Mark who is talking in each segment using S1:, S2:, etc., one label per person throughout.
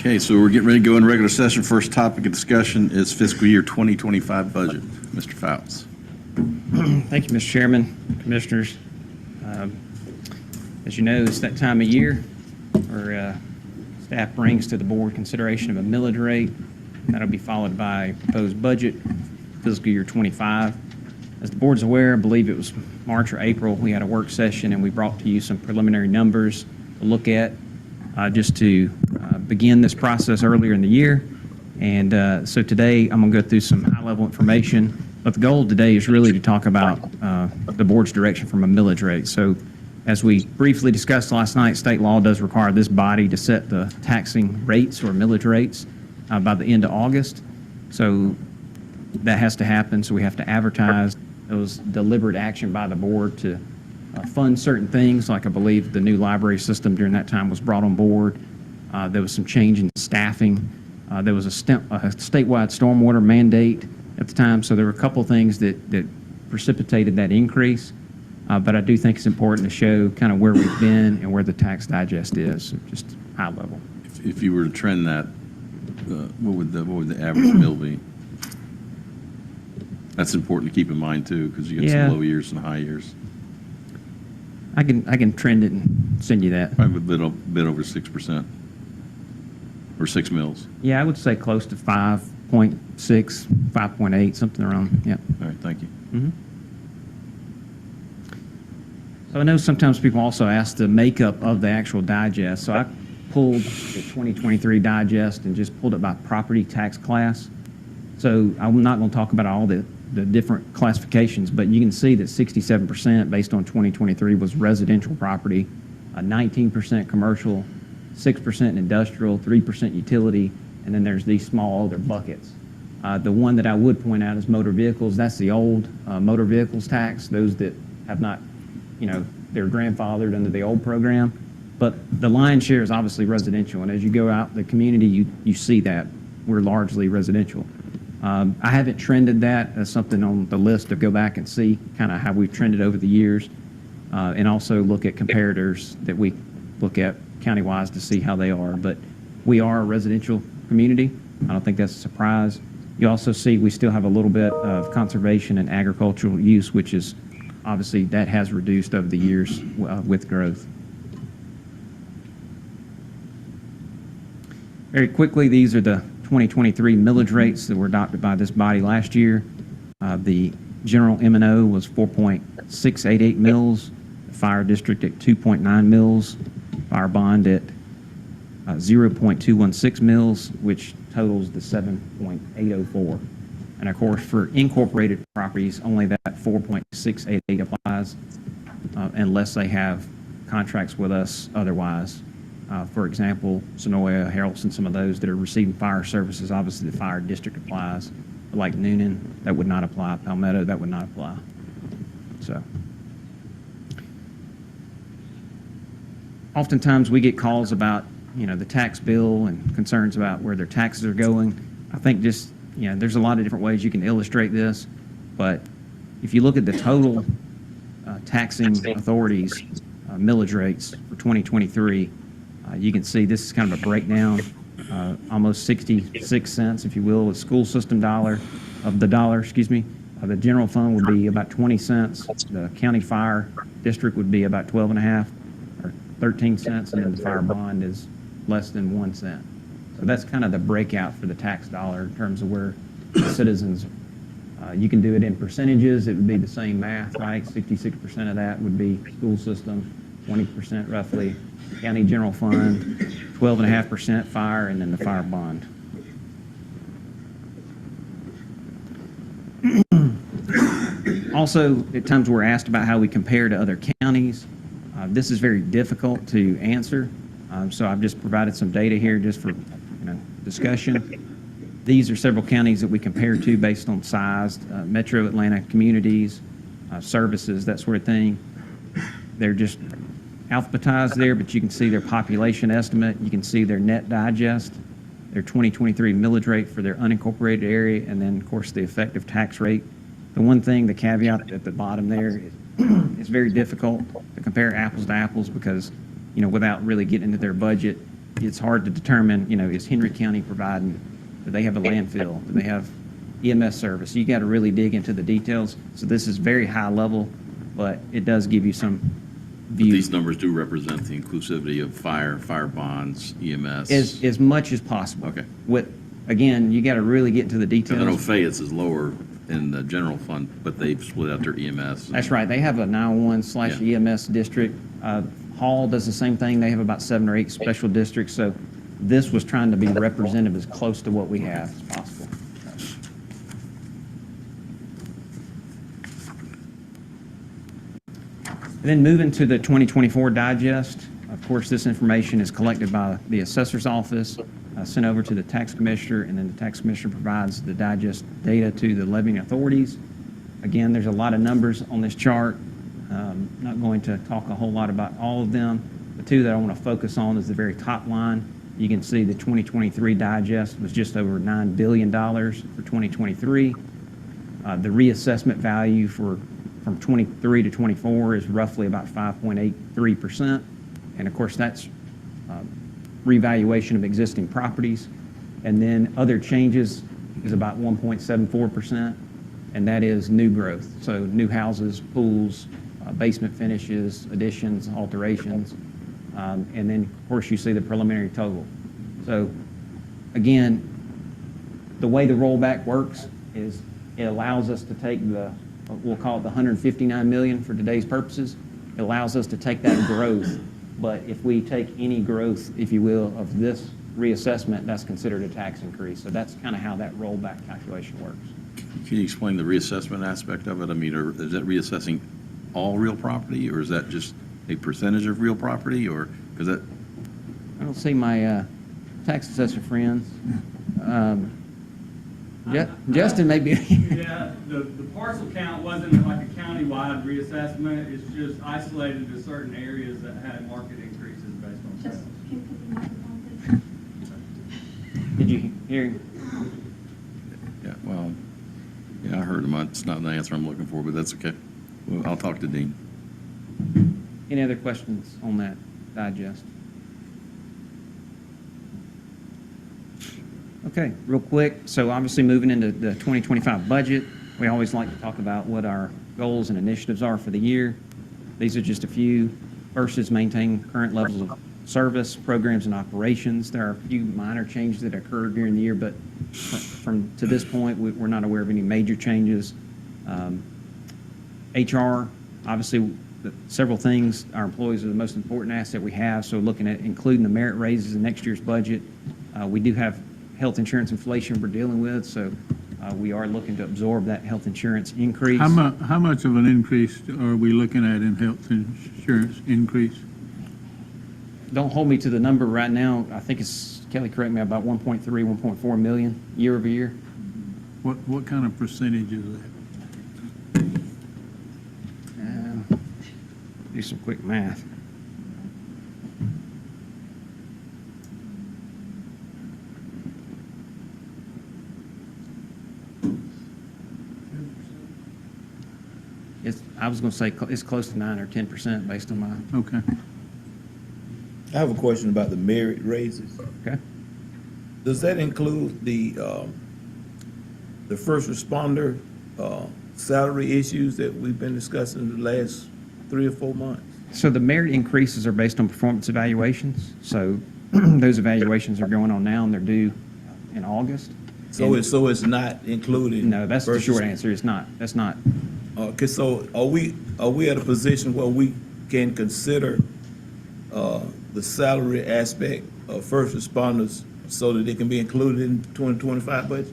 S1: Okay, so we're getting ready to go in regular session. First topic of discussion is fiscal year 2025 budget. Mr. Fouts.
S2: Thank you, Mr. Chairman, Commissioners. As you know, it's that time of year where staff brings to the board consideration of a millage rate. That'll be followed by a proposed budget, fiscal year 25. As the board's aware, I believe it was March or April, we had a work session and we brought to you some preliminary numbers to look at just to begin this process earlier in the year. And so today I'm going to go through some high-level information, but the goal today is really to talk about the board's direction from a millage rate. So as we briefly discussed last night, state law does require this body to set the taxing rates or millage rates by the end of August. So that has to happen, so we have to advertise. It was deliberate action by the board to fund certain things, like I believe the new library system during that time was brought on board. There was some change in staffing. There was a statewide stormwater mandate at the time, so there were a couple things that precipitated that increase. But I do think it's important to show kind of where we've been and where the tax digest is, so just high level.
S1: If you were to trend that, what would the average mill be? That's important to keep in mind too, because you get some low years and high years.
S2: I can trend it and send you that.
S1: Probably a bit over 6%, or 6 mills.
S2: Yeah, I would say close to 5.6, 5.8, something around. Yeah.
S1: All right, thank you.
S2: Mm-hmm. So I know sometimes people also ask the makeup of the actual digest. So I pulled the 2023 digest and just pulled it by property tax class. So I'm not going to talk about all the different classifications, but you can see that 67% based on 2023 was residential property, 19% commercial, 6% industrial, 3% utility, and then there's these small other buckets. The one that I would point out is motor vehicles. That's the old motor vehicles tax, those that have not, they're grandfathered under the old program. But the lion's share is obviously residential, and as you go out the community, you see that we're largely residential. I haven't trended that as something on the list to go back and see kind of how we've trended over the years, and also look at comparators that we look at county-wise to see how they are. But we are a residential community. I don't think that's a surprise. You also see we still have a little bit of conservation and agricultural use, which is obviously that has reduced over the years with growth. Very quickly, these are the 2023 millage rates that were adopted by this body last year. The general M&O was 4.688 mills, the fire district at 2.9 mills, fire bond at 0.216 mills, which totals the 7.804. And of course, for incorporated properties, only that 4.688 applies unless they have contracts with us otherwise. For example, Sonoya, Harrelson, some of those that are receiving fire services, obviously the fire district applies. Like Noonan, that would not apply. Palmetto, that would not apply. So, oftentimes we get calls about, the tax bill and concerns about where their taxes are going. I think just, there's a lot of different ways you can illustrate this, but if you look at the total taxing authorities millage rates for 2023, you can see this is kind of a breakdown, almost 66 cents, if you will, a school system dollar. The general fund would be about 20 cents. The county fire district would be about 12.5 or 13 cents, and then the fire bond is less than 1 cent. So that's kind of the breakout for the tax dollar in terms of where citizens, you can do it in percentages. It would be the same math, right? 66% of that would be school system, 20% roughly county general fund, 12.5% fire, and then the fire bond. Also, at times we're asked about how we compare to other counties. This is very difficult to answer, so I've just provided some data here just for discussion. These are several counties that we compare to based on size, metro Atlanta communities, services, that sort of thing. They're just alphabetized there, but you can see their population estimate. You can see their net digest, their 2023 millage rate for their unincorporated area, and then, of course, the effective tax rate. The one thing, the caveat at the bottom there, is it's very difficult to compare apples to apples because, without really getting into their budget, it's hard to determine, is Henry County providing, do they have a landfill? Do they have EMS service? You got to really dig into the details. So this is very high level, but it does give you some view.
S1: These numbers do represent the inclusivity of fire bonds, EMS.
S2: As much as possible.
S1: Okay.
S2: Again, you got to really get into the
S1: Because I know
S2: details.
S1: Fayette's is lower in the general fund, but they've split out their EMS.
S2: That's right. They have a 901/EMS district. Hall does the same thing. They have about 7 or 8 special districts. So this was trying to be representative as close to what we have as possible. And then moving to the 2024 digest, of course, this information is collected by the assessor's office, sent over to the tax commissioner, and then the tax commissioner provides the digest data to the levying authorities. Again, there's a lot of numbers on this chart. Not going to talk a whole lot about all of them. The two that I want to focus on is the very top line. You can see the 2023 digest was just over $9 billion for 2023. The reassessment value from 23 to 24 is roughly about 5.83%. And of course, that's revaluation of existing properties. And then other changes is about 1.74%, and that is new growth. So new houses, pools, basement finishes, additions, alterations. And then, of course, you see the preliminary total. So again, the way the rollback works is it allows us to take we'll call it the 159 million for today's purposes. It allows us to take that growth, but if we take any growth, if you will, of this reassessment, that's considered a tax increase. So that's kind of how that rollback calculation works.
S1: Can you explain the reassessment aspect of it? I mean, is that reassessing all real property, or is that just a percentage of real property, or, because that,
S2: I don't see my tax assessor friends. Justin may be.
S3: Yeah, the parcel count wasn't like a countywide reassessment, it's just isolated to certain areas that had market increases based on
S4: Just,
S3: sales.
S4: can you put the microphone, please?
S2: Did you hear?
S1: yeah, well, yeah, I heard him. It's not the answer I'm looking for, but that's okay. Well, I'll talk to Dean.
S2: Any other questions on that digest? Okay, real quick. So obviously moving into the 2025 budget, we always like to talk about what our goals and initiatives are for the year. These are just a few. First is maintain current levels of service, programs, and operations. There are a few minor changes that occurred during the year, but to this point, we're not aware of any major changes. HR, obviously, several things. Our employees are the most important asset we have, so looking at including the merit raises in next year's budget. We do have health insurance inflation we're dealing with, so we are looking to absorb that health insurance increase.
S5: How much of an increase are we looking at in health insurance increase?
S2: Don't hold me to the number right now. I think it's, Kelly, correct me, about 1.3, 1.4 million year over year.
S5: What kind of percentage is that?
S2: Do some quick math. I was going to say it's close to 9 or 10% based on my.
S5: Okay.
S6: I have a question about the merit raises.
S2: Okay.
S6: Does that include the first responder salary issues that we've been discussing the last 3 or 4 months?
S2: So the merit increases are based on performance evaluations. So those evaluations are going on now, and they're due in August.
S6: So it's not included?
S2: No, that's the short answer. It's not. That's not.
S6: Okay, so are we at a position where we can consider the salary aspect of first responders so that it can be included in 2025 budget?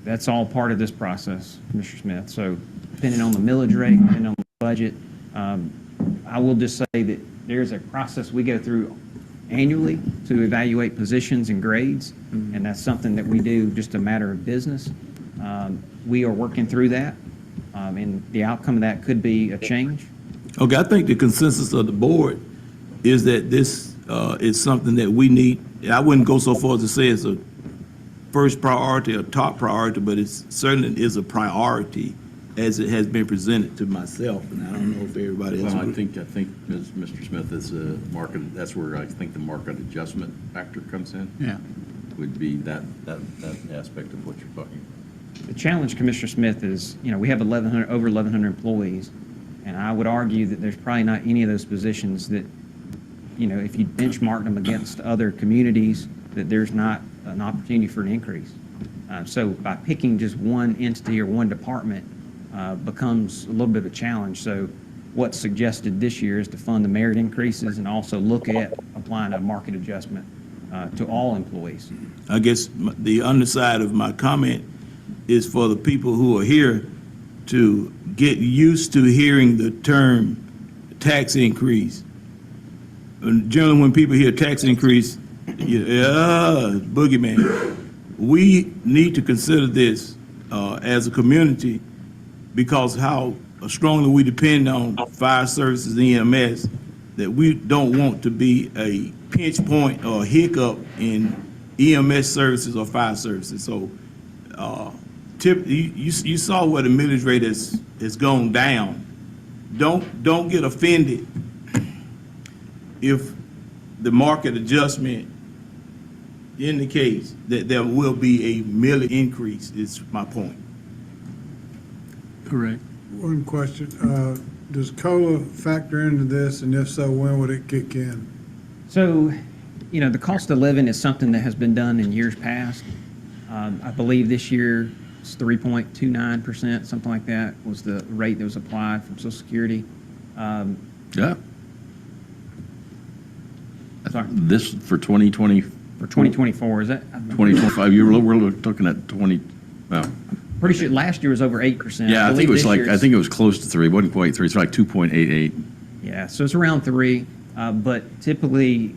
S2: That's all part of this process, Mr. Smith. So depending on the millage rate, depending on the budget, I will just say that there's a process we go through annually to evaluate positions and grades, and that's something that we do just a matter of business. We are working through that, and the outcome of that could be a change.
S6: Okay, I think the consensus of the board is that this is something that we need. I wouldn't go so far as to say it's a first priority or top priority, but it certainly is a priority as it has been presented to myself, and I don't know if everybody else.
S1: Well, I
S6: would.
S1: think, Mr. Smith, is a market, that's where I think the market adjustment factor comes in,
S5: Yeah.
S1: would be that aspect of what you're talking about.
S2: The challenge, Commissioner Smith, is, we have over 1,100 employees, and I would argue that there's probably not any of those positions that, if you benchmark them against other communities, that there's not an opportunity for an increase. So by picking just one entity or one department becomes a little bit of a challenge. So what's suggested this year is to fund the merit increases and also look at applying a market adjustment to all employees.
S6: I guess the underside of my comment is for the people who are here to get used to hearing the term tax increase. And generally, when people hear tax increase, boogeyman. We need to consider this as a community because how strongly we depend on fire services and EMS, that we don't want to be a pinch point or a hiccup in EMS services or fire services. So you saw where the millage rate has gone down. Don't get offended if the market adjustment indicates that there will be a millage increase, is my point.
S5: Correct.
S7: One question, does COLA factor into this, and if so, when would it kick in?
S2: So, the cost of living is something that has been done in years past. I believe this year it's 3.29%, something like that, was the rate that was applied from Social Security.
S1: Yeah.
S2: Sorry,
S1: This for 2020,
S2: for 2024, is that? I'm
S1: 2025, we're looking at 20, well,
S2: pretty sure last year was over 8%.
S1: yeah, I think it
S2: believe
S1: was
S2: this
S1: like,
S2: year
S1: I
S2: it's-
S1: think it was close to 3, it wasn't quite 3, it's like 2.88.
S2: Yeah, so it's around 3, but typically,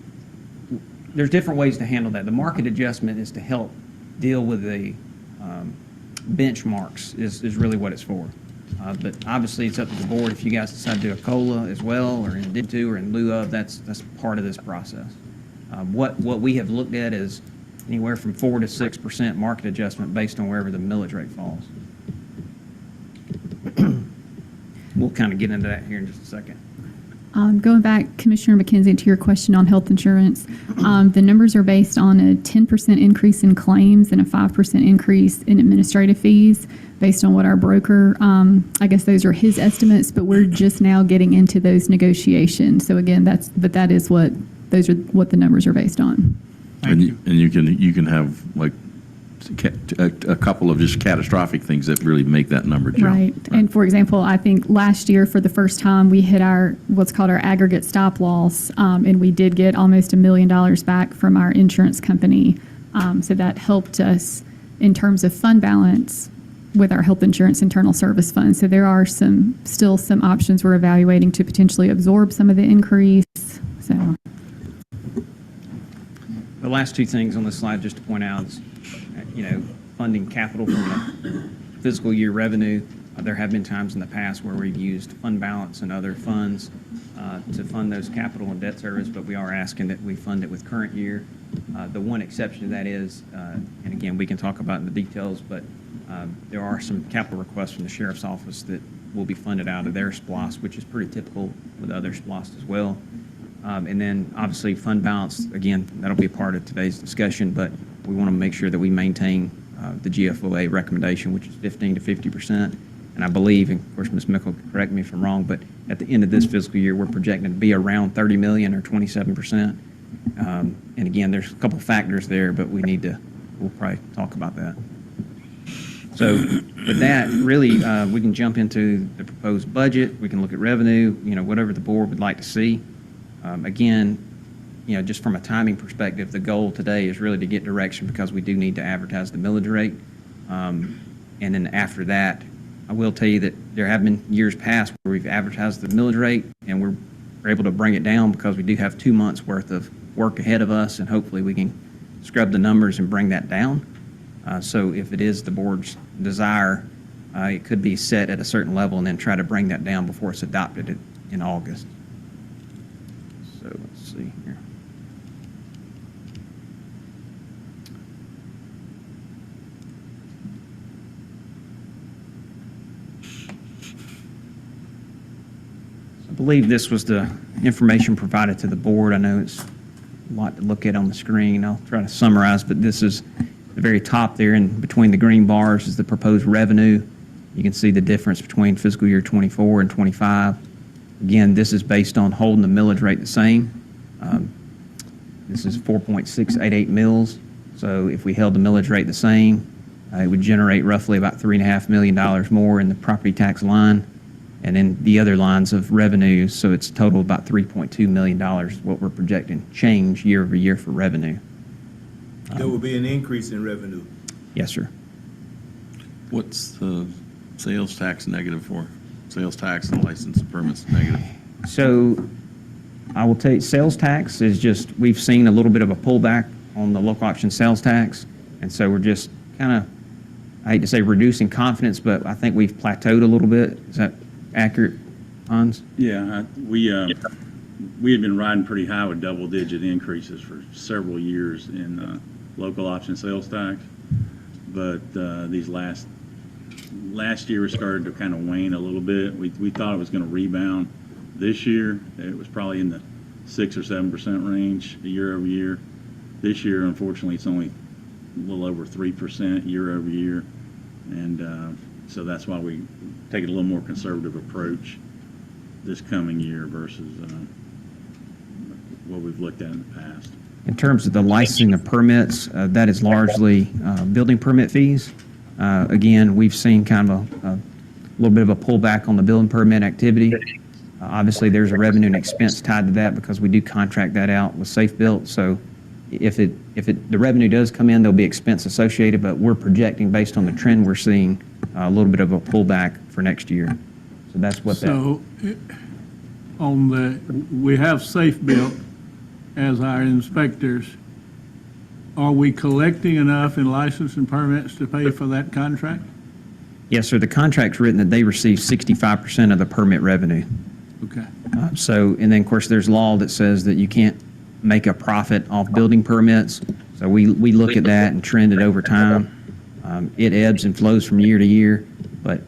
S2: there's different ways to handle that. The market adjustment is to help deal with the benchmarks is really what it's for. But obviously, it's up to the board if you guys decide to do a COLA as well, or in addition to, or in lieu of, that's part of this process. What we have looked at is anywhere from 4 to 6% market adjustment based on wherever the millage rate falls. We'll kind of get into that here in just a second.
S4: Going back, Commissioner McKenzie, to your question on health insurance, the numbers are based on a 10% increase in claims and a 5% increase in administrative fees based on what our broker, I guess those are his estimates, but we're just now getting into those negotiations. So again, those are what the numbers are based on.
S1: And you can have like a couple of just catastrophic things that really make that number jump.
S4: Right. And for example, I think last year for the first time, we hit what's called our aggregate stop loss, and we did get almost $1 million back from our insurance company. So that helped us in terms of fund balance with our health insurance internal service fund. So there are still some options we're evaluating to potentially absorb some of the increase. So.
S2: The last two things on this slide, just to point out, is, funding capital from the fiscal year revenue. There have been times in the past where we've used fund balance and other funds to fund those capital and debt service, but we are asking that we fund it with current year. The one exception to that is, and again, we can talk about in the details, but there are some capital requests from the sheriff's office that will be funded out of their SPLOST, which is pretty typical with other SPLOST as well. And then obviously fund balance, again, that'll be a part of today's discussion, but we want to make sure that we maintain the GFOA recommendation, which is 15 to 50%. And I believe, and of course, Ms. Mickle can correct me if I'm wrong, but at the end of this fiscal year, we're projecting to be around 30 million or 27%. And again, there's a couple factors there, but we'll probably talk about that. So with that, really, we can jump into the proposed budget. We can look at revenue, whatever the board would like to see. Again, just from a timing perspective, the goal today is really to get direction because we do need to advertise the millage rate. And then after that, I will tell you that there have been years past where we've advertised the millage rate and we're able to bring it down because we do have 2 months worth of work ahead of us, and hopefully we can scrub the numbers and bring that down. So if it is the board's desire, it could be set at a certain level and then try to bring that down before it's adopted in August. So let's see here. I believe this was the information provided to the board. I know it's a lot to look at on the screen. I'll try to summarize, but this is the very top there, and between the green bars is the proposed revenue. You can see the difference between fiscal year '24 and '25. Again, this is based on holding the millage rate the same. This is 4.688 mills. So if we held the millage rate the same, it would generate roughly about $3.5 million more in the property tax line and in the other lines of revenues. So it's total about $3.2 million, what we're projecting change year over year for revenue.
S6: There will be an increase in revenue.
S2: Yes, sir.
S1: What's the sales tax negative for? Sales tax and license and permits negative.
S2: So I will tell you, sales tax is just, we've seen a little bit of a pullback on the local option sales tax. And so we're just kind of, I hate to say reducing confidence, but I think we've plateaued a little bit. Is that accurate, Hans?
S8: Yeah, we had been riding pretty high with double-digit increases for several years in local option sales tax. But these last year it started to kind of wane a little bit. We thought it was going to rebound this year. It was probably in the 6 or 7% range year over year. This year, unfortunately, it's only a little over 3% year over year. And so that's why we take a little more conservative approach this coming year versus what we've looked at in the past.
S2: In terms of the licensing of permits, that is largely building permit fees. Again, we've seen kind of a little bit of a pullback on the building permit activity. Obviously, there's a revenue and expense tied to that because we do contract that out with Safe Built. So if the revenue does come in, there'll be expense associated, but we're projecting based on the trend we're seeing a little bit of a pullback for next year. So that's what that.
S5: So, we have Safe Built as our inspectors. Are we collecting enough in license and permits to pay for that contract?
S2: Yes, sir. The contract's written that they receive 65% of the permit revenue.
S5: Okay.
S2: So, and then, of course, there's law that says that you can't make a profit off building permits. So we look at that and trend it over time. It ebbs and flows from year to year, but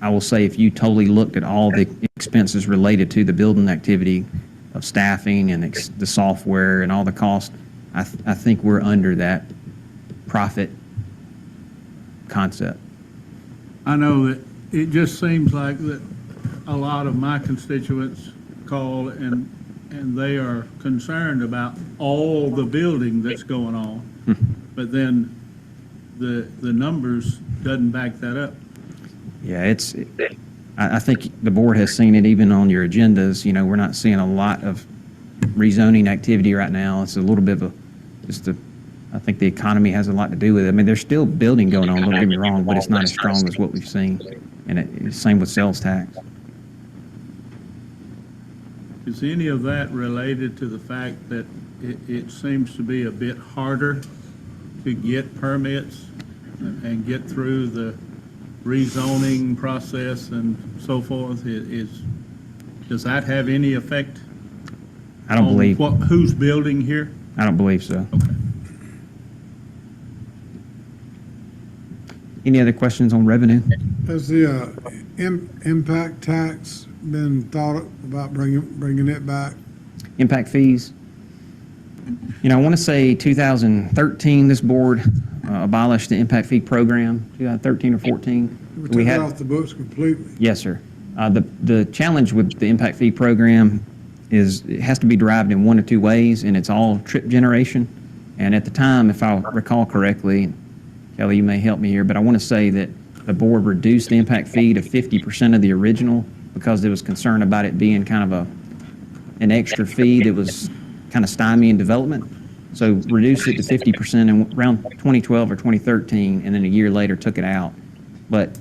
S2: I will say if you totally looked at all the expenses related to the building activity of staffing and the software and all the costs, I think we're under that profit concept.
S5: I know that it just seems like that a lot of my constituents call and they are concerned about all the building that's going on, but then the numbers doesn't back that up.
S2: Yeah, I think the board has seen it even on your agendas. You know, we're not seeing a lot of rezoning activity right now. It's a little bit of I think the economy has a lot to do with it. I mean, there's still building going on, don't get me wrong, but it's not as strong as what we've seen. And same with sales tax.
S5: Is any of that related to the fact that it seems to be a bit harder to get permits and get through the rezoning process and so forth? Does that have any effect?
S2: I don't believe.
S5: Who's building here?
S2: I don't believe so.
S5: Okay.
S2: Any other questions on revenue?
S7: Has the impact tax been thought about bringing it back?
S2: Impact fees. You know, I want to say 2013, this board abolished the impact fee program, 2013 or 14.
S7: We took it off the books completely.
S2: Yes, sir. The challenge with the impact fee program is it has to be derived in one of two ways, and it's all trip generation. And at the time, if I recall correctly, Kelly, you may help me here, but I want to say that the board reduced the impact fee to 50% of the original because there was concern about it being kind of an extra fee that was kind of stymieing development. So reduced it to 50% in around 2012 or 2013, and then a year later took it out. But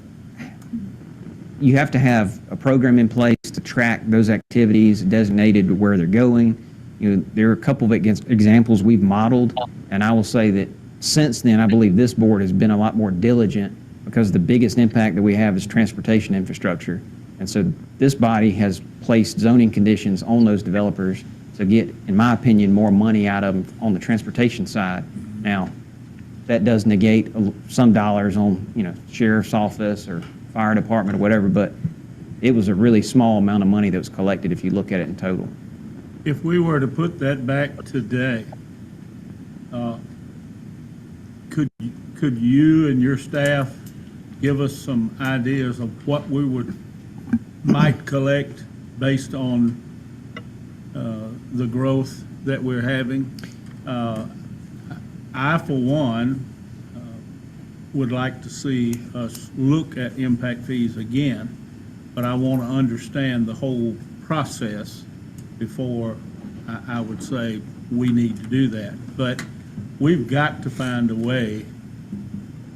S2: you have to have a program in place to track those activities designated to where they're going. You know, there are a couple of examples we've modeled, and I will say that since then, I believe this board has been a lot more diligent because the biggest impact that we have is transportation infrastructure. And so this body has placed zoning conditions on those developers to get, in my opinion, more money out of them on the transportation side. Now, that does negate some dollars on, you know, sheriff's office or fire department or whatever, but it was a really small amount of money that was collected if you look at it in total.
S5: If we were to put that back today, could you and your staff give us some ideas of what we might collect based on the growth that we're having? I, for one, would like to see us look at impact fees again, but I want to understand the whole process before I would say we need to do that. But we've got to find a way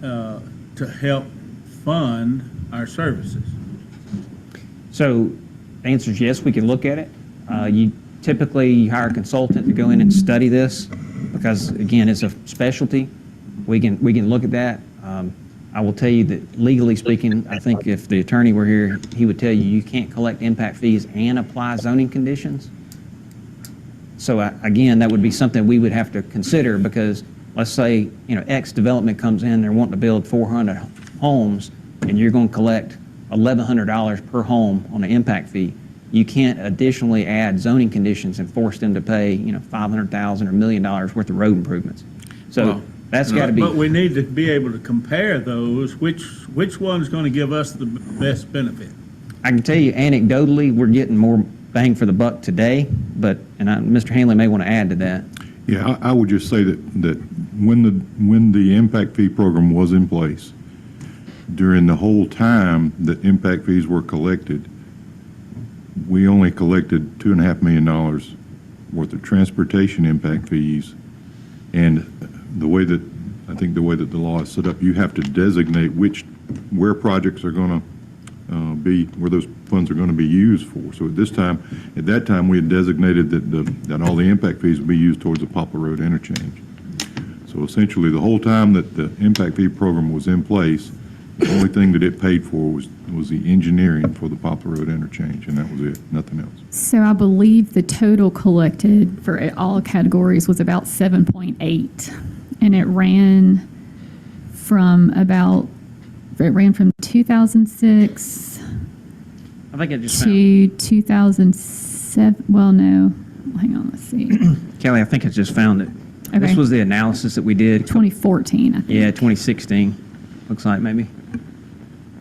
S5: to help fund our services.
S2: So the answer is yes, we can look at it. You typically hire a consultant to go in and study this because, again, it's a specialty. We can look at that. I will tell you that legally speaking, I think if the attorney were here, he would tell you you can't collect impact fees and apply zoning conditions. So again, that would be something we would have to consider because let's say, X development comes in, they're wanting to build 400 homes and you're going to collect $1,100 per home on an impact fee. You can't additionally add zoning conditions and force them to pay, $500,000 or $1 million worth of road improvements. So
S1: Well,
S2: that's got to be.
S5: But we need to be able to compare those, which one's going to give us the best benefit?
S2: I can tell you anecdotally, we're getting more bang for the buck today, Mr. Hanley may want to add to that.
S9: Yeah, I would just say that when the impact fee program was in place, during the whole time that impact fees were collected, we only collected $2.5 million worth of transportation impact fees. And I think the way that the law is set up, you have to designate where projects are going to where those funds are going to be used for. So at that time, we had designated that all the impact fees would be used towards the Poplar Road interchange. So essentially, the whole time that the impact fee program was in place, the only thing that it paid for was the engineering for the Poplar Road interchange, and that was it, nothing else.
S4: So I believe the total collected for all categories was about 7.8, and it ran from 2006
S2: I think I just found,
S4: to 2007. Well, no, hang on, let's see.
S2: Kelly, I think I just found it.
S4: Okay.
S2: This was the analysis that we did.
S4: 2014, I think.
S2: Yeah, 2016, looks like maybe.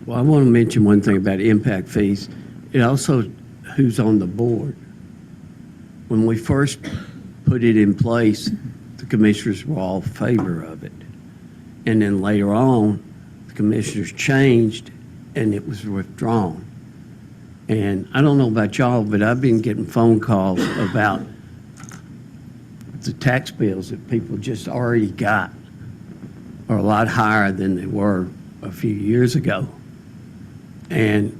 S10: Well, I want to mention one thing about impact fees. It also, who's on the board. When we first put it in place, the commissioners were all in favor of it. And then later on, the commissioners changed and it was withdrawn. And I don't know about y'all, but I've been getting phone calls about the tax bills that people just already got are a lot higher than they were a few years ago. And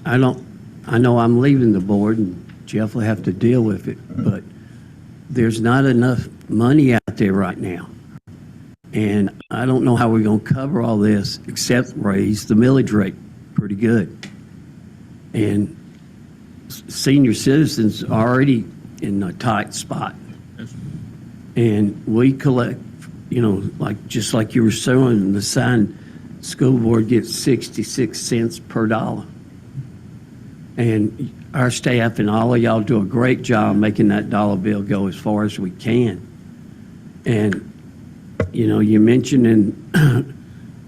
S10: I know I'm leaving the board and Jeff will have to deal with it, but there's not enough money out there right now. And I don't know how we're going to cover all this except raise the millage rate pretty good. And senior citizens are already in a tight spot. And we collect, just like you were saying, the sign school board gets 66 cents per dollar. And our staff and all of y'all do a great job making that dollar bill go as far as we can. And, you mentioned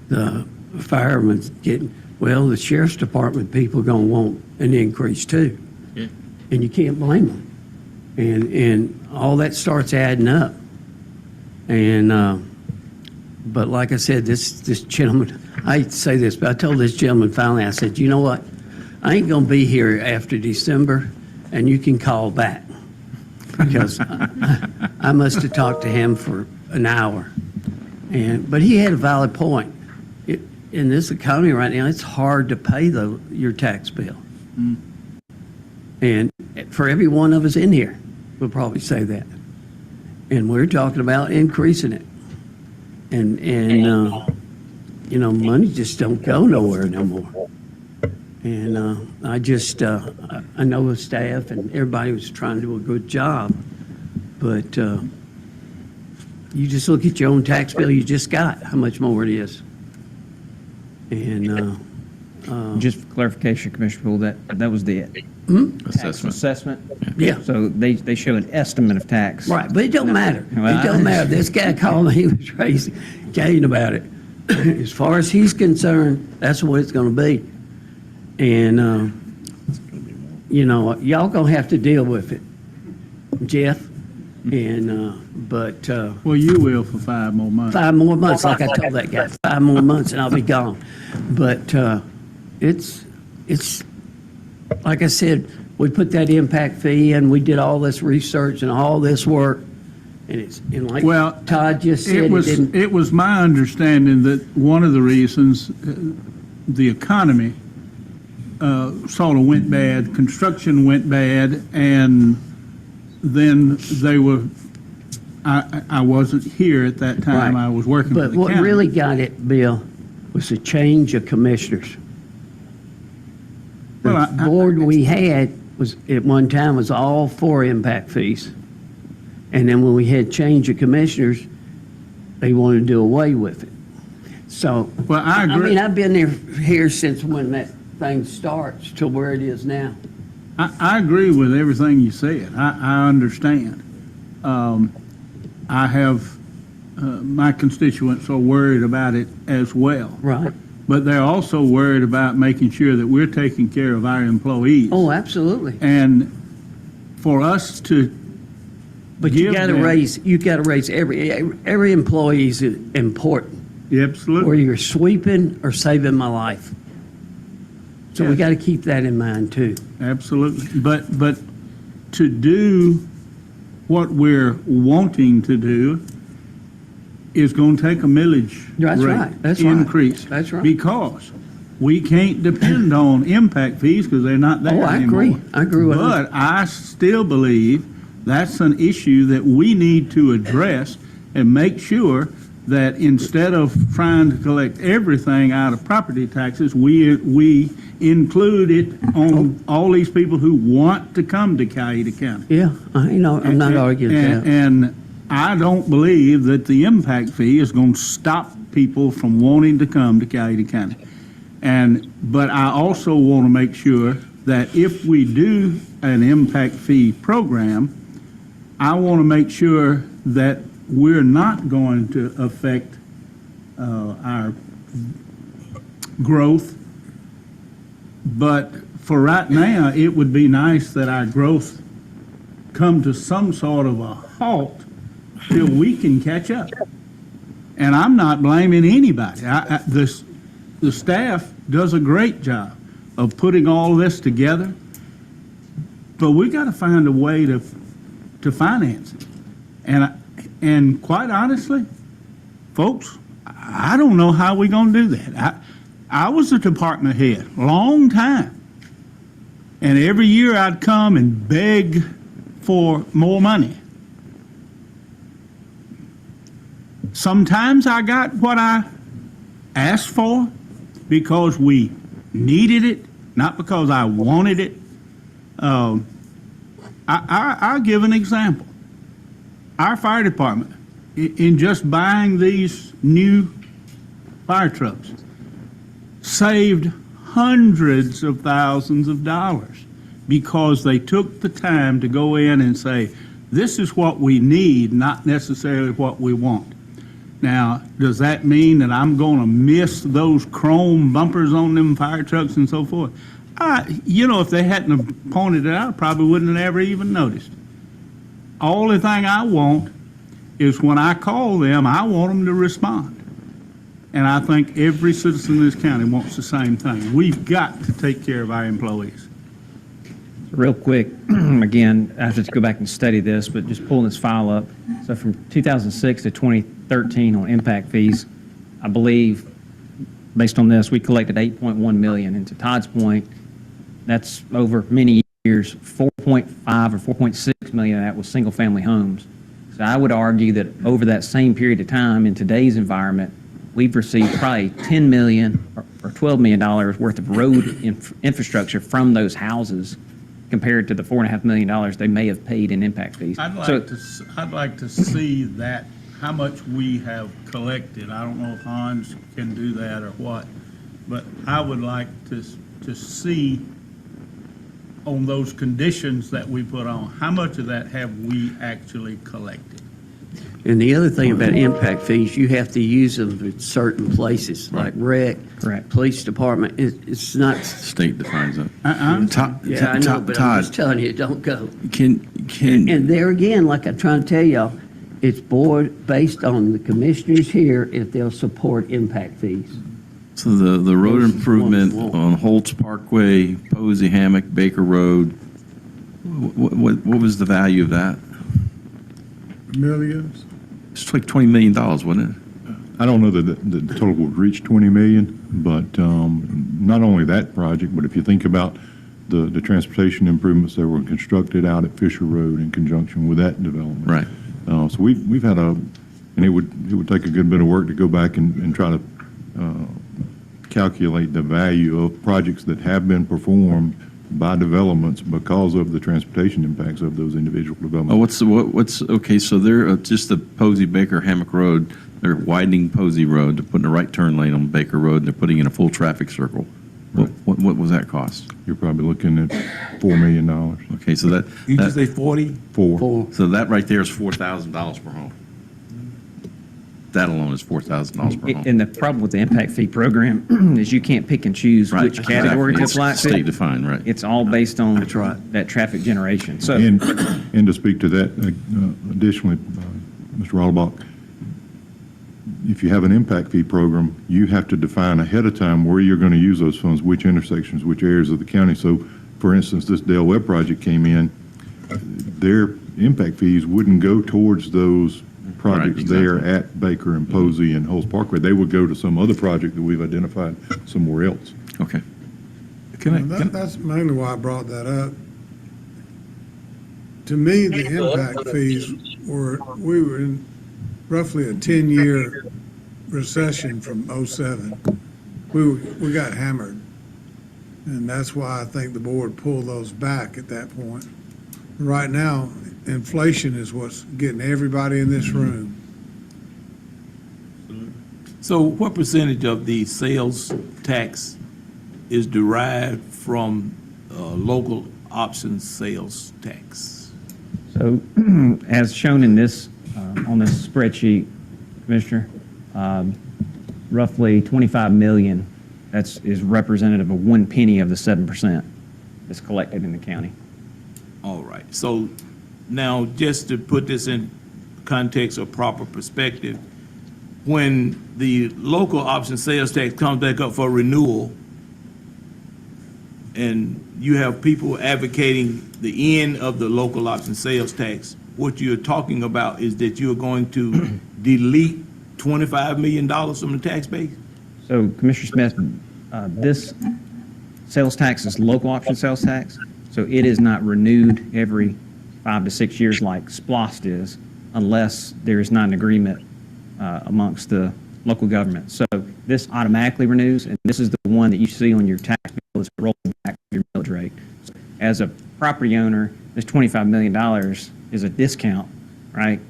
S10: the firemen's getting, well, the sheriff's department people are going to want an increase too.
S5: Yeah.
S10: And you can't blame them. And all that starts adding up. And, but like I said, this gentleman, I hate to say this, but I told this gentleman finally, I said, you know what? I ain't going to be here after December, and you can call back. Because I must have talked to him for an hour. But he had a valid point. In this economy right now, it's hard to pay your tax bill. And for every one of us in here, we'll probably say that. And we're talking about increasing it. And money just don't go nowhere no more. And I know the staff and everybody was trying to do a good job, but you just look at your own tax bill you just got, how much more it is. And
S2: Just for clarification, Commissioner Poole, that was the tax
S1: Assessment.
S2: assessment?
S10: Yeah.
S2: So they show an estimate of tax.
S10: Right, but it don't matter.
S2: Well,
S10: It don't matter. This guy called me, he was crazy, Jane about it. As far as he's concerned, that's what it's gonna be. And, you know, y'all gonna have to deal with it, Jeff. And, but,
S5: Well, you will for 5 more months.
S10: 5 more months, like I told that guy, 5 more months and I'll be gone. But, it's, like I said, we put that impact fee and we did all this research and all this work. And like
S5: Well,
S10: Todd just said,
S5: It was my understanding that one of the reasons the economy sort of went bad, construction went bad, and then they were, I wasn't here at that time,
S10: Right.
S5: I was working for
S10: But
S5: the
S10: what
S5: county.
S10: really got it, Bill, was the change of commissioners. The
S5: Well, I-
S10: board we had was, at one time, was all for impact fees. And then when we had change of commissioners, they wanted to do away with it. So,
S5: Well, I agree.
S10: mean, I've been here since when that thing starts to where it is now.
S5: I agree with everything you said. I understand. I have, my constituents are worried about it as well.
S10: Right.
S5: But they're also worried about making sure that we're taking care of our employees.
S10: Oh, absolutely.
S5: And for us to
S10: But you
S5: give
S10: gotta
S5: them-
S10: raise, every employee is important.
S5: Yeah, absolutely.
S10: Whether you're sweeping or saving my life. So we
S5: Yeah.
S10: got to keep that in mind too.
S5: Absolutely. But to do what we're wanting to do is going to take a millage
S10: That's
S5: rate
S10: right. That's right.
S5: increase.
S10: That's right.
S5: Because we can't depend on impact fees because they're not there
S10: Oh, I
S5: anymore.
S10: agree. I agree with
S5: But I still believe that's an issue that we need to address and make sure that instead of trying to collect everything out of property taxes, we include it on all these people who want to come to Cayuga County.
S10: Yeah, I'm not arguing that.
S5: And I don't believe that the impact fee is going to stop people from wanting to come to Cayuga County. But I also want to make sure that if we do an impact fee program, I want to make sure that we're not going to affect our growth. But for right now, it would be nice that our growth come to some sort of a halt till we can catch up. And I'm not blaming anybody. The staff does a great job of putting all this together, but we got to find a way to finance it. And quite honestly, folks, I don't know how we're going to do that. I was a department head, long time. And every year I'd come and beg for more money. Sometimes I got what I asked for because we needed it, not because I wanted it. I'll give an example. Our fire department, in just buying these new fire trucks, saved hundreds of thousands of dollars because they took the time to go in and say, this is what we need, not necessarily what we want. Now, does that mean that I'm going to miss those chrome bumpers on them fire trucks and so forth? If they hadn't have pointed it out, I probably wouldn't have ever even noticed. Only thing I want is when I call them, I want them to respond. And I think every citizen in this county wants the same thing. We've got to take care of our employees.
S2: Real quick, again, I have to go back and study this, but just pulling this file up. So from 2006 to 2013 on impact fees, I believe, based on this, we collected 8.1 million. And to Todd's point, that's over many years, 4.5 or 4.6 million of that was single-family homes. So I would argue that over that same period of time, in today's environment, we've received probably $10 million or $12 million worth of road infrastructure from those houses compared to the $4.5 million they may have paid in impact fees.
S5: I'd like to see that, how much we have collected. I don't know if Hans can do that or what. but I would like to see on those conditions that we put on, how much of that have we actually collected?
S10: And the other thing about impact fees, you have to use them in certain places, like rec.
S2: Correct.
S10: Police department. It's not,
S1: State defines that.
S10: yeah, I know, but I'm just telling you, don't go.
S1: Can,
S10: And there again, like I'm trying to tell y'all, it's based on the commissioners here if they'll support impact fees.
S1: so the road
S10: Those
S1: improvement
S10: ones won't.
S1: on Holtz Parkway, Posey Hammock, Baker Road, what was the value of that?
S7: Millions?
S1: It's like $20 million, wasn't it?
S9: I don't know that the total would reach 20 million, but not only that project, but if you think about the transportation improvements that were constructed out at Fisher Road in conjunction with that development.
S1: Right.
S9: So we've had and it would take a good bit of work to go back and try to calculate the value of projects that have been performed by developments because of the transportation impacts of those individual developments.
S1: Okay, so they're just the Posey Baker Hammock Road, they're widening Posey Road, they're putting a right turn lane on Baker Road, and they're putting in a full traffic circle. What was that cost?
S9: You're probably looking at $4 million.
S1: Okay, so
S6: You just say 40?
S1: so that right there is $4,000 per home. That alone is $4,000 per home.
S2: And the problem with the impact fee program is you can't pick and choose
S1: Right,
S2: which category
S1: exactly.
S2: to apply it
S1: It's state
S2: to.
S1: defined, right.
S2: It's all based on
S10: That's right.
S2: that traffic generation. So,
S9: And to speak to that, additionally, Mr. Rollbach, if you have an impact fee program, you have to define ahead of time where you're going to use those funds, which intersections, which areas of the county. So, for instance, this Dale Webb project came in, their impact fees wouldn't go towards those projects
S1: Right,
S9: there
S1: exactly.
S9: at Baker and Posey and Holtz Parkway. They would go to some other project that we've identified somewhere else.
S1: Okay.
S7: That's mainly why I brought that up. To me, the impact fees we were in roughly a 10-year recession from '07. We got hammered. And that's why I think the board pulled those back at that point. Right now, inflation is what's getting everybody in this room.
S6: So what percentage of the sales tax is derived from local option sales tax?
S2: so as shown in this, on this spreadsheet, Commissioner, roughly 25 million, is representative of 1 penny of the 7% that's collected in the county.
S6: All right, so now just to put this in context or proper perspective, when the local option sales tax comes back up for renewal, and you have people advocating the end of the local option sales tax, what you're talking about is that you're going to delete $25 million from the tax base?
S2: So Commissioner Smith, this sales tax is local option sales tax, so it is not renewed every 5 to 6 years like SPLOST is, unless there is not an agreement amongst the local government. So this automatically renews, and this is the one that you see on your tax bill that's rolled back to your millage rate. So as a property owner, this $25 million is a discount, right?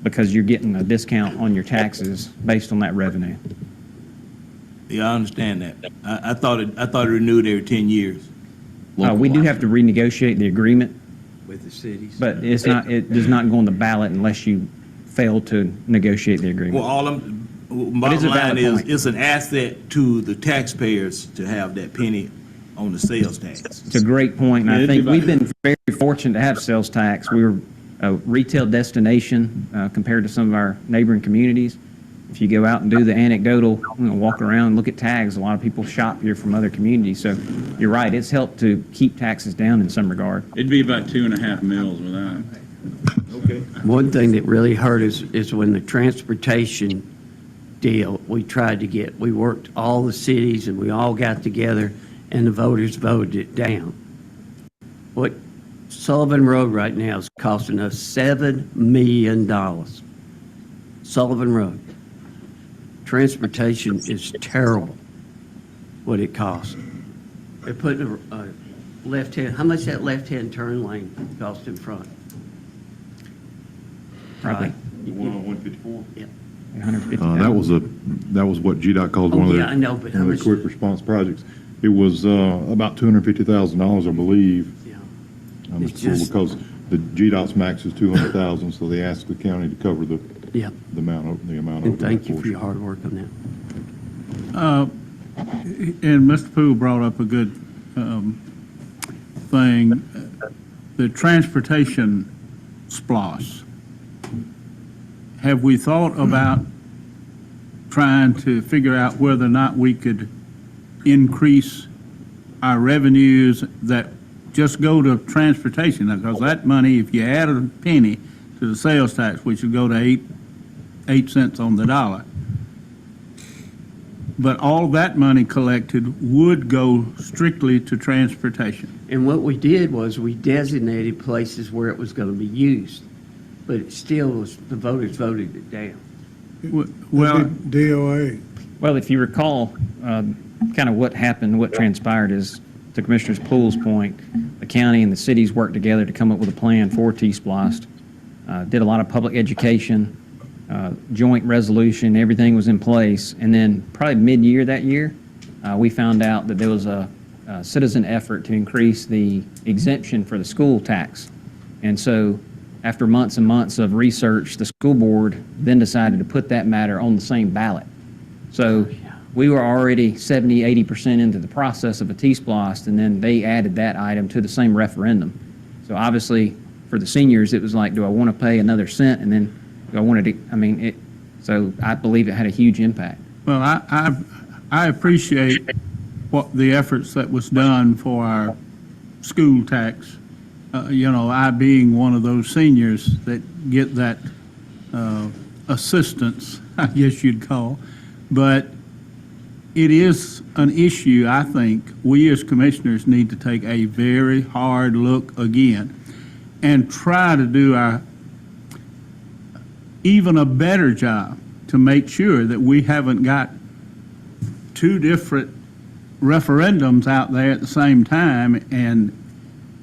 S2: Because you're getting a discount on your taxes based on that revenue.
S6: Yeah, I understand that. I thought it renewed every 10 years.
S2: We do have to renegotiate the agreement,
S10: With the cities.
S2: but it does not go on the ballot unless you fail to negotiate the agreement.
S6: Well,
S2: it's
S6: bottom
S2: a valid
S6: line is,
S2: point.
S6: it's an asset to the taxpayers to have that penny on the sales tax.
S2: It's a great point, and I think we've been very fortunate to have sales tax. We were a retail destination compared to some of our neighboring communities. If you go out and do the anecdotal, walk around and look at tags, a lot of people shop here from other communities. So you're right, it's helped to keep taxes down in some regard.
S8: It'd be about 2.5 mils without.
S6: Okay.
S10: One thing that really hurt us is when the transportation deal we tried to get. We worked all the cities and we all got together and the voters voted it down. What Sullivan Road right now is costing us $7 million. Sullivan Road. Transportation is terrible, what it costs. They're putting a left-hand, how much that left-hand turn lane cost in front?
S2: Probably.
S9: The one on 154?
S10: Yeah.
S9: That was what GDOT calls one of
S10: Oh,
S9: their.
S10: yeah, I know, but how
S9: one of
S10: much?
S9: their quick response projects. It was about $250,000, I believe,
S10: Yeah.
S9: Mr.
S10: It's
S9: Poole,
S10: just-
S9: because the GDOT's max is 200,000, so they asked the county to cover the
S10: Yeah,
S9: amount of
S10: and
S9: that
S10: thank you for
S9: portion.
S10: your hard work on that.
S5: And Mr. Poole brought up a good thing, the transportation splosh. Have we thought about trying to figure out whether or not we could increase our revenues that just go to transportation? Because that money, if you add a penny to the sales tax, which would go to 8 cents on the dollar, but all that money collected would go strictly to transportation.
S10: And what we did was we designated places where it was going to be used, but it still was, the voters voted it down.
S5: Well,
S7: DOA.
S2: Well, if you recall, kind of what happened, what transpired is, to Commissioner Poole's point, the county and the cities worked together to come up with a plan for T-Splost. Did a lot of public education, joint resolution, everything was in place. And then probably mid-year that year, we found out that there was a citizen effort to increase the exemption for the school tax. And so after months and months of research, the school board then decided to put that matter on the same ballot. So we were already 70, 80% into the process of a T-Splost, and then they added that item to the same referendum. So obviously, for the seniors, it was like, do I want to pay another cent? And then do I want to, so I believe it had a huge impact.
S5: well, I appreciate what the efforts that was done for our school tax. I being one of those seniors that get that assistance, I guess you'd call. But it is an issue, I think, we as commissioners need to take a very hard look again and try to do even a better job to make sure that we haven't got two different referendums out there at the same time. And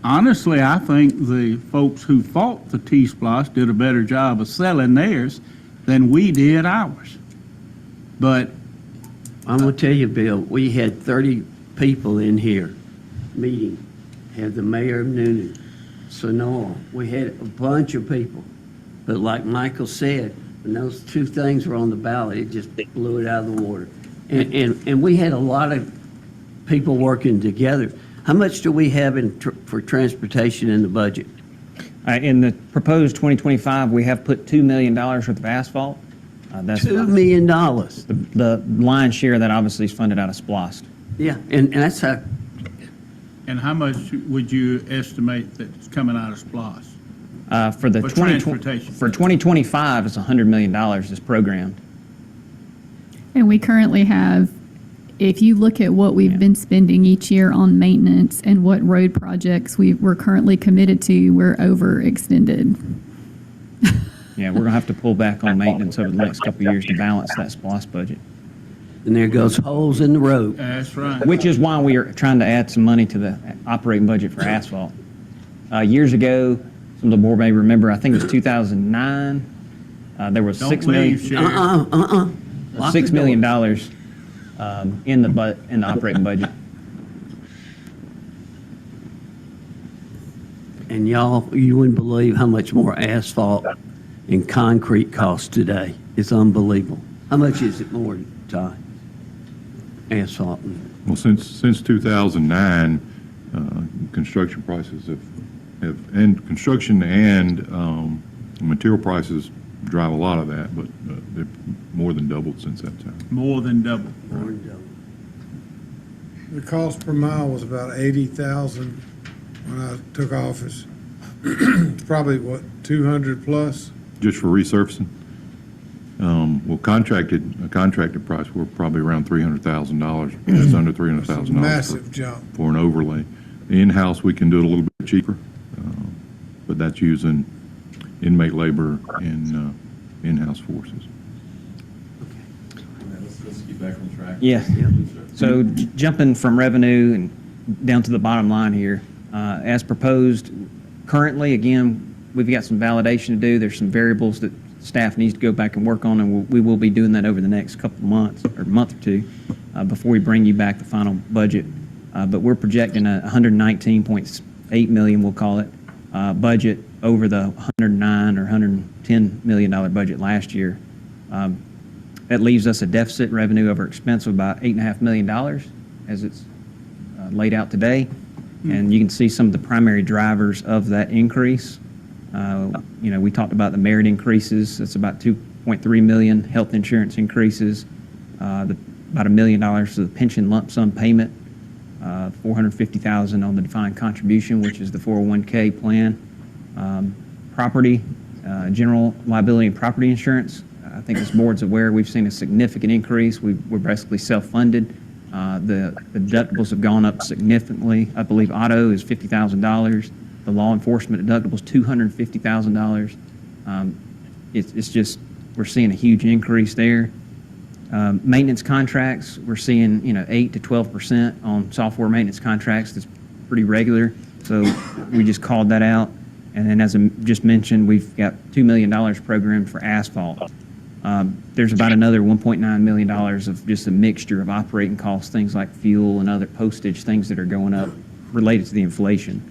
S5: honestly, I think the folks who fought the T-Splosh did a better job of selling theirs than we did ours. But
S10: I'm going to tell you, Bill, we had 30 people in here meeting. Had the mayor of Noonan, Sonora. We had a bunch of people. But like Michael said, when those two things were on the ballot, it just blew it out of the water. And we had a lot of people working together. How much do we have for transportation in the budget?
S2: In the proposed 2025, we have put $2 million worth of asphalt. That's
S10: $2 million.
S2: the lion's share of that obviously is funded out of SPLOST.
S10: Yeah, and that's how,
S5: and how much would you estimate that's coming out of SPLOST?
S2: For the
S5: For
S2: 20
S5: transportation.
S2: for 2025, it's $100 million is programmed.
S4: And we currently have, if you look at what we've been spending each year on maintenance and what road projects we're currently committed to, we're overextended.
S2: Yeah, we're gonna have to pull back on maintenance over the next couple of years to balance that SPLOST budget,
S10: and there goes holes in the road.
S5: That's right.
S2: which is why we are trying to add some money to the operating budget for asphalt. Years ago, some of the board may remember, I think it was 2009, there was
S5: Don't
S2: $6 million.
S5: leave, Sheriff.
S10: Lock
S2: $6
S10: the
S2: million
S10: doors.
S2: in the operating budget.
S10: And y'all, you wouldn't believe how much more asphalt and concrete costs today. It's unbelievable. How much is it more, Ty? Asphalt.
S9: Well, since 2009, construction prices and construction and material prices drive a lot of that, but they've more than doubled since that time.
S5: More than double.
S7: The cost per mile was about 80,000 when I took office. Probably, what, 200 plus?
S9: Just for resurfacing? Well, a contracted price, we're probably around $300,000. That's under $300,000.
S7: Massive jump.
S9: For an overlay. In-house, we can do it a little bit cheaper, but that's using inmate labor and in-house forces.
S1: Let's get back on track.
S2: Yeah. So jumping from revenue and down to the bottom line here, as proposed, currently, again, we've got some validation to do. There's some variables that staff needs to go back and work on, and we will be doing that over the next couple of months, or month or two, before we bring you back the final budget. But we're projecting a $119.8 million, we'll call it, budget over the $109 or $110 million budget last year. That leaves us a deficit revenue over expense of about $8.5 million as it's laid out today. And you can see some of the primary drivers of that increase. We talked about the merit increases. That's about $2.3 million. Health insurance increases, about $1 million for the pension lump sum payment, $450,000 on the defined contribution, which is the 401k plan. Property, general liability and property insurance. I think this board's aware we've seen a significant increase. We're basically self-funded. The deductibles have gone up significantly. I believe auto is $50,000. The law enforcement deductible is $250,000. It's just, we're seeing a huge increase there. Maintenance contracts, we're seeing 8 to 12% on software maintenance contracts. That's pretty regular. So we just called that out. And then, as I just mentioned, we've got $2 million programmed for asphalt. There's about another $1.9 million of just a mixture of operating costs, things like fuel and other postage, things that are going up related to the inflation.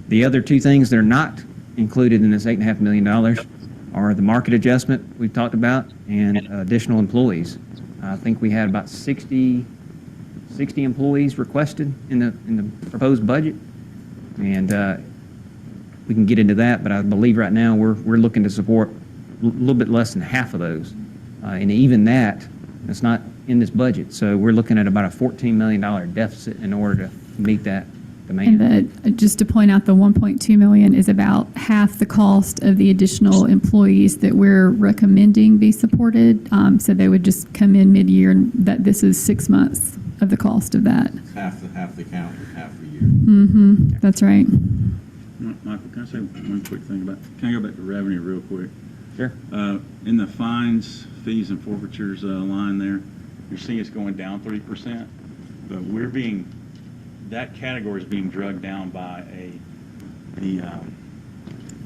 S2: The other two things that are not included in this $8.5 million are the market adjustment we've talked about and additional employees. I think we had about 60 employees requested in the proposed budget, and we can get into that. But I believe right now we're looking to support a little bit less than half of those, and even that's not in this budget. So we're looking at about a $14 million deficit in order to meet that demand.
S4: And just to point out, the 1.2 million is about half the cost of the additional employees that we're recommending be supported. So they would just come in mid-year, and that this is 6 months of the cost of that.
S1: Half the count, half the year.
S4: Mm-hmm. That's right.
S8: Michael, can I say one quick thing can I go back to revenue real quick?
S2: Sure.
S8: In the fines, fees, and forfeitures line there, you're seeing it's going down 3%, but that category is being drugged down by the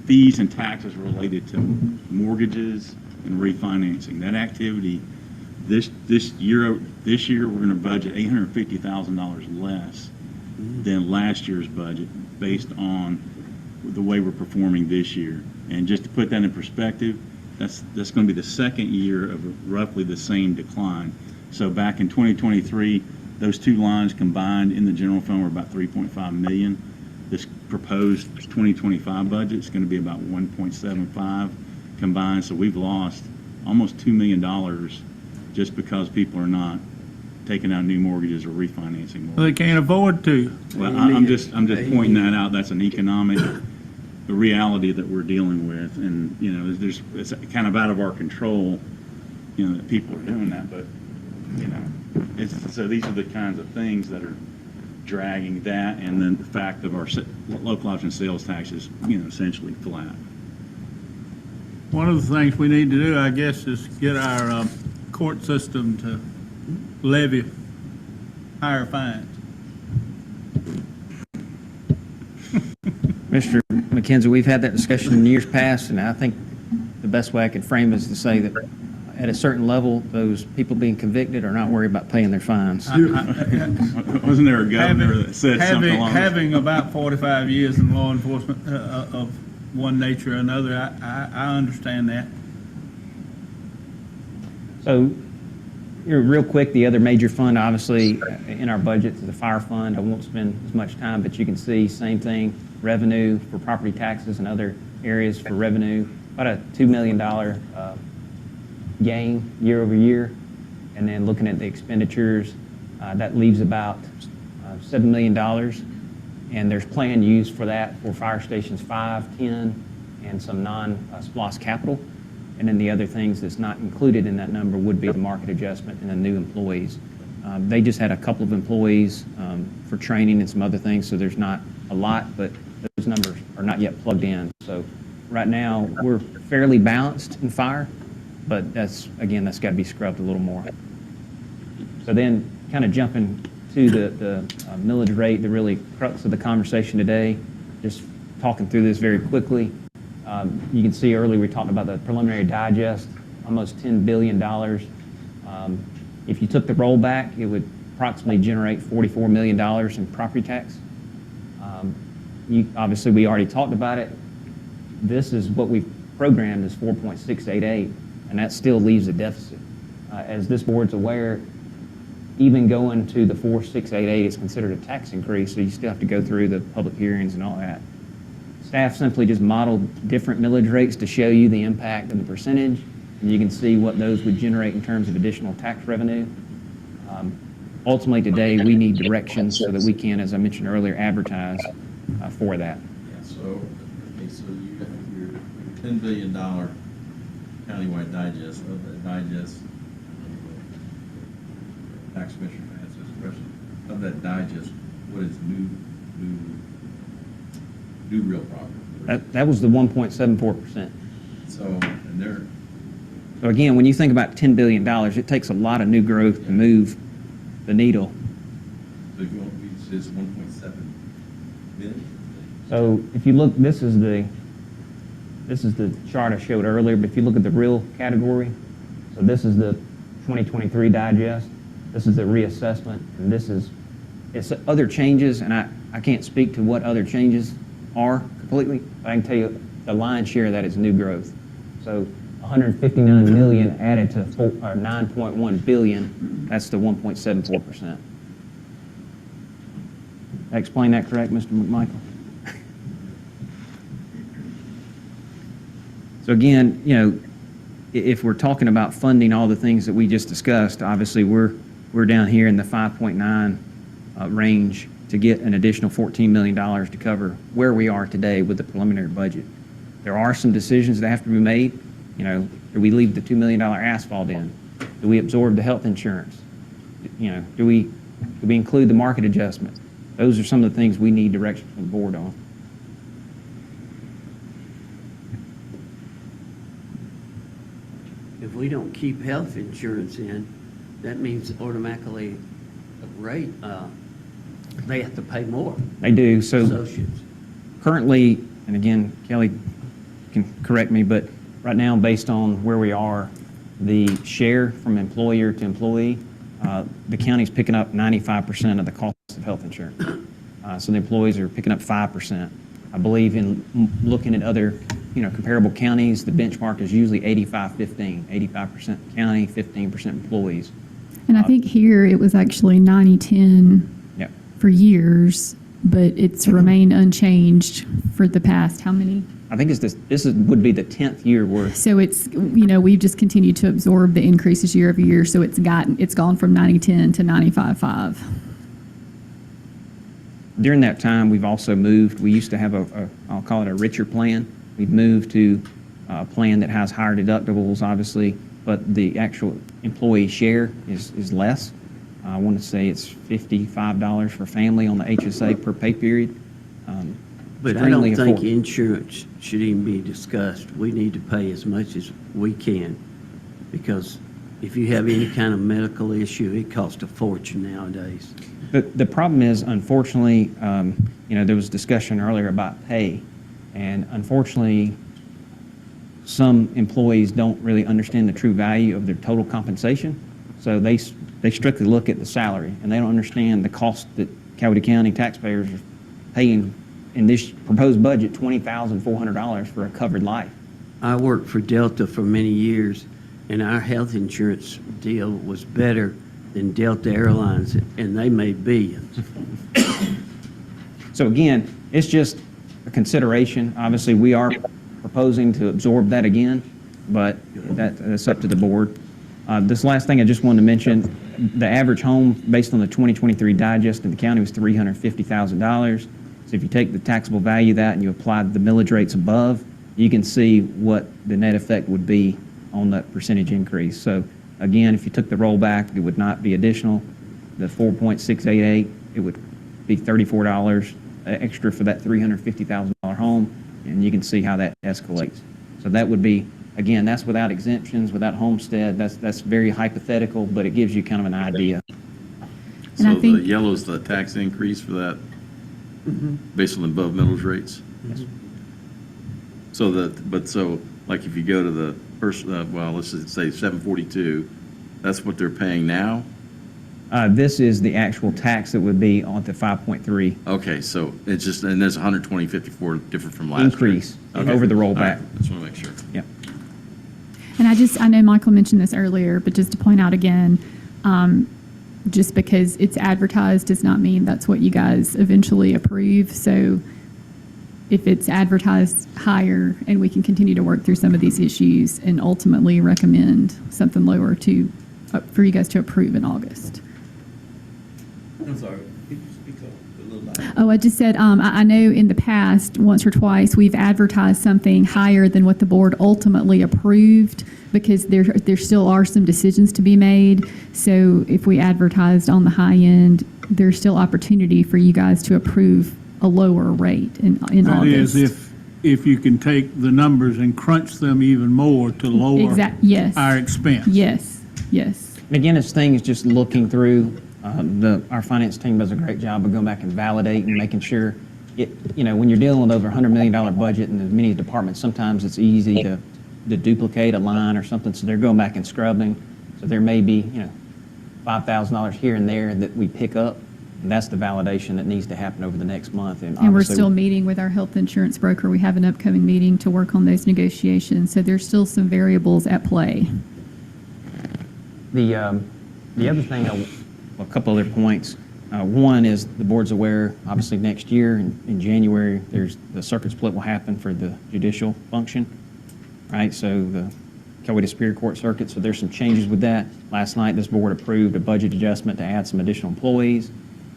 S8: fees and taxes related to mortgages and refinancing. That activity, this year we're going to budget $850,000 less than last year's budget based on the way we're performing this year. And just to put that in perspective, that's going to be the second year of roughly the same decline. So back in 2023, those two lines combined in the general fund were about $3.5 million. This proposed 2025 budget is going to be about 1.75 combined. So we've lost almost $2 million just because people are not taking out new mortgages or refinancing mortgages.
S5: Well, they can't afford to.
S8: Well, I'm just pointing that out. That's an economic reality that we're dealing with, and it's kind of out of our control. That people are doing that, but so these are the kinds of things that are dragging that, and then the fact of our local option sales taxes, essentially flat.
S5: One of the things we need to do, I guess, is get our court system to levy higher fines.
S2: Mr. McKenzie, we've had that discussion in years past, and I think the best way I could frame it is to say that at a certain level, those people being convicted are not worried about paying their fines.
S8: Wasn't there a governor that said something along
S5: Having about 45 years in law enforcement of one nature or another, I understand that.
S2: So, real quick, the other major fund, obviously, in our budget is the fire fund. I won't spend as much time, but you can see same thing, revenue for property taxes and other areas for revenue, about a $2 million gain year over year. And then looking at the expenditures, that leaves about $7 million. And there's planned use for that for fire stations 5, 10, and some non-SPLOST capital. And then the other things that's not included in that number would be the market adjustment and the new employees. They just had a couple of employees for training and some other things, so there's not a lot, but those numbers are not yet plugged in. So right now, we're fairly balanced in fire, but that's got to be scrubbed a little more. So then, kind of jumping to the millage rate, the really crux of the conversation today, just talking through this very quickly. You can see earlier we talked about the preliminary digest, almost $10 billion. If you took the rollback, it would approximately generate $44 million in property tax. Obviously, we already talked about it. This is what we've programmed as 4.688, and that still leaves a deficit. As this board's aware, even going to the 4.688 is considered a tax increase, so you still have to go through the public hearings and all that. Staff simply just modeled different millage rates to show you the impact of the percentage, and you can see what those would generate in terms of additional tax revenue. Ultimately, today, we need directions so that we can, as I mentioned earlier, advertise for that.
S1: Yeah, so, okay, so you got your $10 billion countywide digest, of that digest, tax commissioner can answer this question, of that digest, what is new real property?
S2: That was the 1.74%.
S1: So, and they're,
S2: So again, when you think about $10 billion, it takes a lot of new growth to move the needle.
S1: so if you want, it's just 1.7 billion?
S2: So if you look, this is the chart I showed earlier, but if you look at the real category, so this is the 2023 digest, this is the reassessment, and it's other changes, and I can't speak to what other changes are completely, but I can tell you the lion's share of that is new growth. So 159 million added to 9.1 billion, that's the 1.74%. Did I explain that correct, Mr. McMichael? So again, you know, if we're talking about funding all the things that we just discussed, obviously we're down here in the 5.9 range to get an additional $14 million to cover where we are today with the preliminary budget. There are some decisions that have to be made. You know, do we leave the $2 million asphalt in? Do we absorb the health insurance? You know, do we include the market adjustment? Those are some of the things we need direction from the board on.
S10: If we don't keep health insurance in, that means automatically they have to pay more.
S2: They do. So
S10: Associates.
S2: currently, and again, Kelly can correct me, but right now, based on where we are, the share from employer to employee, the county's picking up 95% of the cost of health insurance. So the employees are picking up 5%. I believe in looking at other, comparable counties, the benchmark is usually 85-15, 85% county, 15% employees.
S4: And I think here it was actually 90-10
S2: Yep.
S4: for years, but it's remained unchanged for the past how many?
S2: I think would be the 10th year worth.
S4: So it's, we've just continued to absorb the increases year over year, so it's gone from 90-10 to 95-5.
S2: During that time, we've also moved. We used to have I'll call it a richer plan. We've moved to a plan that has higher deductibles, obviously, but the actual employee share is less. I want to say it's $55 for family on the HSA per pay period.
S10: But I don't think
S2: affordable.
S10: insurance should even be discussed. We need to pay as much as we can, because if you have any kind of medical issue, it costs a fortune nowadays.
S2: The problem is, unfortunately, there was discussion earlier about pay, and unfortunately, some employees don't really understand the true value of their total compensation, so they strictly look at the salary, and they don't understand the cost that Coweta County taxpayers are paying in this proposed budget, $20,400 for a covered life.
S10: I worked for Delta for many years, and our health insurance deal was better than Delta Airlines, and they made billions.
S2: So again, it's just a consideration. Obviously, we are proposing to absorb that again, but that's up to the board. This last thing I just wanted to mention, the average home based on the 2023 digest in the county was $350,000. So if you take the taxable value of that and you apply the millage rates above, you can see what the net effect would be on that percentage increase. So again, if you took the rollback, it would not be additional. The 4.688, it would be $34 extra for that $350,000 home, and you can see how that escalates. So that would be, again, that's without exemptions, without homestead. That's very hypothetical, but it gives you kind of an idea.
S4: And I
S1: So the
S4: think-
S1: yellow's the tax increase for that, based on the above millage rates?
S2: Yes.
S1: So like if you go to the first, well, let's just say 742, that's what they're paying now?
S2: This is the actual tax that would be on the 5.3
S1: Okay, so it's just, and there's 120.54 different from last year.
S2: increase
S1: Okay.
S2: over the
S1: All
S2: rollback.
S1: right, just want to make sure.
S2: Yep.
S4: And I know Michael mentioned this earlier, but just to point out again, just because it's advertised does not mean that's what you guys eventually approve. So if it's advertised higher and we can continue to work through some of these issues and ultimately recommend something lower for you guys to approve in August.
S6: I'm sorry, could you speak up a little louder?
S4: Oh, I just said, I know in the past, once or twice, we've advertised something higher than what the board ultimately approved because there still are some decisions to be made. So if we advertised on the high end, there's still opportunity for you guys to approve a lower rate in
S5: That
S4: August.
S5: is, if you can take the numbers and crunch them even more to lower
S4: Yes.
S5: our expense.
S4: Yes, yes.
S2: And again, it's things just looking through, our finance team does a great job of going back and validating, making sure when you're dealing with over $100 million budget and as many departments, sometimes it's easy to duplicate a line or something. So they're going back and scrubbing. So there may be, $5,000 here and there that we pick up. And that's the validation that needs to happen over the next month.
S4: And we're
S2: obviously-
S4: still meeting with our health insurance broker. We have an upcoming meeting to work on those negotiations. So there's still some variables at play.
S2: The other thing, a couple other points. One is the board's aware, obviously next year in January, the circuit split will happen for the judicial function, right? So the Coweta Superior Court circuit, so there's some changes with that. Last night, this board approved a budget adjustment to add some additional employees.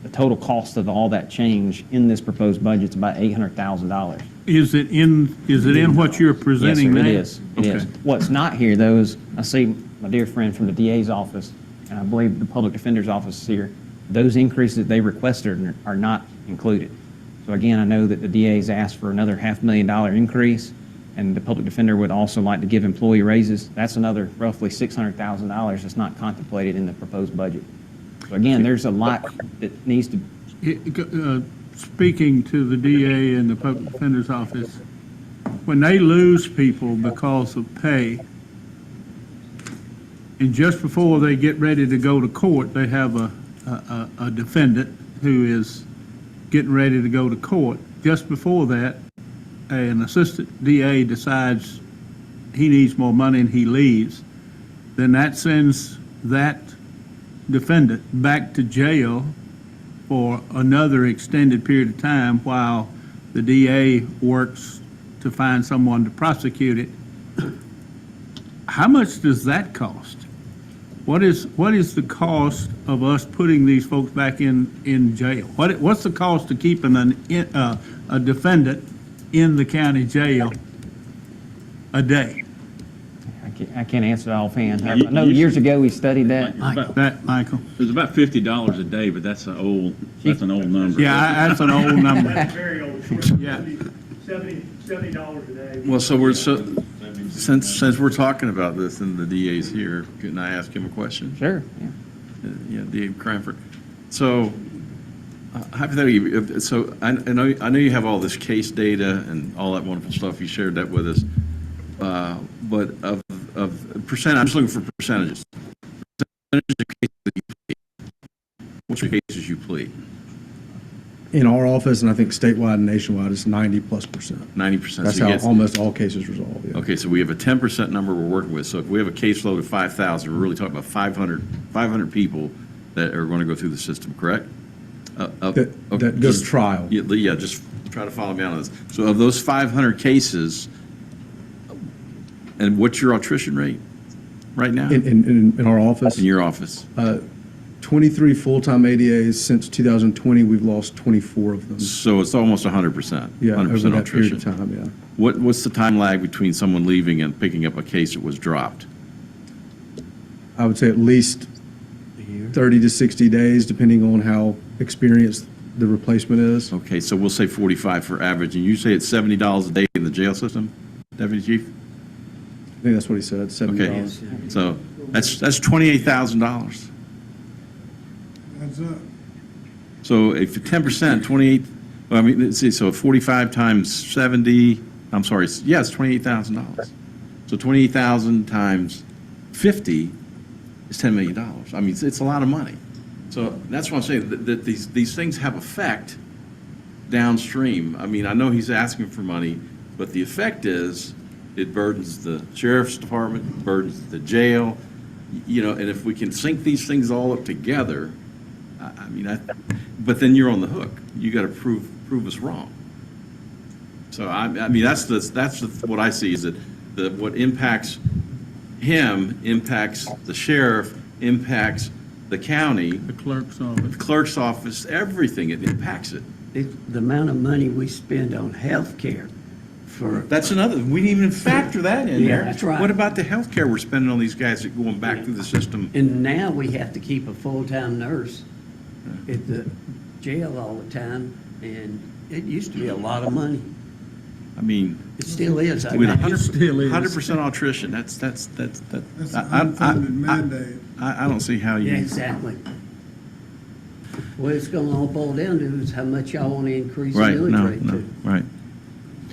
S2: The total cost of all that change in this proposed budget is about $800,000.
S5: Is it in what you're
S2: Yes,
S5: presenting
S2: sir,
S5: now?
S2: it is. It is.
S5: Okay.
S2: What's not here, though, is I see my dear friend from the DA's office, and I believe the public defender's office is here. Those increases that they requested are not included. So again, I know that the DA's asked for another $500,000 increase, and the public defender would also like to give employee raises. That's another roughly $600,000 that's not contemplated in the proposed budget. So again, there's a lot that needs to,
S5: Speaking to the DA and the public defender's office, when they lose people because of pay, and just before they get ready to go to court, they have a defendant who is getting ready to go to court. Just before that, an assistant DA decides he needs more money and he leaves. Then that sends that defendant back to jail for another extended period of time while the DA works to find someone to prosecute it. How much does that cost? What is the cost of us putting these folks back in jail? What's the cost of keeping a defendant in the county jail a day?
S2: I can't answer that offhand. I know years ago we studied that.
S5: That, Michael?
S8: It was about $50 a day, but that's an old number.
S5: Yeah, that's an old number.
S11: Very old.
S5: Yeah.
S11: $70 a day.
S1: Well, since we're talking about this and the DA's here, couldn't I ask him a question?
S2: Sure, yeah.
S1: Yeah, Dave Cranford. So hypothetically, so I know you have all this case data and all that wonderful stuff. You shared that with us. But of percent, I'm just looking for percentages. Percentage of cases that you plead. What's your cases you plead?
S12: In our office, and I think statewide and nationwide, it's 90+%.
S1: 90%.
S12: That's
S1: So you
S12: how
S1: get-
S12: almost all cases resolve. Yeah.
S1: Okay, so we have a 10% number we're working with. So if we have a caseload of 5,000, we're really talking about 500 people that are going to go through the system, correct?
S12: That goes to trial.
S1: Yeah, just try to follow me on this. So of those 500 cases, and what's your attrition rate right now
S12: In our office,
S1: in your office?
S12: 23 full-time ADAs since 2020. We've lost 24 of them.
S1: So it's almost 100%.
S12: Yeah, over
S1: 100%
S12: that period
S1: attrition.
S12: of time. Yeah.
S1: What's the time lag between someone leaving and picking up a case that was dropped?
S12: I would say at least 30 to 60 days, depending on how experienced the replacement is.
S1: Okay, so we'll say 45 for average, and you say it's $70 a day in the jail system, Deputy Chief?
S12: I think that's what he said. $70.
S1: Okay, so that's $28,000.
S7: That's up.
S1: So if 10%, 28, well, I mean, let's see, so 45 times 70, I'm sorry, yeah, it's $28,000. So 28,000 times 50 is $10 million. I mean, it's a lot of money. So that's what I'm saying, that these things have effect downstream. I mean, I know he's asking for money, but the effect is it burdens the sheriff's department, burdens the jail, and if we can sync these things all up together, but then you're on the hook. You got to prove us wrong. So I mean, that's what I see is that what impacts him impacts the sheriff, impacts the county,
S5: The clerk's office.
S1: the clerk's office, everything. It impacts it.
S10: The amount of money we spend on healthcare for,
S1: That's another, we didn't even factor that in
S10: Yeah,
S1: there.
S10: that's right.
S1: What about the health care we're spending on these guys that are going back through the system?
S10: and now we have to keep a full-time nurse at the jail all the time, and it used to be a lot of money.
S1: I mean,
S10: It still is. I
S1: with
S10: mean,
S1: 100% attrition, that's,
S7: That's an
S1: I-
S7: unfunded mandate.
S1: I don't see how
S10: Yeah,
S1: you,
S10: exactly. What it's gonna all boil down to is how much y'all want to increase the
S1: right,
S10: millage
S1: no,
S10: rate
S1: no,
S10: to.
S1: right.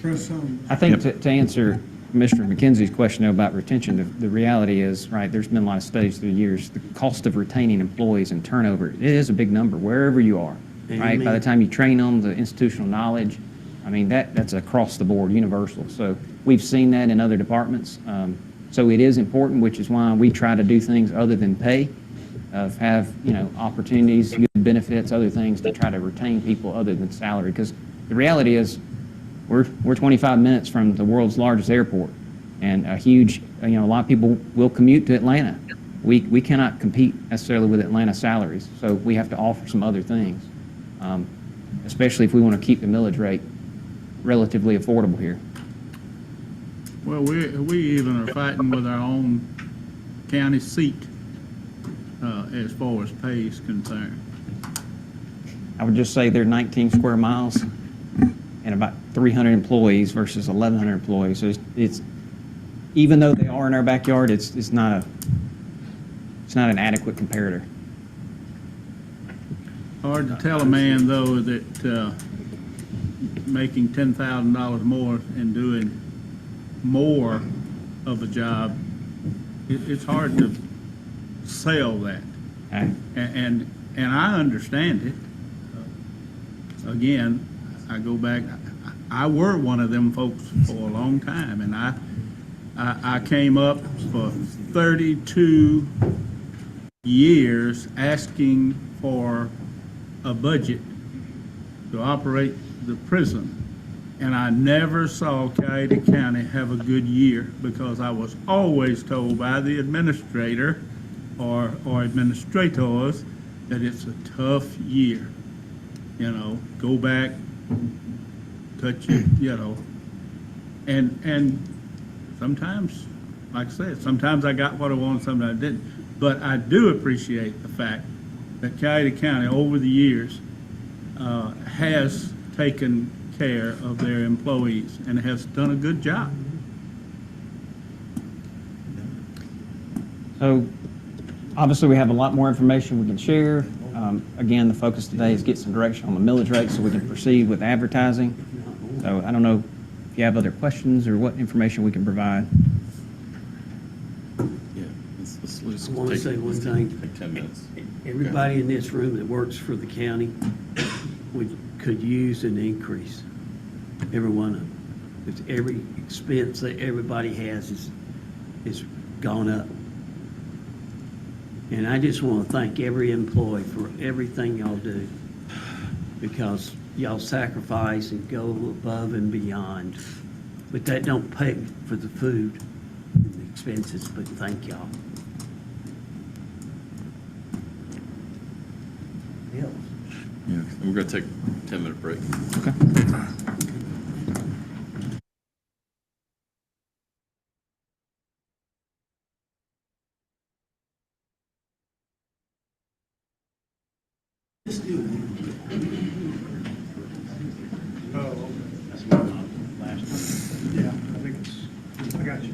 S7: Press on.
S2: I think to answer Commissioner McKenzie's question though about retention, the reality is, right, there's been a lot of studies through the years, the cost of retaining employees and turnover, it is a big number wherever you are, right? By
S10: Amen.
S2: the time you train them, the institutional knowledge, I mean, that's across the board, universal. So we've seen that in other departments. So it is important, which is why we try to do things other than pay, have, opportunities, good benefits, other things to try to retain people other than salary. Because the reality is, we're 25 minutes from the world's largest airport, and a huge, a lot of people will commute to Atlanta. We cannot compete necessarily with Atlanta salaries, so we have to offer some other things, especially if we want to keep the millage rate relatively affordable here.
S5: Well, we even are fighting with our own county seat as far as pay is concerned.
S2: I would just say they're 19 square miles and about 300 employees versus 1,100 employees. So it's even though they are in our backyard, it's not an adequate comparator.
S5: Hard to tell a man, though, that making $10,000 more and doing more of a job, it's hard to sell that.
S2: Okay?
S5: And I understand it. Again, I go back, I were one of them folks for a long time, and I came up for 32 years asking for a budget to operate the prison. And I never saw Cayuga County have a good year because I was always told by the administrator or administrators that it's a tough year. Go back, touch it, and sometimes, like I said, sometimes I got what I wanted, sometimes I didn't. But I do appreciate the fact that Cayuga County over the years has taken care of their employees and has done a good job.
S2: So obviously, we have a lot more information we can share. Again, the focus today is get some direction on the millage rate so we can proceed with advertising. So I don't know if you have other questions or what information we can provide.
S1: Yeah, let's
S10: I want to say one thing.
S1: Take 10 minutes.
S10: Everybody in this room that works for the county could use an increase. Every one of them. Because every expense that everybody has is gone up. And I just want to thank every employee for everything y'all do, because y'all sacrifice and go above and beyond. But that don't pay for the food and the expenses, but thank y'all. Yeah.
S1: Yeah, and we're going to take a 10-minute break.
S11: I got you.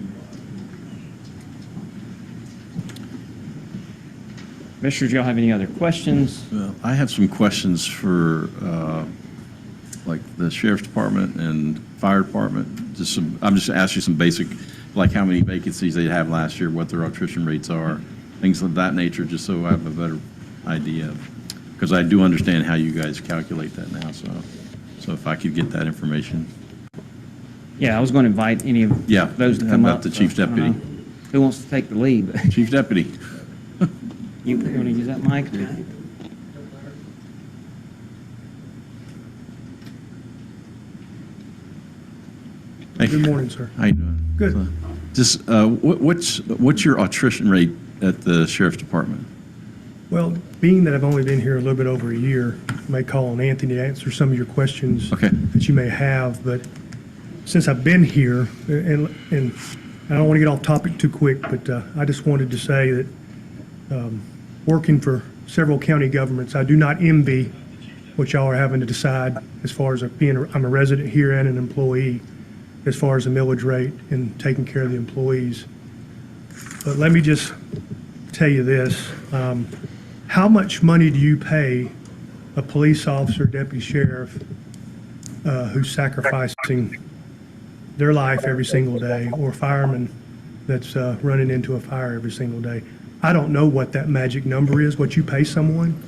S2: Commissioners, y'all have any other questions?
S1: Well, I have some questions for like the sheriff's department and fire department? I'm just asking you some basic, like how many vacancies they have last year, what their attrition rates are, things of that nature, just so I have a better idea. Because I do understand how you guys calculate that now, so if I could get that information.
S2: Yeah, I was going to invite any of
S1: Yeah,
S2: those to
S1: how
S2: come
S1: about
S2: up.
S1: the chief
S2: so I don't
S1: deputy?
S2: know Who wants to take the lead?
S1: Chief Deputy.
S2: You want to use that mic?
S1: Thank you.
S11: Good morning, sir.
S1: How you doing?
S11: Good.
S1: Just, what's your attrition rate at the sheriff's department?
S11: Well, being that I've only been here a little bit over a year, I may call on Anthony to answer some of your questions
S1: Okay.
S11: that you may have, but since I've been here, and I don't want to get off topic too quick, but I just wanted to say that working for several county governments, I do not envy what y'all are having to decide as far as I'm a resident here and an employee, as far as the millage rate and taking care of the employees. But let me just tell you this. How much money do you pay a police officer, deputy sheriff, who's sacrificing their life every single day, or a fireman that's running into a fire every single day? I don't know what that magic number is, what you pay someone,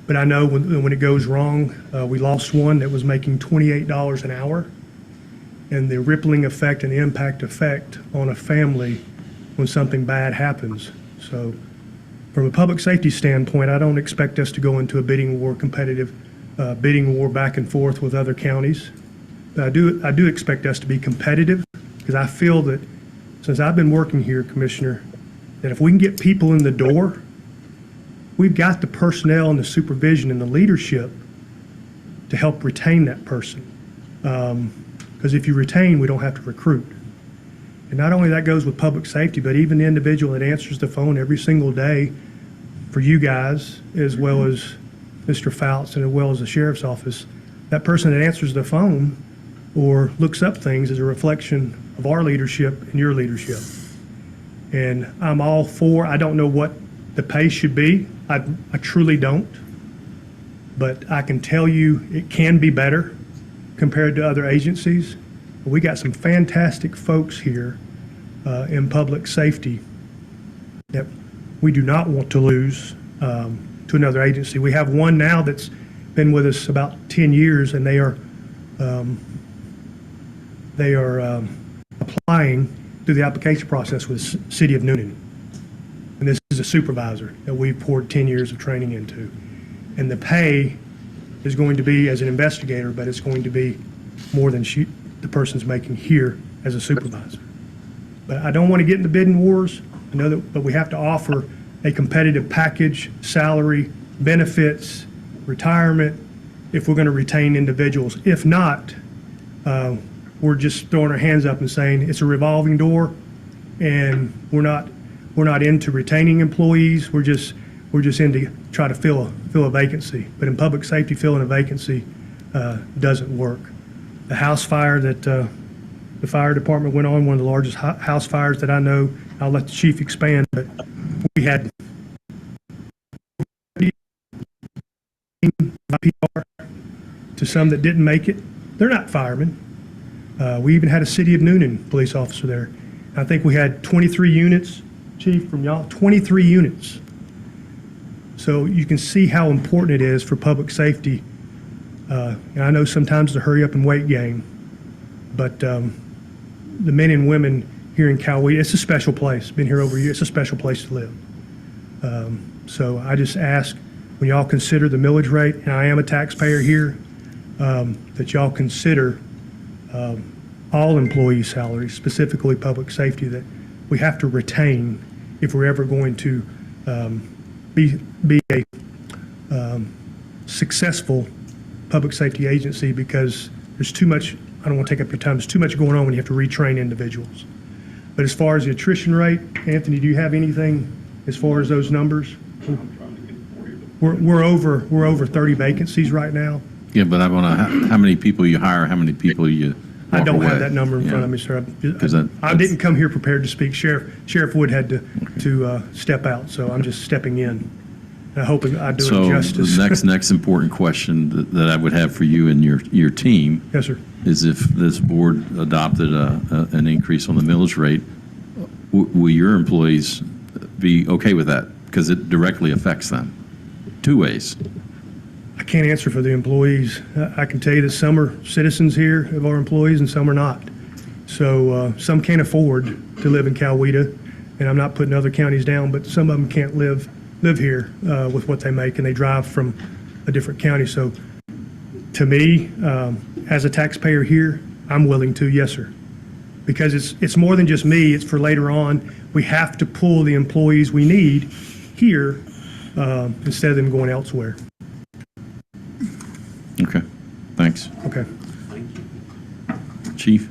S11: but I know when it goes wrong, we lost one that was making $28 an hour, and the rippling effect and the impact effect on a family when something bad happens. So from a public safety standpoint, I don't expect us to go into a bidding war, competitive bidding war back and forth with other counties. But I do expect us to be competitive, because I feel that since I've been working here, Commissioner, that if we can get people in the door, we've got the personnel and the supervision and the leadership to help retain that person. Because if you retain, we don't have to recruit. And not only that goes with public safety, but even the individual that answers the phone every single day for you guys, as well as Mr. Fouts and as well as the sheriff's office, that person that answers the phone or looks up things is a reflection of our leadership and your leadership. And I'm all for, I don't know what the pay should be. I truly don't. But I can tell you it can be better compared to other agencies. We got some fantastic folks here in public safety that we do not want to lose to another agency. We have one now that's been with us about 10 years, and they are applying through the application process with the City of Noonan. And this is a supervisor that we've poured 10 years of training into. And the pay is going to be as an investigator, but it's going to be more than the person's making here as a supervisor. But I don't want to get into bidding wars. I know that, but we have to offer a competitive package, salary, benefits, retirement, if we're going to retain individuals. If not, we're just throwing our hands up and saying it's a revolving door, and we're not into retaining employees. We're just into try to fill a vacancy. But in public safety, filling a vacancy doesn't work. The house fire that the fire department went on, one of the largest house fires that I know. I'll let the chief expand, but we had PR to some that didn't make it. They're not firemen. We even had a City of Noonan police officer there. I think we had 23 units, Chief, from y'all, 23 units. So you can see how important it is for public safety. And I know sometimes it's a hurry up and wait game, but the men and women here in Coweta, it's a special place. Been here over a year. It's a special place to live. So I just ask, when y'all consider the millage rate, and I am a taxpayer here, that y'all consider all employee salaries, specifically public safety, that we have to retain if we're ever going to be a successful public safety agency, because there's too much, I don't want to take up your time, there's too much going on when you have to retrain individuals. But as far as the attrition rate, Anthony, do you have anything as far as those numbers? We're over 30 vacancies right now.
S1: Yeah, but I want to, how many people you hire, how many people you
S11: I
S1: walk
S11: don't have
S1: away?
S11: that number in front of me, sir.
S1: 'Cause that-
S11: I didn't come here prepared to speak. Sheriff Wood had to step out, so I'm just stepping in. And I hope I do
S1: So
S11: it justice.
S1: the next important question that I would have for you and your team
S11: Yes, sir.
S1: is if this board adopted an increase on the millage rate, will your employees be okay with that? Because it directly affects them, two ways.
S11: I can't answer for the employees. I can tell you that some are citizens here of our employees and some are not. So some can't afford to live in Coweta, and I'm not putting other counties down, but some of them can't live here with what they make, and they drive from a different county. So to me, as a taxpayer here, I'm willing to, yes, sir. Because it's more than just me, it's for later on. We have to pull the employees we need here instead of them going elsewhere.
S1: Okay, thanks.
S11: Okay.
S1: Chief?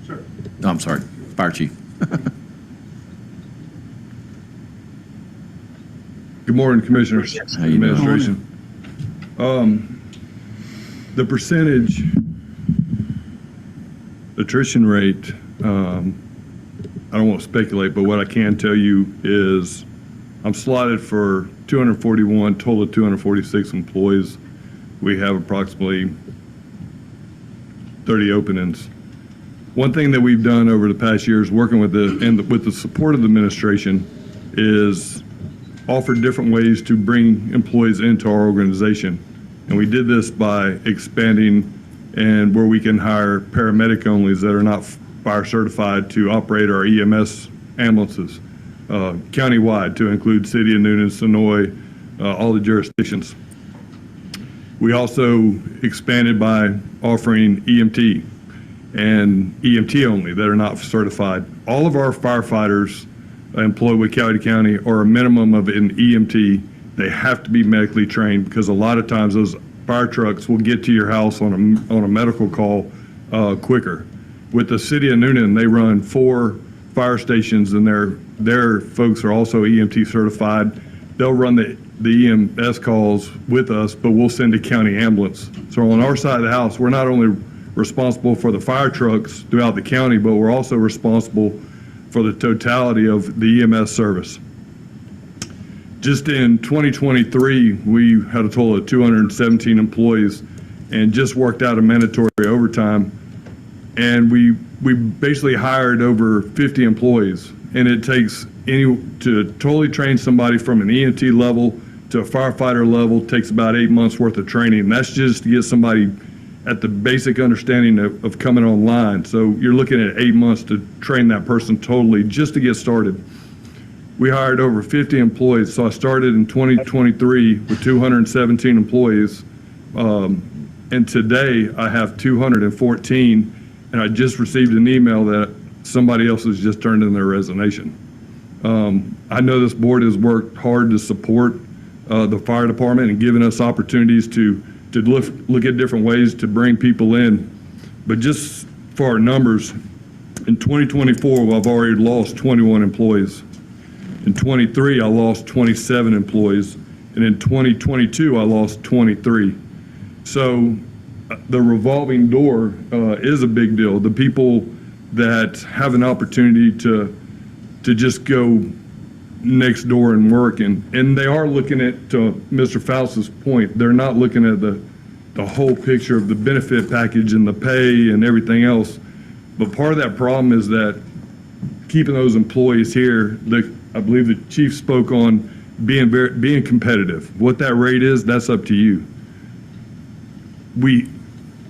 S11: Sir.
S1: No, I'm sorry, Fire Chief.
S13: Good morning, Commissioners.
S1: How you doing?
S13: Administration. The percentage attrition rate, I don't want to speculate, but what I can tell you is I'm slotted for 241, total of 246 employees. We have approximately 30 openings. One thing that we've done over the past years, working with the support of the administration, is offer different ways to bring employees into our organization. And we did this by expanding and where we can hire paramedic onlys that are not fire certified to operate our EMS ambulances countywide, to include City of Newnan, Sonoy, all the jurisdictions. We also expanded by offering EMT and EMT only that are not certified. All of our firefighters employed with Coweta County are a minimum of an EMT. They have to be medically trained because a lot of times those fire trucks will get to your house on a medical call quicker. With the City of Newnan, they run 4 fire stations, and their folks are also EMT certified. They'll run the EMS calls with us, but we'll send a county ambulance. So on our side of the house, we're not only responsible for the fire trucks throughout the county, but we're also responsible for the totality of the EMS service. Just in 2023, we had a total of 217 employees and just worked out a mandatory overtime. And we basically hired over 50 employees. And it takes to totally train somebody from an EMT level to a firefighter level takes about 8 months worth of training. And that's just to get somebody at the basic understanding of coming online. So you're looking at 8 months to train that person totally just to get started. We hired over 50 employees. So I started in 2023 with 217 employees. And today I have 214. And I just received an email that somebody else has just turned in their resignation. I know this board has worked hard to support the fire department and given us opportunities to look at different ways to bring people in. But just for our numbers, in 2024, I've already lost 21 employees. In 23, I lost 27 employees. And in 2022, I lost 23. So the revolving door is a big deal. The people that have an opportunity to just go next door and work, and they are looking at, to Mr. Faust's point, they're not looking at the whole picture of the benefit package and the pay and everything else. But part of that problem is that keeping those employees here, I believe the chief spoke on being competitive. What that rate is, that's up to you.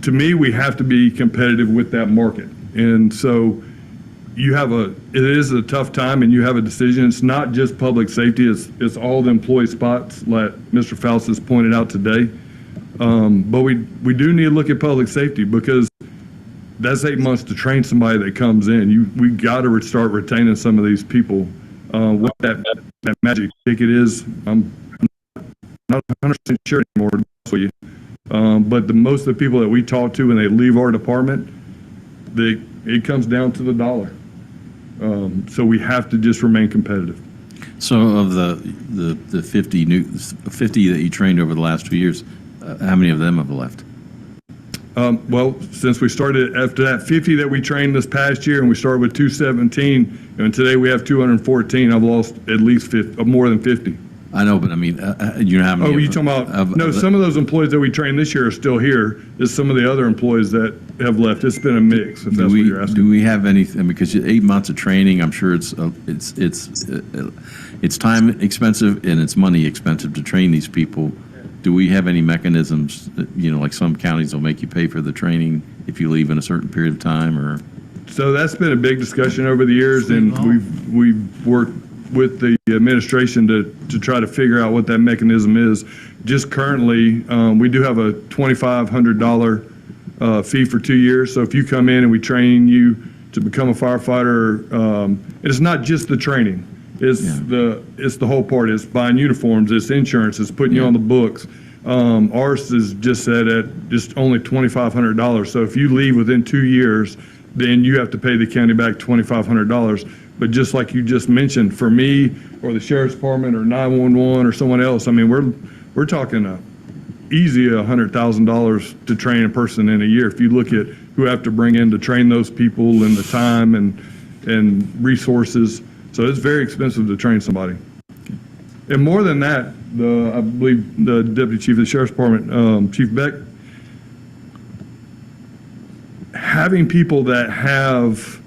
S13: To me, we have to be competitive with that market. And so it is a tough time, and you have a decision. It's not just public safety, it's all the employee spots like Mr. Faust has pointed out today. But we do need to look at public safety because that's 8 months to train somebody that comes in. We got to start retaining some of these people. What that magic ticket is, I'm not 100% sure anymore, to be honest with you. But most of the people that we talk to when they leave our department, it comes down to the dollar. So we have to just remain competitive.
S1: So of the 50 that you trained over the last 2 years, how many of them have left?
S13: Well, since we started after that 50 that we trained this past year, and we started with 217, and today we have 214, I've lost at least more than 50.
S1: I know, but I mean, you know how many?
S13: Oh, you talking about, no, some of those employees that we trained this year are still here. It's some of the other employees that have left. It's been a mix, if that's what you're asking.
S1: Do we have anything, because 8 months of training, I'm sure it's time expensive and it's money expensive to train these people. Do we have any mechanisms that, like some counties will make you pay for the training if you leave in a certain period of time, or?
S13: So that's been a big discussion over the years, and we've worked with the administration to try to figure out what that mechanism is. Just currently, we do have a $2,500 fee for 2 years. So if you come in and we train you to become a firefighter, it's not just the training. It's the whole part. It's buying uniforms, it's insurance, it's putting you on the books. Ours is just set at just only $2,500. So if you leave within 2 years, then you have to pay the county back $2,500. But just like you just mentioned, for me or the sheriff's department or 911 or someone else, I mean, we're talking easy $100,000 to train a person in a year. If you look at who have to bring in to train those people and the time and resources, so it's very expensive to train somebody. And more than that, I believe the deputy chief of the sheriff's department, Chief Beck, having people that have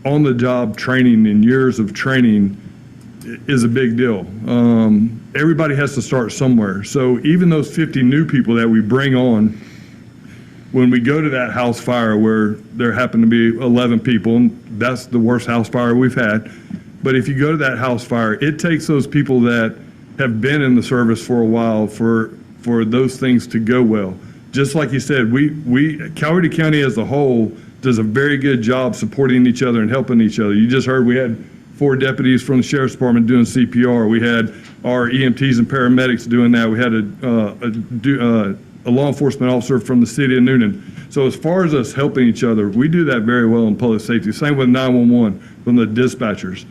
S13: on-the-job training and years of training is a big deal. Everybody has to start somewhere. So even those 50 new people that we bring on, when we go to that house fire where there happen to be 11 people, and that's the worst house fire we've had. But if you go to that house fire, it takes those people that have been in the service for a while for those things to go well. Just like you said, Coweta County as a whole does a very good job supporting each other and helping each other. You just heard we had 4 deputies from the sheriff's department doing CPR. We had our EMTs and paramedics doing that. We had a law enforcement officer from the city of Noonan. So as far as us helping each other, we do that very well in public safety. Same with 911 from the dispatchers.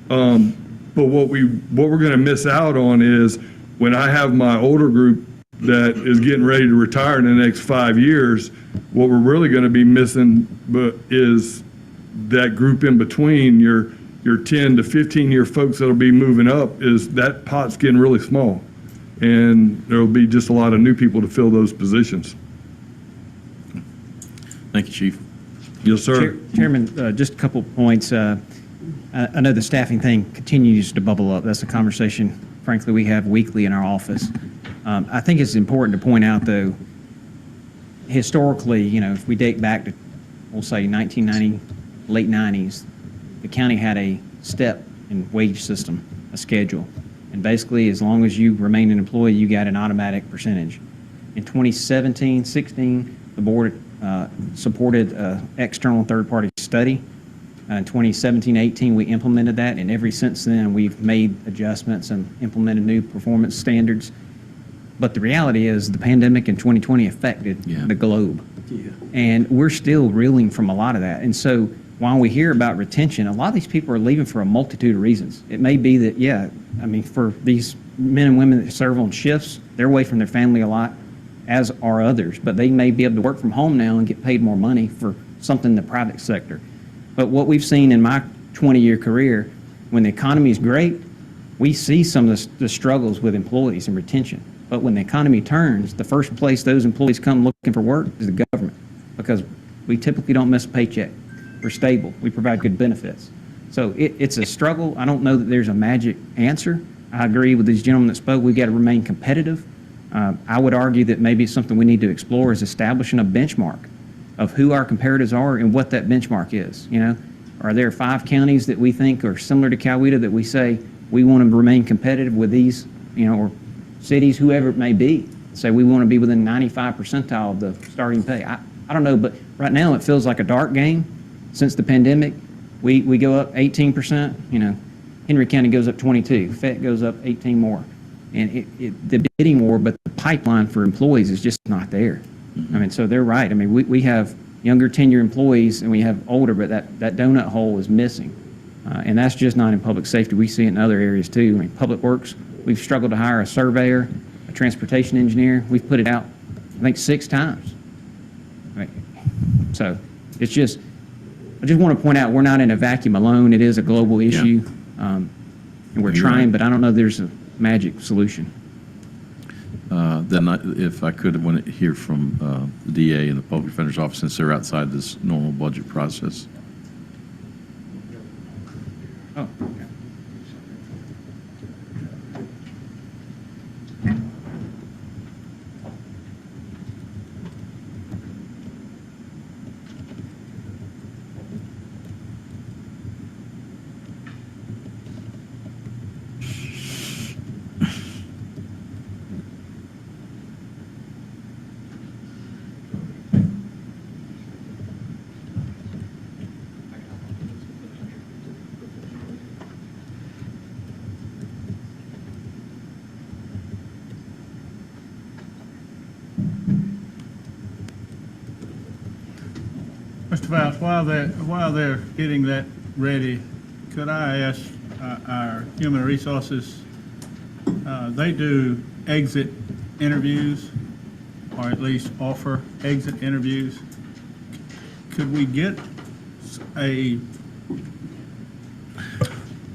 S13: But what we're going to miss out on is when I have my older group that is getting ready to retire in the next 5 years, what we're really going to be missing is that group in between, your 10 to 15-year folks that'll be moving up, is that pot's getting really small. And there'll be just a lot of new people to fill those positions.
S1: Thank you, Chief.
S13: Yes, sir.
S2: Chairman, just a couple points. I know the staffing thing continues to bubble up. That's a conversation, frankly, we have weekly in our office. I think it's important to point out, though, historically, if we date back to, we'll say 1990, late 90s, the county had a step in wage system, a schedule. And basically, as long as you remained an employee, you got an automatic percentage. In 2017-16, the board supported an external third-party study. In 2017-18, we implemented that, and ever since then, we've made adjustments and implemented new performance standards. But the reality is the pandemic in 2020 affected the globe. Yeah. And we're still reeling from a lot of that. And so while we hear about retention, a lot of these people are leaving for a multitude of reasons. It may be that, for these men and women that serve on shifts, they're away from their family a lot, as are others. But they may be able to work from home now and get paid more money for something in the private sector. But what we've seen in my 20-year career, when the economy is great, we see some of the struggles with employees and retention. But when the economy turns, the first place those employees come looking for work is the government, because we typically don't miss a paycheck. We're stable. We provide good benefits. So it's a struggle. I don't know that there's a magic answer. I agree with these gentlemen that spoke. We've got to remain competitive. I would argue that maybe something we need to explore is establishing a benchmark of who our comparatives are and what that benchmark is. Are there 5 counties that we think are similar to Coweta that we say we want to remain competitive with these, or cities, whoever it may be, say we want to be within 95th percentile of the starting pay. I don't know, but right now it feels like a dark game. Since the pandemic, we go up 18%. Henry County goes up 22. Fayette goes up 18 more. And the bidding war, but the pipeline for employees is just not there. So they're right. We have younger tenure employees and we have older, but that donut hole is missing. And that's just not in public safety. We see it in other areas too. Public Works, we've struggled to hire a surveyor, a transportation engineer. We've put it out, I think, 6 times. So it's just, I just want to point out we're not in a vacuum alone. It is a global issue. And we're trying, but I don't know there's a magic solution.
S1: Then if I could want to hear from the DA and the Public Defender's Office, since they're outside this normal budget process.
S2: Oh, okay.
S5: Mr. Vouch, while they're getting that ready, could I ask our Human Resources, they do exit interviews, or at least offer exit interviews. Could we get a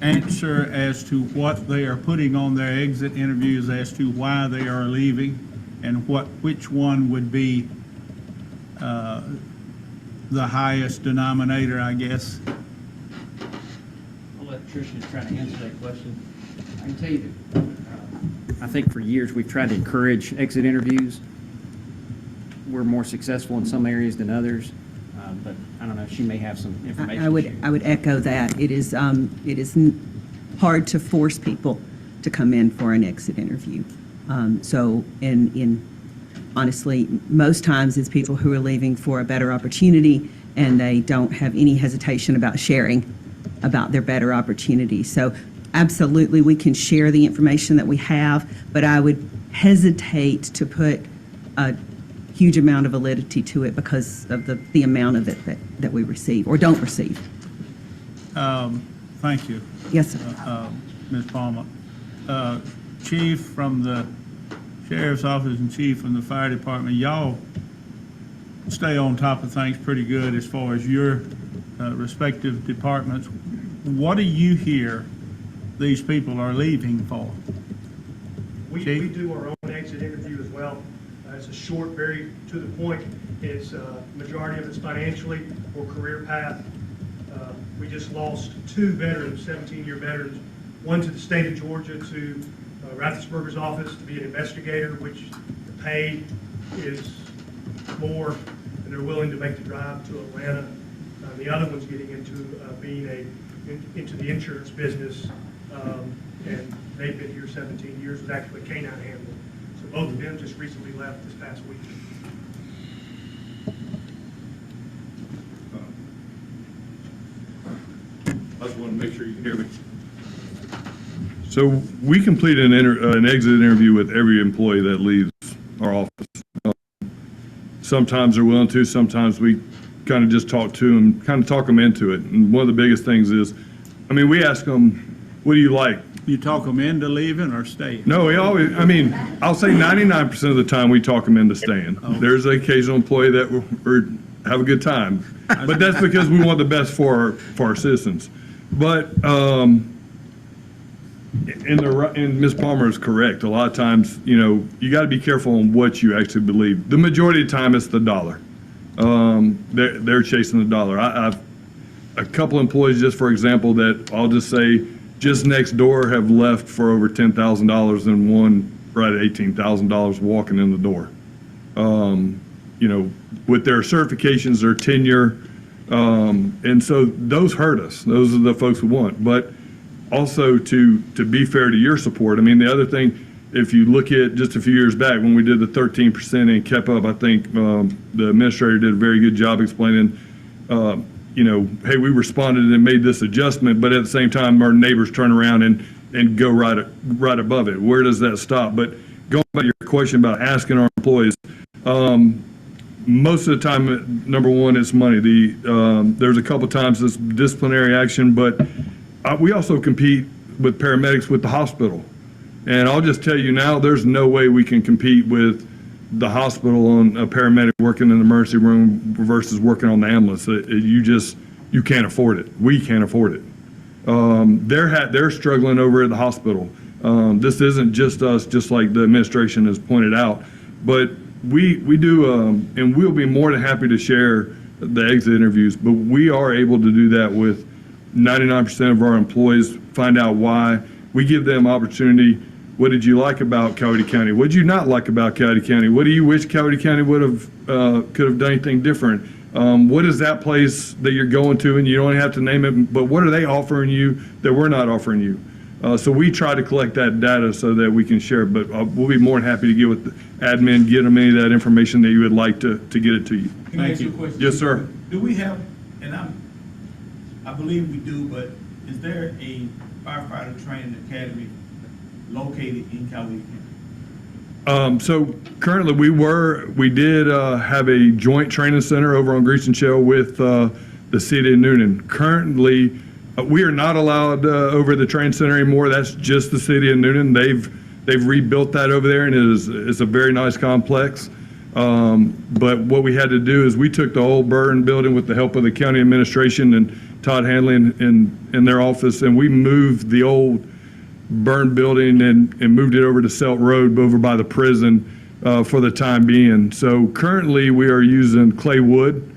S5: answer as to what they are putting on their exit interviews as to why they are leaving, and which one would be the highest denominator, I guess?
S2: I'll let Tricia try to answer that question. I can tell you that I think for years we've tried to encourage exit interviews. We're more successful in some areas than others, but I don't know, she may have some information.
S14: I would echo that. It is hard to force people to come in for an exit interview. So honestly, most times it's people who are leaving for a better opportunity, and they don't have any hesitation about sharing about their better opportunity. So absolutely, we can share the information that we have, but I would hesitate to put a huge amount of validity to it because of the amount of it that we receive or don't receive.
S5: Thank you.
S14: Yes, sir.
S5: Ms. Palmer. Chief from the Sheriff's Office and Chief from the Fire Department, y'all stay on top of things pretty good as far as your respective departments. What do you hear these people are leaving for?
S11: We do our own exit interview as well. It's a short, very to the point. It's majority of it's financially or career path. We just lost 2 veterans, 17-year veterans, one to the state of Georgia to Rathensperger's office to be an investigator, which the pay is more, and they're willing to make the drive to Atlanta. The other one's getting into being into the insurance business, and they've been here 17 years. Was actually a canine handler. So both of them just recently left this past week.
S13: I just want to make sure you can hear me. So we complete an exit interview with every employee that leaves our office. Sometimes they're willing to, sometimes we kind of just talk to them, kind of talk them into it. And one of the biggest things is, I mean, we ask them, what do you like?
S5: You talk them into leaving or staying?
S13: No, we always, I mean, I'll say 99% of the time we talk them into staying. There's an occasional employee that have a good time, but that's because we want the best for our citizens. But, and Ms. Palmer is correct. A lot of times, you know, you got to be careful on what you actually believe. The majority of the time, it's the dollar. They're chasing the dollar. I've a couple employees, just for example, that I'll just say just next door have left for over $10,000 and one right at $18,000 walking in the door. You know, with their certifications, their tenure, and so those hurt us. Those are the folks we want. But also to be fair to your support, I mean, the other thing, if you look at just a few years back when we did the 13% and kept up, I think the administrator did a very good job explaining, you know, hey, we responded and made this adjustment, but at the same time, our neighbors turn around and go right above it. Where does that stop? But going back to your question about asking our employees, most of the time, number one, it's money. There's a couple times it's disciplinary action, but we also compete with paramedics with the hospital. And I'll just tell you now, there's no way we can compete with the hospital on a paramedic working in the emergency room versus working on the ambulance. You can't afford it. We can't afford it. They're struggling over at the hospital. This isn't just us, just like the administration has pointed out, but we do, and we'll be more than happy to share the exit interviews, but we are able to do that with 99% of our employees, find out why. We give them opportunity. What did you like about Coweta County? What did you not like about Coweta County? What do you wish Coweta County could have done anything different? What is that place that you're going to, and you don't have to name it, but what are they offering you that we're not offering you? So we try to collect that data so that we can share, but we'll be more than happy to get with the admin, get them any of that information that you would like to get it to you.
S6: Can I ask you a question?
S13: Yes, sir.
S6: Do we have, and I believe we do, but is there a firefighter training academy located in Coweta County?
S13: So currently we did have a joint training center over on Grease and Shell with the city of Noonan. Currently, we are not allowed over the training center anymore. That's just the city of Noonan. They've rebuilt that over there, and it's a very nice complex. But what we had to do is we took the old Burn building with the help of the county administration and Todd Hanley in their office, and we moved the old Burn building and moved it over to Selt Road over by the prison for the time being. So currently we are using Clay Wood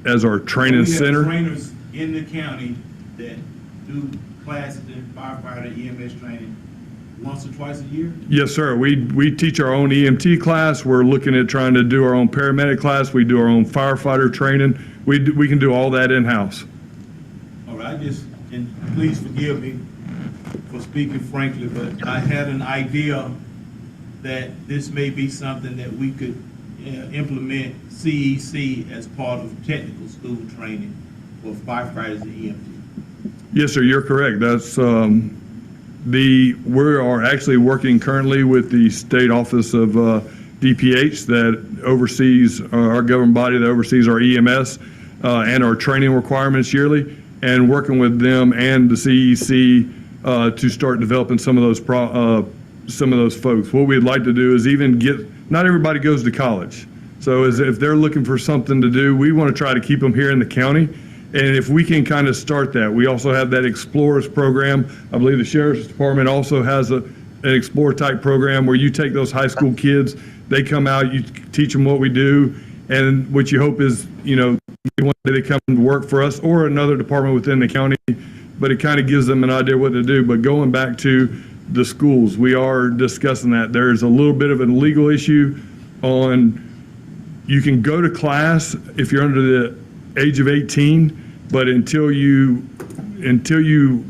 S13: as our training center.
S6: We have trainers in the county that do classes in firefighter EMS training once or twice a year?
S13: Yes, sir. We teach our own EMT class. We're looking at trying to do our own paramedic class. We do our own firefighter training. We can do all that in-house.
S6: All right, and please forgive me for speaking frankly, but I had an idea that this may be something that we could implement CEC as part of technical school training for firefighters and EMT.
S13: Yes, sir. You're correct. That's we are actually working currently with the state office of DPH that oversees our government body that oversees our EMS and our training requirements yearly, and working with them and the CEC to start developing some of those folks. What we'd like to do is even not everybody goes to college. So if they're looking for something to do, we want to try to keep them here in the county. And if we can kind of start that, we also have that Explorers program. I believe the Sheriff's Department also has an Explorer type program where you take those high school kids, they come out, you teach them what we do, and what you hope is, maybe one day they come to work for us or another department within the county, but it kind of gives them an idea what to do. But going back to the schools, we are discussing that. There's a little bit of a legal issue on, you can go to class if you're under the age of 18, but until you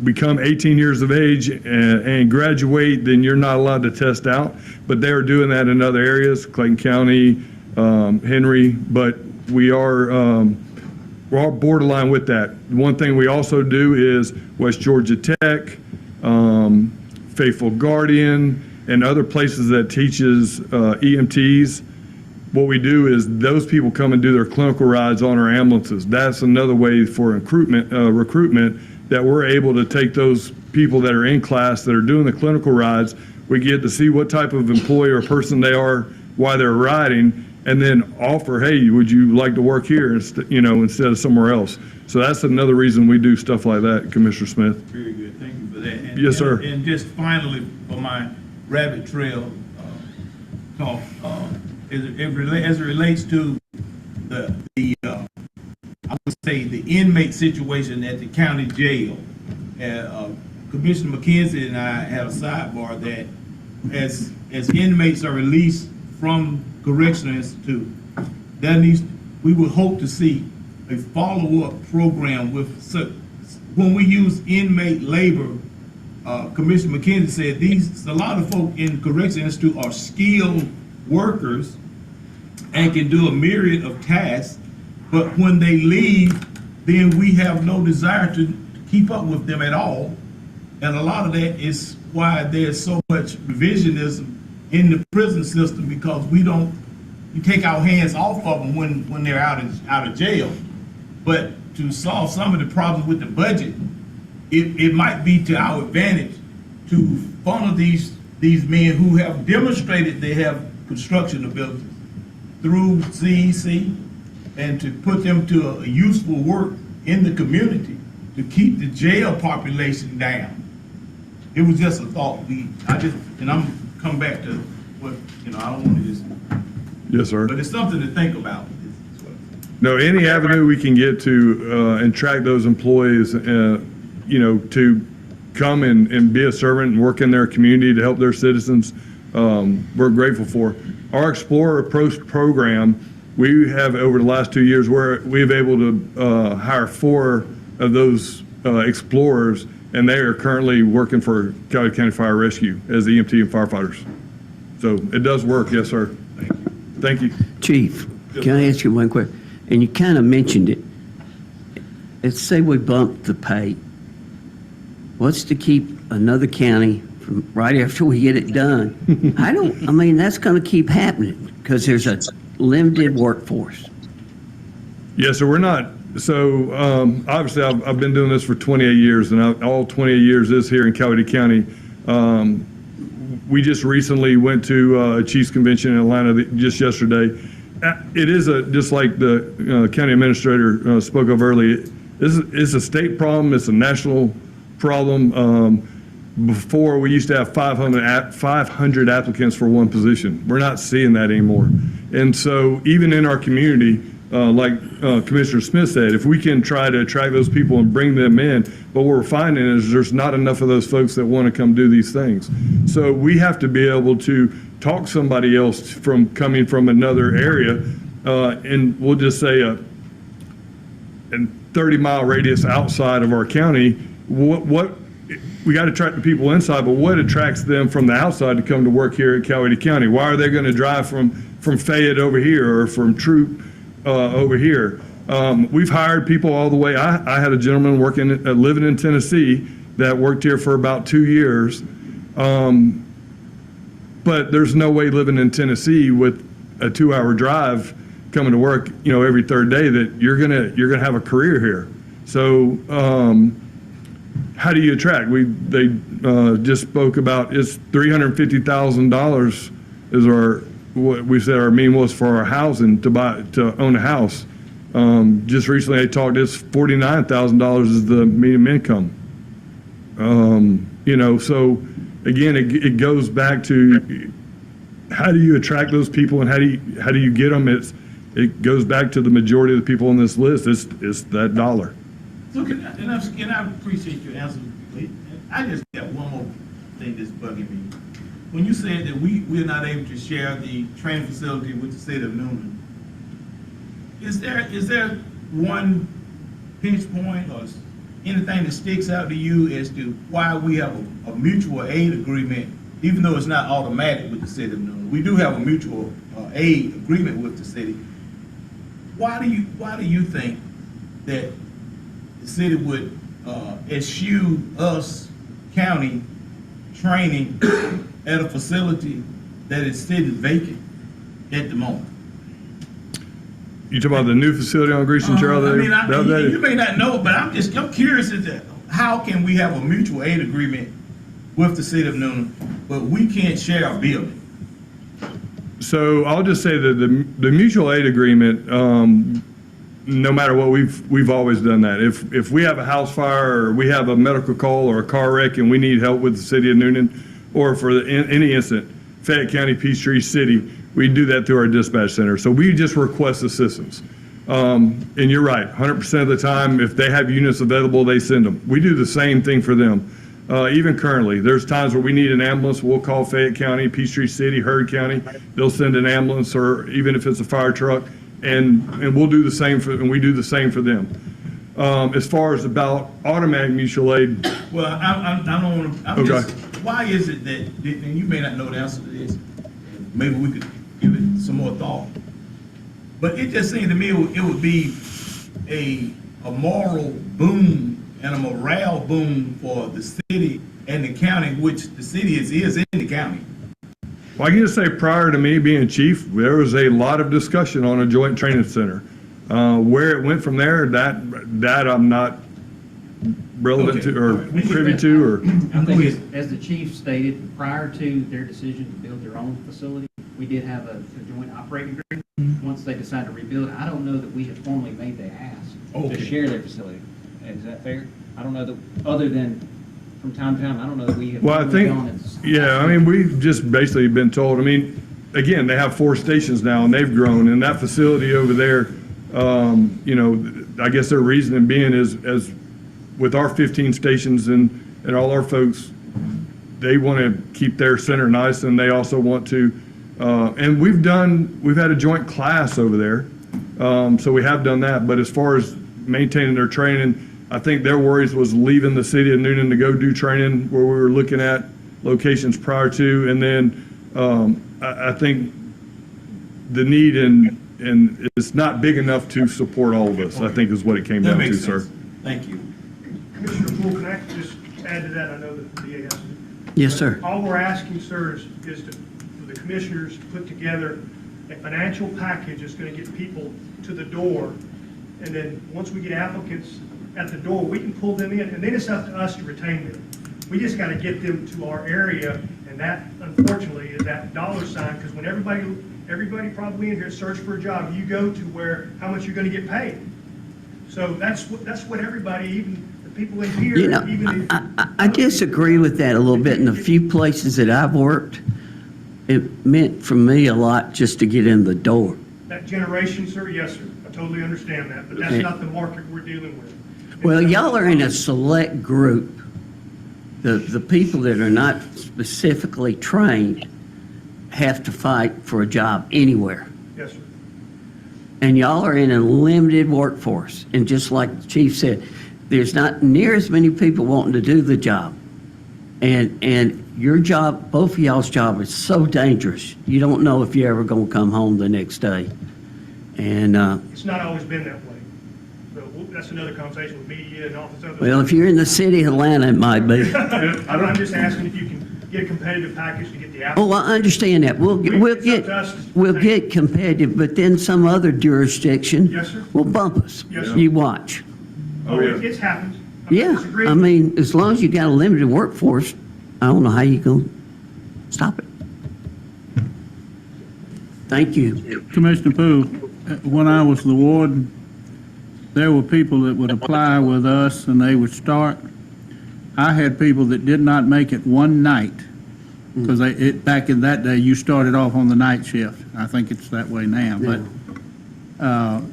S13: become 18 years of age and graduate, then you're not allowed to test out. But they are doing that in other areas, Clayton County, Henry, but we're borderline with that. One thing we also do is West Georgia Tech, Faithful Guardian, and other places that teaches EMTs. What we do is those people come and do their clinical rides on our ambulances. That's another way for recruitment that we're able to take those people that are in class that are doing the clinical rides. We get to see what type of employee or person they are, why they're riding, and then offer, hey, would you like to work here, instead of somewhere else? So that's another reason we do stuff like that, Commissioner Smith.
S6: Very good, thank you for that. And,
S13: Yes, sir.
S6: And just finally, for my rabbit trail talk, as it relates to I would say the inmate situation at the county jail, Commissioner McKenzie and I had a sidebar that as inmates are released from Correctional Institute, we would hope to see a follow-up program when we use inmate labor. Commissioner McKenzie said a lot of folk in Correctional Institute are skilled workers and can do a myriad of tasks, but when they leave, then we have no desire to keep up with them at all. And a lot of that is why there's so much revisionism in the prison system, because we take our hands off of them when they're out of jail. But to solve some of the problems with the budget, it might be to our advantage to funnel these men who have demonstrated they have construction abilities through CEC and to put them to a useful work in the community to keep the jail population down. It was just a thought. And I'm coming back to what, I don't want to just,
S13: Yes, sir.
S6: but it's something to think about.
S13: No, any avenue we can get to attract those employees, to come and be a servant and work in their community to help their citizens, we're grateful for. Our Explorer Approach program, we have over the last 2 years where we've able to hire 4 of those explorers, and they are currently working for Coweta County Fire Rescue as EMT and firefighters. So it does work, yes, sir. Thank you.
S10: Chief, can I ask you one question? And you kind of mentioned it. Let's say we bump the pay. What's to keep another county from right after we get it done? That's going to keep happening because there's a limited workforce.
S13: Yeah, so we're not, obviously I've been doing this for 28 years, and all 28 years is here in Coweta County. We just recently went to a Chiefs Convention in Atlanta just yesterday. It is just like the county administrator spoke of earlier, it's a state problem, it's a national problem. Before, we used to have 500 applicants for one position. We're not seeing that anymore. And so even in our community, like Commissioner Smith said, if we can try to attract those people and bring them in, but what we're finding is there's not enough of those folks that want to come do these things. So we have to be able to talk somebody else from coming from another area, and we'll just say a 30-mile radius outside of our county. What we got to attract the people inside, but what attracts them from the outside to come to work here at Coweta County? Why are they going to drive from Fayette over here or from Troop over here? We've hired people all the way. I had a gentleman living in Tennessee that worked here for about 2 years. But there's no way living in Tennessee with a 2-hour drive coming to work, every third day that you're gonna have a career here. So how do you attract? They just spoke about it's $350,000 is what we said our mean was for our housing to own a house. Just recently I talked, it's $49,000 is the median income. So again, it goes back to how do you attract those people and how do you get them? It goes back to the majority of the people on this list. It's that dollar.
S6: So I appreciate your answer. I just got one more thing that's bugging me. When you said that we're not able to share the training facility with the state of Newnan, is there one pinch point or anything that sticks out to you as to why we have a mutual aid agreement, even though it's not automatic with the city of Newnan? We do have a mutual aid agreement with the city. Why do you think that the city would eschew us county training at a facility that is sitting vacant at the moment?
S13: You talking about the new facility on Grecian Trail?
S6: You may not know, but I'm curious as to how can we have a mutual aid agreement with the city of Newnan, but we can't share a building?
S13: So I'll just say that the mutual aid agreement, no matter what, we've always done that. If we have a house fire or we have a medical call or a car wreck and we need help with the city of Newnan, or for any incident, Fayette County, Peachtree City, we do that through our dispatch center. So we just request assistance. And you're right, 100% of the time, if they have units available, they send them. We do the same thing for them. Even currently, there's times where we need an ambulance, we'll call Fayette County, Peachtree City, Heard County, they'll send an ambulance, or even if it's a fire truck, and we'll do the same and we do the same for them. As far as about automatic mutual aid.
S6: Well, I don't want to, just, why is it that, and you may not know the answer to this, maybe we could give it some more thought, but it just seemed to me it would be a moral boom and a morale boom for the city and the county, which the city is in the county.
S13: Well, I can just say prior to me being chief, there was a lot of discussion on a joint training center. Where it went from there, that I'm not relevant to or privy to. Or
S2: I think as the chief stated, prior to their decision to build their own facility, we did have a joint operating agreement. Once they decided to rebuild, I don't know that we have formally made the ask to share their facility. Is that fair? I don't know that, other than from time to time, I don't know that we have.
S13: Well, I
S2: really
S13: think,
S2: gone as-
S13: yeah, I mean, we've just basically been told, I mean, again, they have 4 stations now and they've grown, and that facility over there, you know, I guess their reasoning being is, as with our 15 stations and all our folks, they want to keep their center nice, and they also want to, and we've had a joint class over there, so we have done that, but as far as maintaining their training, I think their worries was leaving the city of Newnan to go do training where we were looking at locations prior to, and then I think the need and it's not big enough to support all of us, I think is what it came
S6: That
S13: down to,
S6: makes
S13: sir.
S6: sense. Thank you.
S11: Commissioner Poole, can I just add to that? I know that the DA has to.
S10: Yes, sir.
S11: All we're asking, sir, is for the commissioners to put together a financial package that's going to get people to the door. And then, once we get applicants at the door, we can pull them in, and then it's up to us to retain them. We just got to get them to our area, and that, unfortunately, is that dollar sign, because when everybody probably in here search for a job, you go to where, how much you're going to get paid. So that's what everybody, even the people in here,
S10: You know,
S11: even
S10: I disagree with that a little bit. In the few places that I've worked, it meant for me a lot just to get in the door.
S11: that generation, sir, yes, sir. I totally understand that, but that's not the market we're dealing with.
S10: Well, y'all are in a select group. The people that are not specifically trained have to fight for a job anywhere.
S11: Yes, sir.
S10: And y'all are in a limited workforce. And just like the chief said, there's not near as many people wanting to do the job. And your job, both of y'all's job is so dangerous. You don't know if you're ever going to come home the next day. And,
S11: It's not always been that way. So that's another conversation with media and all this other stuff.
S10: well, if you're in the city of Atlanta, it might be.
S11: I'm just asking if you can get a competitive package to get the applicant.
S10: Oh, I understand that. We'll get competitive, but then some other jurisdiction
S11: Yes, sir.
S10: will bump us.
S11: Yes, sir.
S10: You watch.
S11: Oh, it's happened. I'm not
S10: Yeah,
S11: disagreeing.
S10: I mean, as long as you got a limited workforce, I don't know how you gonna stop it. Thank you.
S5: Commissioner Poole, when I was the warden, there were people that would apply with us and they would start. I had people that did not make it one night, because back in that day, you started off on the night shift. I think it's that way now, but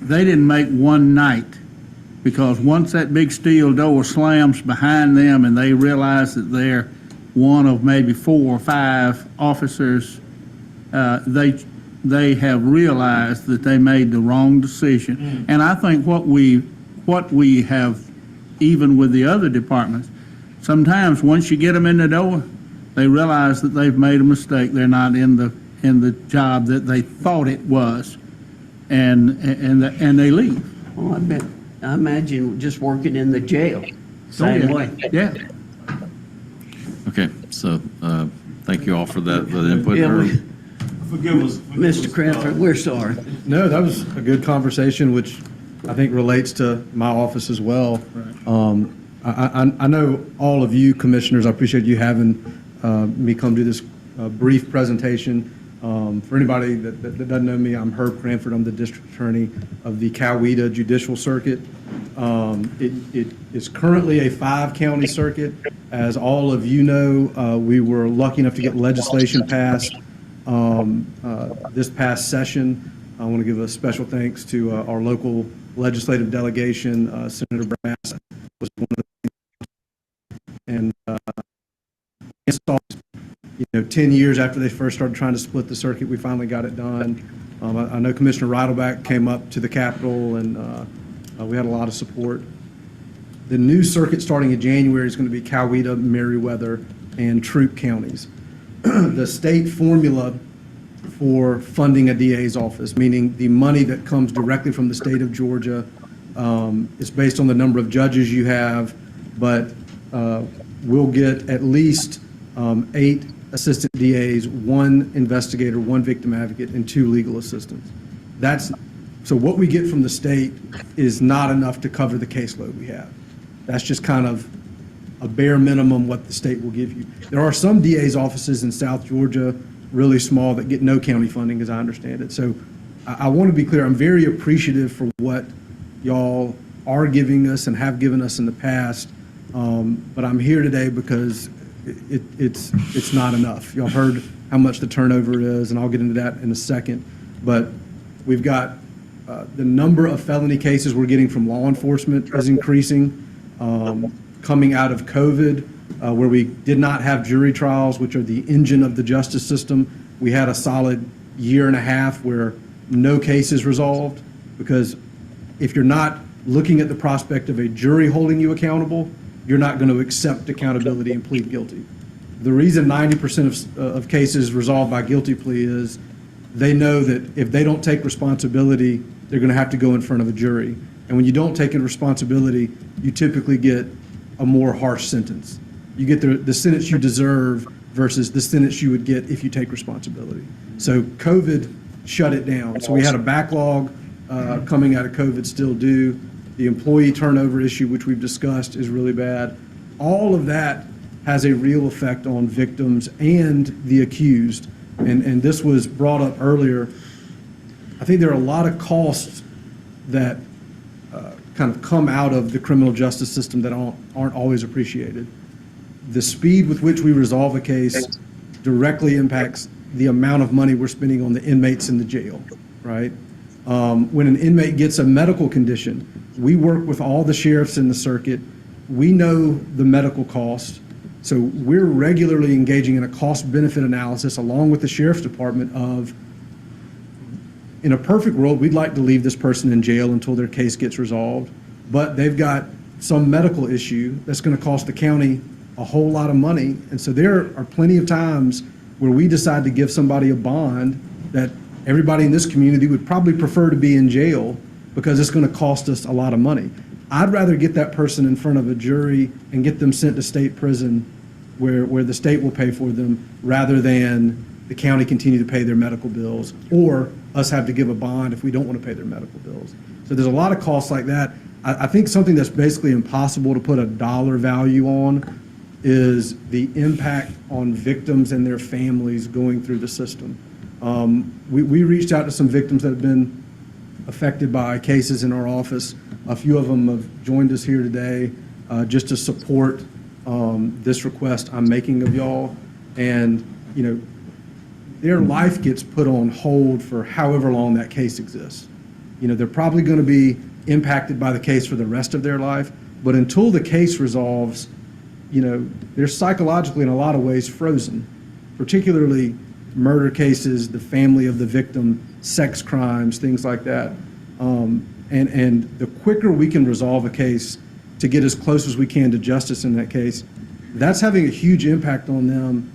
S5: they didn't make one night, because once that big steel door slams behind them and they realize that they're one of maybe 4 or 5 officers, they have realized that they made the wrong decision. And I think what we have, even with the other departments, sometimes once you get them in the door, they realize that they've made a mistake. They're not in the job that they thought it was, and they leave.
S10: Oh, I imagine just working in the jail, same way.
S5: Yeah.
S1: Okay, so thank you all for that, for the input.
S10: Yeah,
S6: Forgive us.
S10: Mr. Cranford, we're sorry.
S12: No, that was a good conversation, which I think relates to my office as well. I know all of you commissioners, I appreciate you having me come do this brief presentation. For anybody that doesn't know me, I'm Herb Cranford. I'm the district attorney of the Coweta Judicial Circuit. It is currently a 5-county circuit. As all of you know, we were lucky enough to get legislation passed this past session. I want to give a special thanks to our local legislative delegation. Senator Brass was one of the, and 10 years after they first started trying to split the circuit, we finally got it done. I know Commissioner Reidelback came up to the Capitol, and we had a lot of support. The new circuit starting in January is going to be Coweta, Meriwether, and Troup counties. The state formula for funding a DA's office, meaning the money that comes directly from the state of Georgia, is based on the number of judges you have, but we'll get at least 8 assistant DAs, 1 investigator, 1 victim advocate, and 2 legal assistants. So what we get from the state is not enough to cover the caseload we have. That's just kind of a bare minimum what the state will give you. There are some DA's offices in South Georgia, really small, that get no county funding, as I understand it. So I want to be clear, I'm very appreciative for what y'all are giving us and have given us in the past. But I'm here today because it's not enough. Y'all heard how much the turnover is, and I'll get into that in a second. But we've got the number of felony cases we're getting from law enforcement is increasing. Coming out of COVID, where we did not have jury trials, which are the engine of the justice system, we had a solid year and a half where no cases resolved, because if you're not looking at the prospect of a jury holding you accountable, you're not going to accept accountability and plead guilty. The reason 90% of cases resolved by guilty plea is they know that if they don't take responsibility, they're going to have to go in front of a jury. And when you don't take responsibility, you typically get a more harsh sentence. You get the sentence you deserve versus the sentence you would get if you take responsibility. So COVID shut it down. So we had a backlog coming out of COVID still due. The employee turnover issue, which we've discussed, is really bad. All of that has a real effect on victims and the accused. And this was brought up earlier. I think there are a lot of costs that kind of come out of the criminal justice system that aren't always appreciated. The speed with which we resolve a case directly impacts the amount of money we're spending on the inmates in the jail, right? When an inmate gets a medical condition, we work with all the sheriffs in the circuit. We know the medical cost. So we're regularly engaging in a cost-benefit analysis along with the sheriff's department of, in a perfect world, we'd like to leave this person in jail until their case gets resolved, but they've got some medical issue that's going to cost the county a whole lot of money. And so there are plenty of times where we decide to give somebody a bond that everybody in this community would probably prefer to be in jail because it's going to cost us a lot of money. I'd rather get that person in front of a jury and get them sent to state prison where the state will pay for them rather than the county continue to pay their medical bills or us have to give a bond if we don't want to pay their medical bills. So there's a lot of costs like that. I think something that's basically impossible to put a dollar value on is the impact on victims and their families going through the system. We reached out to some victims that have been affected by cases in our office. A few of them have joined us here today just to support this request I'm making of y'all. And, you know, their life gets put on hold for however long that case exists. You know, they're probably going to be impacted by the case for the rest of their life, but until the case resolves, you know, they're psychologically in a lot of ways frozen, particularly murder cases, the family of the victim, sex crimes, things like that. And the quicker we can resolve a case to get as close as we can to justice in that case, that's having a huge impact on them.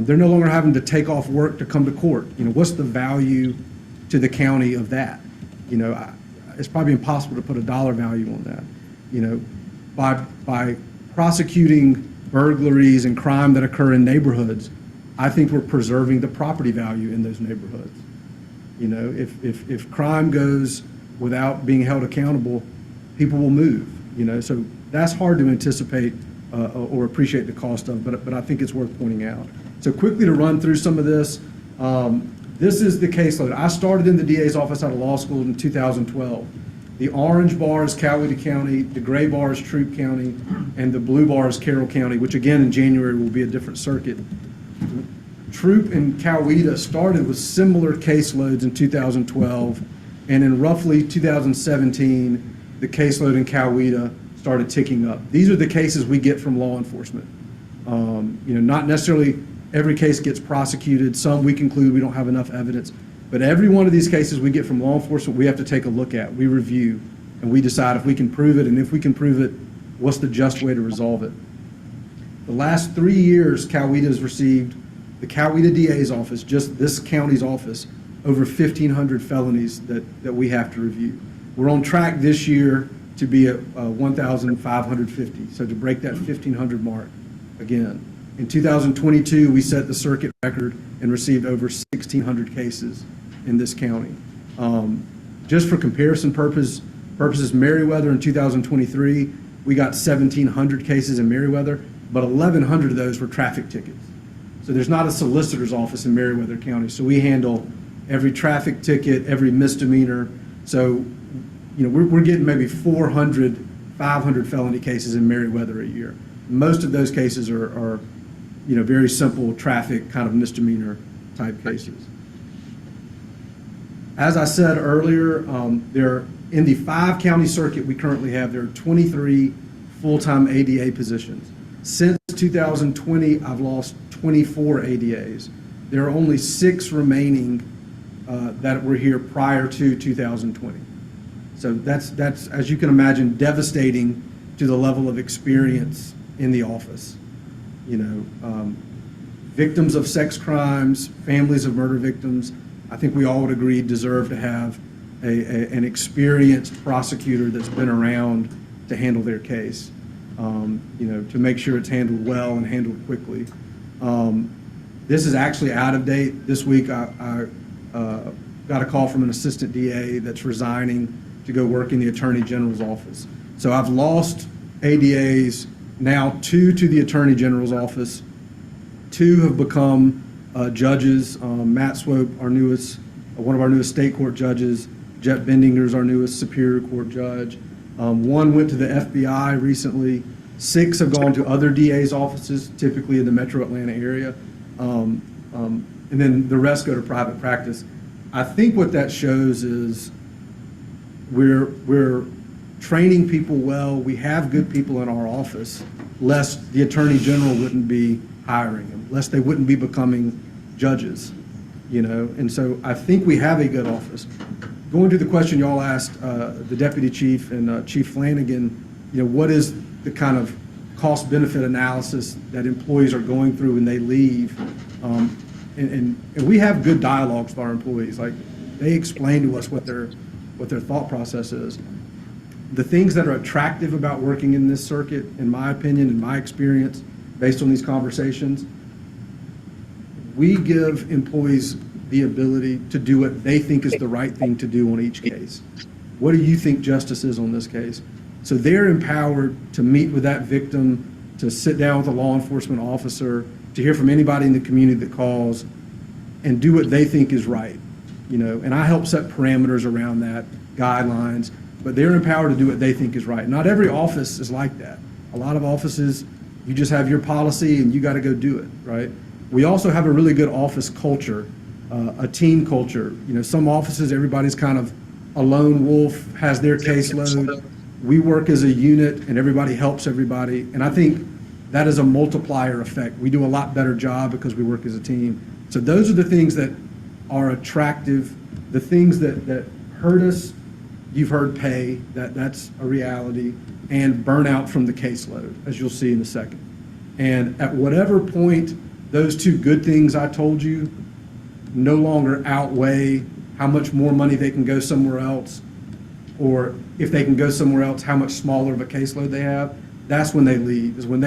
S12: They're no longer having to take off work to come to court. You know, what's the value to the county of that? You know, it's probably impossible to put a dollar value on that. You know, by prosecuting burglaries and crime that occur in neighborhoods, I think we're preserving the property value in those neighborhoods. You know, if crime goes without being held accountable, people will move. You know, so that's hard to anticipate or appreciate the cost of, but I think it's worth pointing out. So quickly to run through some of this, this is the caseload. I started in the DA's office out of law school in 2012. The orange bar is Coweta County, the gray bar is Troup County, and the blue bar is Carroll County, which again in January will be a different circuit. Troup and Coweta started with similar caseloads in 2012, and in roughly 2017, the caseload in Coweta started ticking up. These are the cases we get from law enforcement. You know, not necessarily every case gets prosecuted. Some we conclude we don't have enough evidence. But every one of these cases we get from law enforcement, we have to take a look at. We review, and we decide if we can prove it, and if we can prove it, what's the just way to resolve it. The last 3 years, Coweta has received, the Coweta DA's office, just this county's office, over 1,500 felonies that we have to review. We're on track this year to be at 1,550, so to break that 1,500 mark again. In 2022, we set the circuit record and received over 1,600 cases in this county. Just for comparison purposes, Meriwether in 2023, we got 1,700 cases in Meriwether, but 1,100 of those were traffic tickets. So there's not a solicitor's office in Meriwether County, so we handle every traffic ticket, every misdemeanor. So, you know, we're getting maybe 400 500 felony cases in Meriwether a year. Most of those cases are very simple traffic kind of misdemeanor type cases. As I said earlier, in the 5-county circuit we currently have, there are 23 full-time ADA positions. Since 2020, I've lost 24 ADAs. There are only 6 remaining that were here prior to 2020. So that's, as you can imagine, devastating to the level of experience in the office. Victims of sex crimes, families of murder victims, I think we all would agree deserve to have an experienced prosecutor that's been around to handle their case, to make sure it's handled well and handled quickly. This is actually out of date. This week I got a call from an assistant DA that's resigning to go work in the Attorney General's office. So I've lost ADAs, now 2 to the Attorney General's office. 2 have become judges. Matt Swope, one of our newest state court judges. Jet Bendinger's our newest Superior Court judge. 1 went to the FBI recently. 6 have gone to other DA's offices, typically in the metro Atlanta area. And then the rest go to private practice. I think what that shows is we're training people well. We have good people in our office, lest the Attorney General wouldn't be hiring them, lest they wouldn't be becoming judges, And so I think we have a good office. Going to the question y'all asked the Deputy Chief and Chief Flanagan, what is the kind of cost-benefit analysis that employees are going through when they leave? And we have good dialogues with our employees. Like, they explain to us what their thought process is. The things that are attractive about working in this circuit, in my opinion, in my experience, based on these conversations, we give employees the ability to do what they think is the right thing to do on each case. What do you think justice is on this case? So they're empowered to meet with that victim, to sit down with a law enforcement officer, to hear from anybody in the community that calls, and do what they think is right. And I help set parameters around that, guidelines, but they're empowered to do what they think is right. Not every office is like that. A lot of offices, you just have your policy and you got to go do it, right? We also have a really good office culture, a team culture. Some offices, everybody's kind of a lone wolf, has their caseload. We work as a unit and everybody helps everybody. And I think that is a multiplier effect. We do a lot better job because we work as a team. So those are the things that are attractive. The things that hurt us, you've heard pay, that's a reality, and burnout from the caseload, as you'll see in a second. And at whatever point those 2 good things I told you no longer outweigh how much more money they can go somewhere else, or if they can go somewhere else, how much smaller of a caseload they have, that's when they leave, is when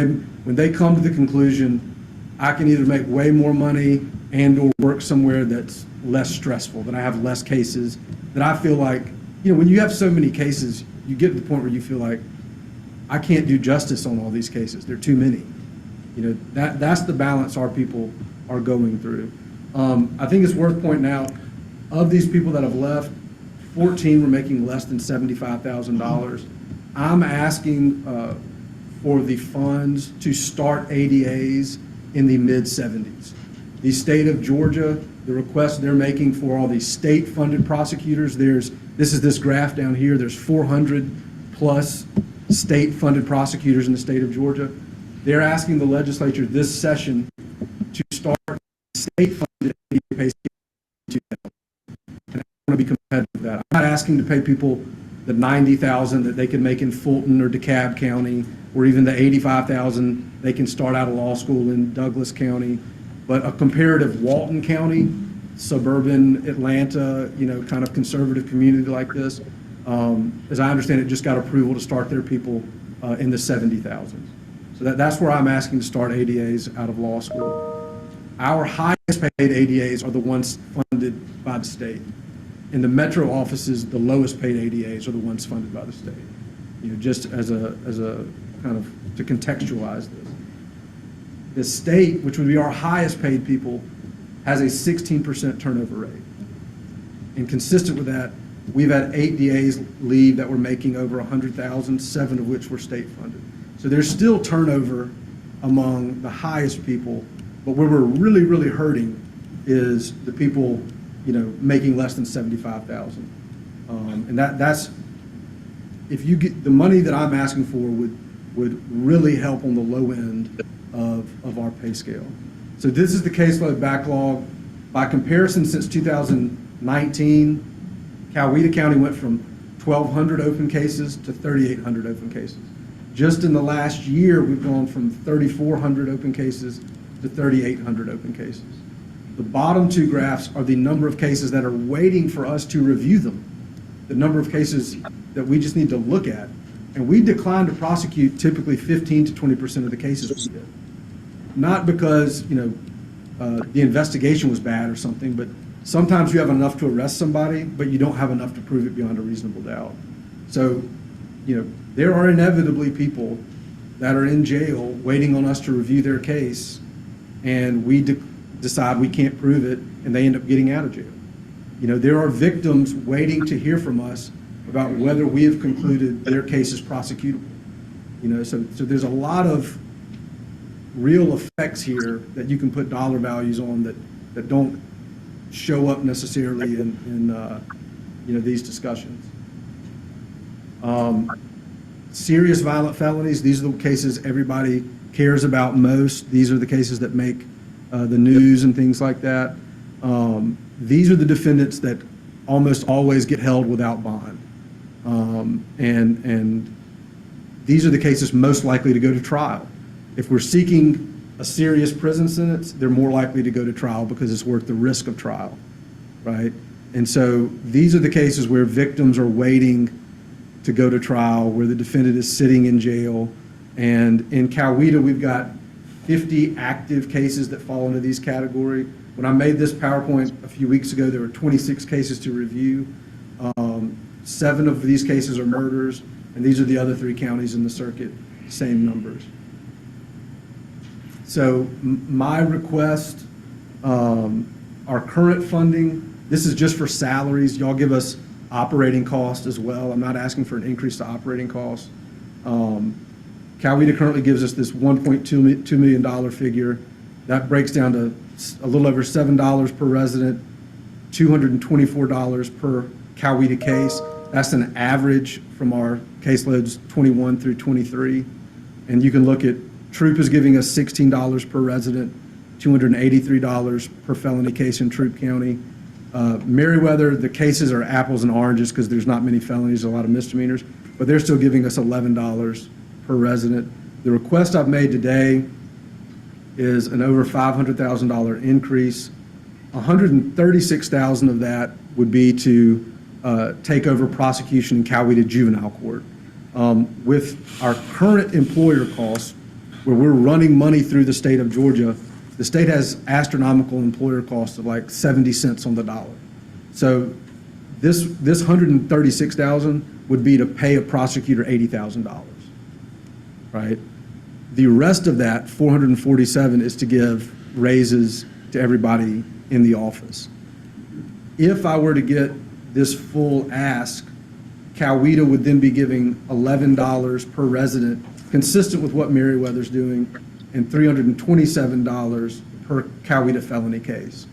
S12: they come to the conclusion, I can either make way more money and or work somewhere that's less stressful, that I have less cases, that I feel like, when you have so many cases, you get to the point where you feel like, I can't do justice on all these cases. There are too many. That's the balance our people are going through. I think it's worth pointing out, of these people that have left, 14 were making less than $75,000. I'm asking for the funds to start ADAs in the mid-70s. The state of Georgia, the request they're making for all these state-funded prosecutors, this is this graph down here, there's 400 plus state-funded prosecutors in the state of Georgia. They're asking the legislature this session to start state-funded ADA pay scale. And I want to be competitive with that. I'm not asking to pay people the $90,000 that they can make in Fulton or DeKalb County, or even the $85,000 they can start out of law school in Douglas County. But a comparative Walton County, suburban Atlanta, kind of conservative community like this, as I understand it, just got approval to start their people in the 70,000s. So that's where I'm asking to start ADAs out of law school. Our highest paid ADAs are the ones funded by the state. In the metro offices, the lowest paid ADAs are the ones funded by the state. Just as a kind of to contextualize this. The state, which would be our highest paid people, has a 16% turnover rate. And consistent with that, We've had 8 DAs leave that were making over 100,000, 7 of which were state funded. So there's still turnover among the highest people, but where we're really, really hurting is the people, making less than 75,000. And that's, if you get, the money that I'm asking for would really help on the low end of our pay scale. So this is the caseload backlog. By comparison, since 2019, Coweta County went from 1,200 open cases to 3,800 open cases. Just in the last year, we've gone from 3,400 open cases to 3,800 open cases. The bottom 2 graphs are the number of cases that are waiting for us to review them, the number of cases that we just need to look at. And we decline to prosecute typically 15 to 20% of the cases we get. Not because, the investigation was bad or something, but sometimes you have enough to arrest somebody, but you don't have enough to prove it beyond a reasonable doubt. So, there are inevitably people that are in jail waiting on us to review their case, and we decide we can't prove it, and they end up getting out of jail. There are victims waiting to hear from us about whether we have concluded their case is prosecutable. So there's a lot of real effects here that you can put dollar values on that don't show up necessarily in these discussions. Serious violent felonies, these are the cases everybody cares about most. These are the cases that make the news and things like that. These are the defendants that almost always get held without bond. And these are the cases most likely to go to trial. If we're seeking a serious prison sentence, they're more likely to go to trial because it's worth the risk of trial, right? And so these are the cases where victims are waiting to go to trial, where the defendant is sitting in jail. And in Coweta, we've got 50 active cases that fall into these categories. When I made this PowerPoint a few weeks ago, there were 26 cases to review. 7 of these cases are murders, and these are the other 3 counties in the circuit, same numbers. So my request, our current funding, this is just for salaries. Y'all give us operating costs as well. I'm not asking for an increase to operating costs. Coweta currently gives us this $1.2 million figure. That breaks down to a little over $7 per resident, $224 per Coweta case. That's an average from our caseloads 21 through 23. And you can look at Troop is giving us $16 per resident, $283 per felony case in Troop County. Meriwether, the cases are apples and oranges because there's not many felonies, a lot of misdemeanors, but they're still giving us $11 per resident. The request I've made today is an over $500,000 increase. $136,000 of that would be to take over prosecution in Coweta Juvenile Court. With our current employer costs, where we're running money through the state of Georgia, the state has astronomical employer costs of like 70 cents on the dollar. So this $136,000 would be to pay a prosecutor $80,000, right? The rest of that, $447,000, is to give raises to everybody in the office. If I were to get this full ask, Coweta would then be giving $11 per resident, consistent with what Meriwether's doing, and $327 per Coweta felony case.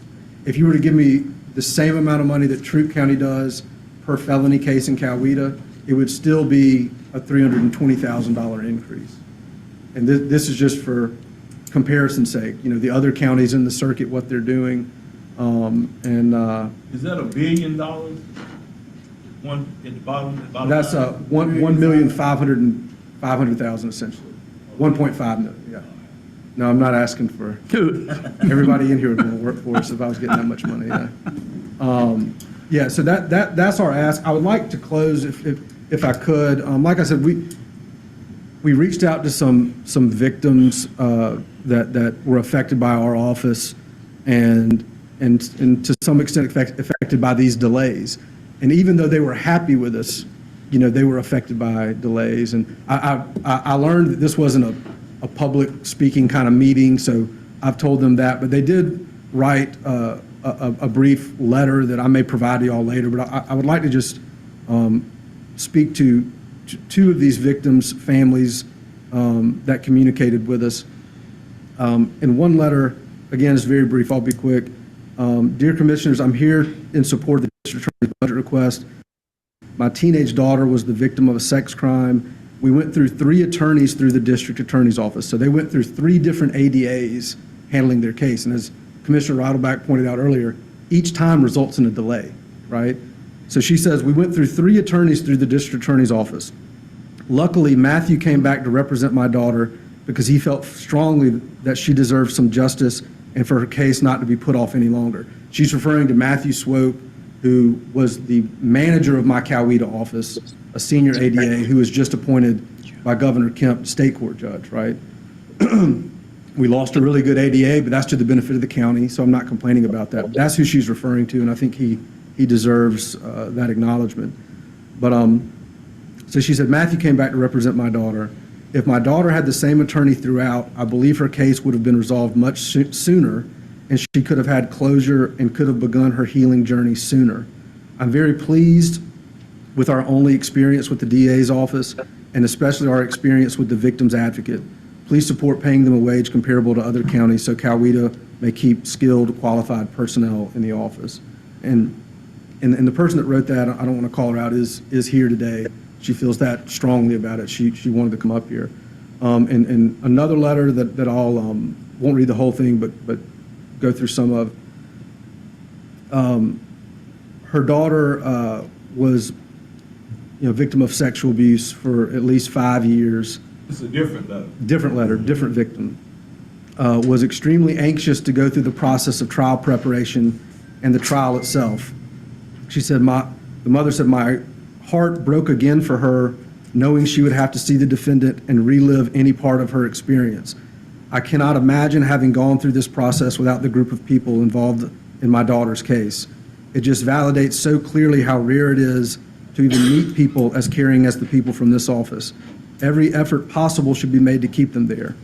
S12: If you were to give me the same amount of money that Troop County does per felony case in Coweta, it would still be a $320,000 increase. And this is just for comparison's sake. The other counties in the circuit, what they're doing.
S6: Is that $1 billion? One at the bottom?
S12: That's $1,500,000 essentially. 1.5 million, yeah. No, I'm not asking for, everybody in here would want to work for us if I was getting that much money, yeah. So that's our ask. I would like to close if I could. Like I said, we reached out to some victims that were affected by our office and to some extent affected by these delays. And even though they were happy with us, they were affected by delays. And I learned that this wasn't a public speaking kind of meeting, so I've told them that. But they did write a brief letter that I may provide to y'all later, but I would like to just speak to two of these victims' families that communicated with us. In one letter, again, it's very brief, I'll be quick. Dear Commissioners, I'm here in support of the District Attorney's budget request. My teenage daughter was the victim of a sex crime. We went through 3 attorneys through the District Attorney's office. So they went through 3 different ADAs handling their case. And as Commissioner Reidelbach pointed out earlier, each time results in a delay, right? So she says, we went through 3 attorneys through the District Attorney's office. Luckily, Matthew came back to represent my daughter because he felt strongly that she deserved some justice and for her case not to be put off any longer. She's referring to Matthew Swope, who was the manager of my Coweta office, a senior ADA who was just appointed by Governor Kemp state court judge, right? We lost a really good ADA, but that's to the benefit of the county, so I'm not complaining about that. But that's who she's referring to, and I think he deserves that acknowledgement. But so she said, Matthew came back to represent my daughter. If my daughter had the same attorney throughout, I believe her case would have been resolved much sooner, and she could have had closure and could have begun her healing journey sooner. I'm very pleased with our only experience with the DA's office, and especially our experience with the victim's advocate. Please support paying them a wage comparable to other counties so Coweta may keep skilled, qualified personnel in the office. And the person that wrote that, I don't want to call her out, is here today. She feels that strongly about it. She wanted to come up here. And another letter that I'll, won't read the whole thing, but go through some of. Her daughter was, victim of sexual abuse for at least 5 years.
S6: It's a different letter.
S12: Different letter, different victim. Was extremely anxious to go through the process of trial preparation and the trial itself. She said, the mother said, my heart broke again for her, knowing she would have to see the defendant and relive any part of her experience. I cannot imagine having gone through this process without the group of people involved in my daughter's case. It just validates so clearly how rare it is to even meet people as caring as the people from this office. Every effort possible should be made to keep them there.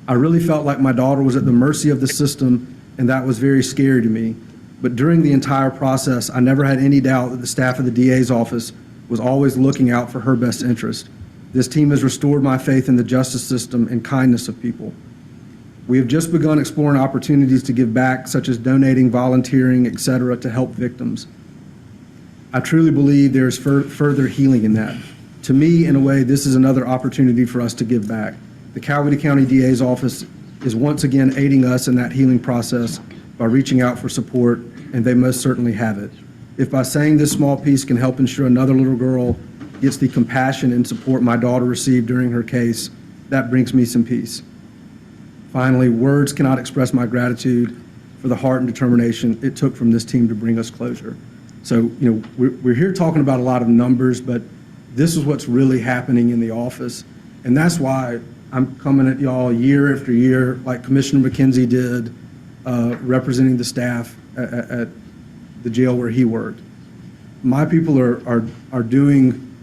S12: I really felt like my daughter was at the mercy of the system, and that was very scary to me. But during the entire process, I never had any doubt that the staff of the DA's office was always looking out for her best interest. This team has restored my faith in the justice system and kindness of people. We have just begun exploring opportunities to give back, such as donating, volunteering, etc., to help victims. I truly believe there is further healing in that. To me, in a way, this is another opportunity for us to give back. The Coweta County DA's office is once again aiding us in that healing process by reaching out for support, and they most certainly have it. If by saying this small piece can help ensure another little girl gets the compassion and support my daughter received during her case, that brings me some peace. Finally, words cannot express my gratitude for the heart and determination it took from this team to bring us closure. So, we're here talking about a lot of numbers, but this is what's really happening in the office. And that's why I'm coming at y'all year after year, like Commissioner McKenzie did, representing the staff at the jail where he worked. My people are doing,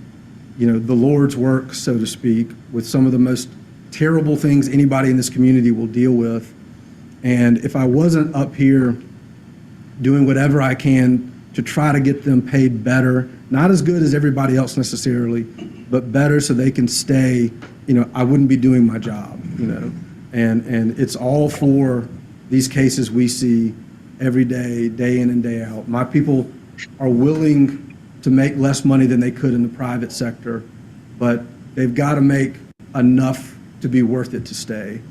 S12: the Lord's work, so to speak, with some of the most terrible things anybody in this community will deal with. And if I wasn't up here doing whatever I can to try to get them paid better, not as good as everybody else necessarily, but better so they can stay, I wouldn't be doing my job, and it's all for these cases we see every day, day in and day out. My people are willing to make less money than they could in the private sector, but they've got to make enough to be worth it to stay.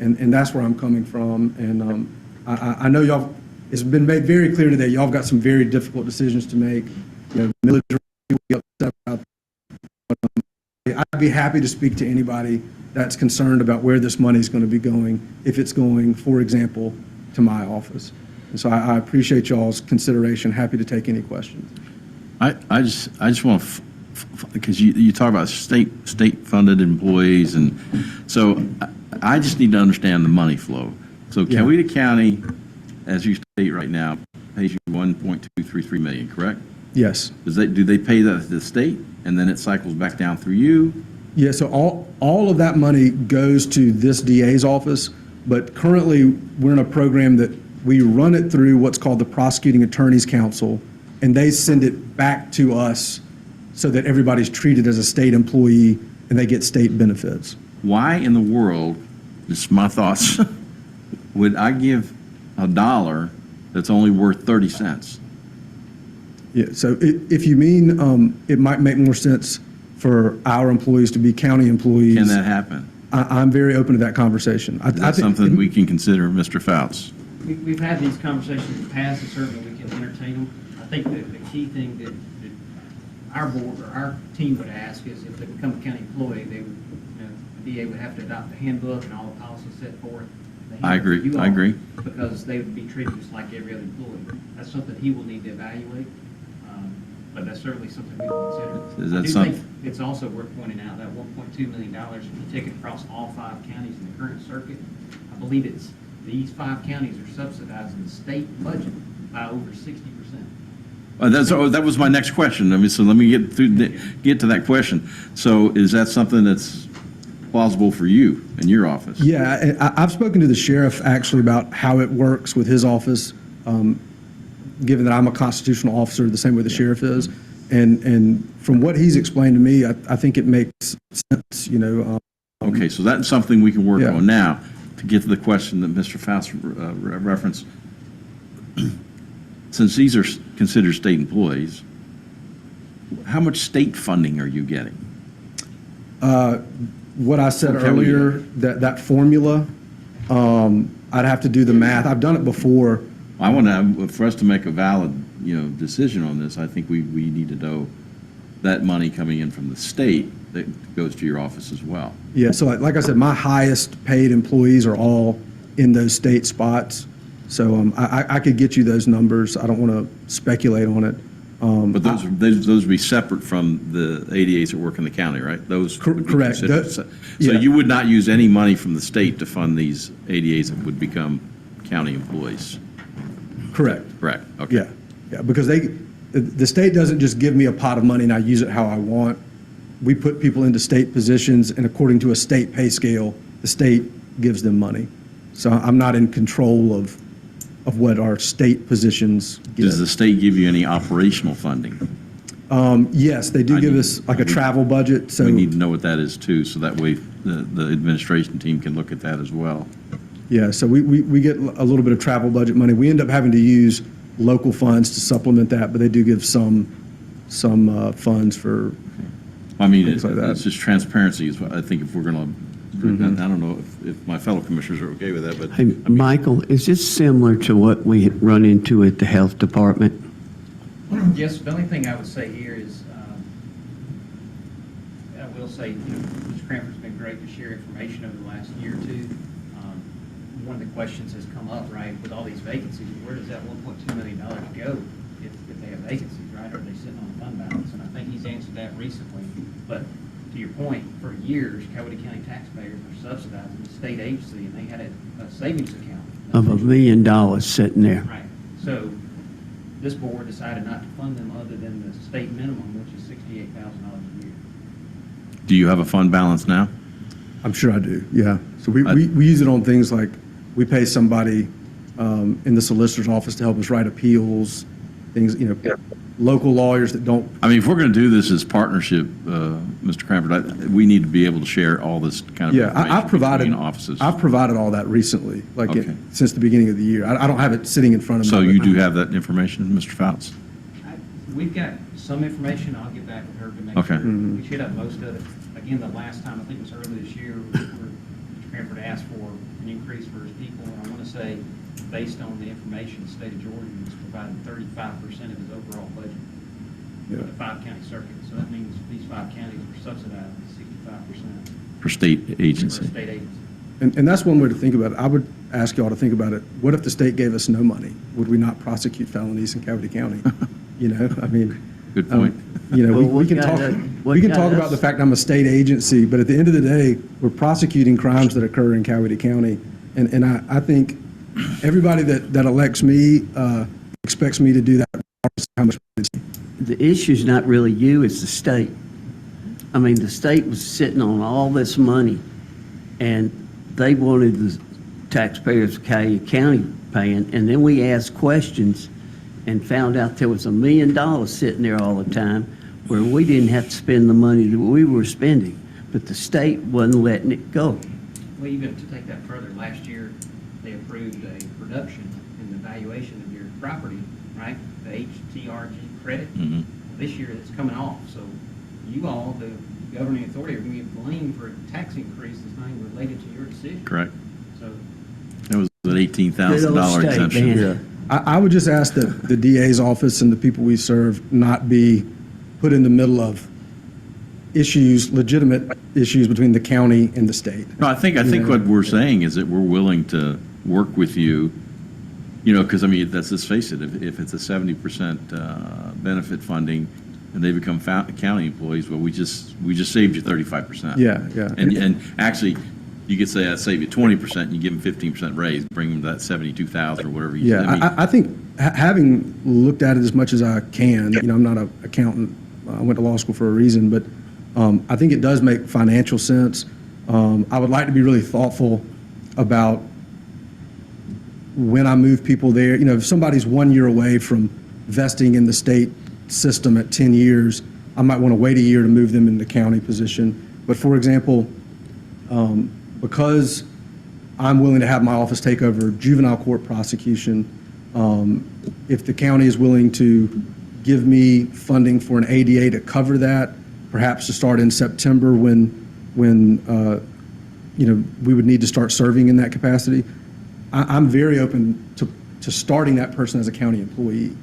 S12: And that's where I'm coming from. And I know y'all, it's been made very clear today, y'all have got some very difficult decisions to make. Military will be upset about that. I'd be happy to speak to anybody that's concerned about where this money is going to be going, if it's going, for example, to my office. And so I appreciate y'all's consideration. Happy to take any questions.
S1: I just want to, because you talk about state-funded employees, and so I just need to understand the money flow. So Coweta County, as you state right now, pays you $1.233 million, correct?
S12: Yes.
S1: Do they pay that to the state, and then it cycles back down through you?
S12: Yeah, so all of that money goes to this DA's office, but currently we're in a program that we run it through what's called the Prosecuting Attorneys Council, and they send it back to us so that everybody's treated as a state employee and they get state benefits.
S1: Why in the world, this is my thoughts, would I give $1 that's only worth 30 cents?
S12: Yeah, so if you mean, it might make more sense for our employees to be county employees.
S1: Can that happen?
S12: I'm very open to that conversation.
S1: Is that something we can consider, Mr. Fouts?
S2: We've had these conversations in the past, and certainly we can entertain them. I think that the key thing that our board or our team would ask is if they become a county employee, they would, the DA would have to adopt the handbook and all the policies set forth. The
S1: I
S2: handbook
S1: agree.
S2: that you
S1: I
S2: all-
S1: agree.
S2: Because they would be treated just like every other employee. That's something he will need to evaluate, but that's certainly something we will consider.
S1: Is that
S2: I do
S1: some-
S2: think it's also worth pointing out that $1.2 million, if you take it across all 5 counties in the current circuit, I believe it's, these 5 counties are subsidizing the state budget by over 60%.
S1: That was my next question. I mean, so let me get to that question. So is that something that's plausible for you in your office?
S12: Yeah, I've spoken to the sheriff actually about how it works with his office, given that I'm a constitutional officer the same way the sheriff is. And from what he's explained to me, I think it makes sense,
S1: Okay, so that's something we can work
S12: Yeah.
S1: on. Now, to get to the question that Mr. Faust referenced, since these are considered state employees, how much state funding are you getting?
S12: What I said
S1: Okay, we-
S12: earlier, that formula, I'd have to do the math. I've done it before.
S1: I want to, for us to make a valid, decision on this, I think we need to know that money coming in from the state that goes to your office as well.
S12: Yeah, so like I said, my highest paid employees are all in those state spots. So I could get you those numbers. I don't want to speculate on it.
S1: But those would be separate from the ADAs that work in the county, right? Those would be
S12: Correct.
S1: considered-
S12: That-
S1: So
S12: yeah.
S1: you would not use any money from the state to fund these ADAs that would become county employees?
S12: Correct.
S1: Correct, okay.
S12: Yeah, because the state doesn't just give me a pot of money and I use it how I want. We put people into state positions, and according to a state pay scale, the state gives them money. So I'm not in control of what our state positions get.
S1: Does the state give you any operational funding?
S12: Yes, they do
S1: I
S12: give
S1: need-
S12: us like a travel budget, so.
S1: We need to know what that is too, so that way the administration team can look at that as well.
S12: Yeah, so we get a little bit of travel budget money. We end up having to use local funds to supplement that, but they do give some funds for,
S1: I mean,
S12: Things like that.
S1: it's just transparency is what I think if we're going to, I don't know if my fellow commissioners are okay with that, but.
S10: Hey, Michael, is this similar to what we run into at the health department?
S2: Yes, the only thing I would say here is, I will say, Mr. Cranford's been great to share information over the last year or two. One of the questions has come up, right, with all these vacancies, where does that $1.2 million go if they have vacancies, right? Are they sitting on a fund balance? And I think he's answered that recently. But to your point, for years, Coweta County taxpayers were subsidizing the state agency, and they had a savings account.
S10: Of $1 million sitting there.
S2: Right. So this board decided not to fund them other than the state minimum, which is $68,000 a year.
S1: Do you have a fund balance now?
S12: I'm sure I do, yeah. So we use it on things like, we pay somebody in the solicitor's office to help us write appeals, things, local lawyers that don't.
S1: I mean, if we're going to do this as partnership, Mr. Cranford, we need to be able to share all this kind of
S12: Yeah,
S1: information between offices.
S12: I've provided all that recently,
S1: Okay.
S12: since the beginning of the year. I don't have it sitting in front of me.
S1: So
S12: but-
S1: you do have that information, Mr. Fouts?
S2: We've got some information. I'll get back with her to make
S1: Okay.
S2: sure.
S12: Mm-hmm.
S2: We should have most of it. Again, the last time, I think it was early this year, where Mr. Cranford asked for an increase for his people. And I want to say, based on the information, the state of Georgia is providing 35% of his overall budget for the 5-county circuit. So that means these 5 counties are subsidizing 65%
S1: For state
S2: for
S1: agency?
S2: state agency.
S12: And that's one way to think about it. I would ask y'all to think about it. What if the state gave us no money? Would we not prosecute felonies in Coweta County? I mean.
S1: Good point.
S10: Well,
S12: We can talk about the fact I'm a state agency, but at the end of the day, we're prosecuting crimes that occur in Coweta County. And I think everybody that elects me expects me to do that. How much
S10: The issue's not really you, it's the state. I mean, the state was sitting on all this money, and they wanted the taxpayers of Cayuga County paying, and then we asked questions and found out there was $1 million sitting there all the time where we didn't have to spend the money that we were spending, but the state wasn't letting it go.
S2: Well, even to take that further, last year, they approved a reduction in the valuation of your property, right? The HTRG credit. This year, it's coming off, so you all, the governing authority, are going to be blamed for a tax increase that's not even related to your decision.
S1: Correct.
S2: So,
S1: That was an $18,000
S10: Good old state,
S1: exemption.
S10: man.
S12: I would just ask that the DA's office and the people we serve not be put in the middle of issues, legitimate issues between the county and the state.
S1: No, I think what we're saying is that we're willing to work with you, because, I mean, let's face it, if it's a 70% benefit funding and they become county employees, well, we just saved you 35%.
S12: Yeah, yeah.
S1: And actually, you could say, I save you 20%, and you give them 15% raise, bring them to that 72,000 or whatever you said.
S12: Yeah, I think having looked at it as much as I can, I'm not an accountant, I went to law school for a reason, but I think it does make financial sense. I would like to be really thoughtful about when I move people there. If somebody's 1 year away from vesting in the state system at 10 years, I might want to wait a year to move them into county position. But for example, because I'm willing to have my office take over juvenile court prosecution, if the county is willing to give me funding for an ADA to cover that, perhaps to start in September when we would need to start serving in that capacity, I'm very open to starting that person as a county employee.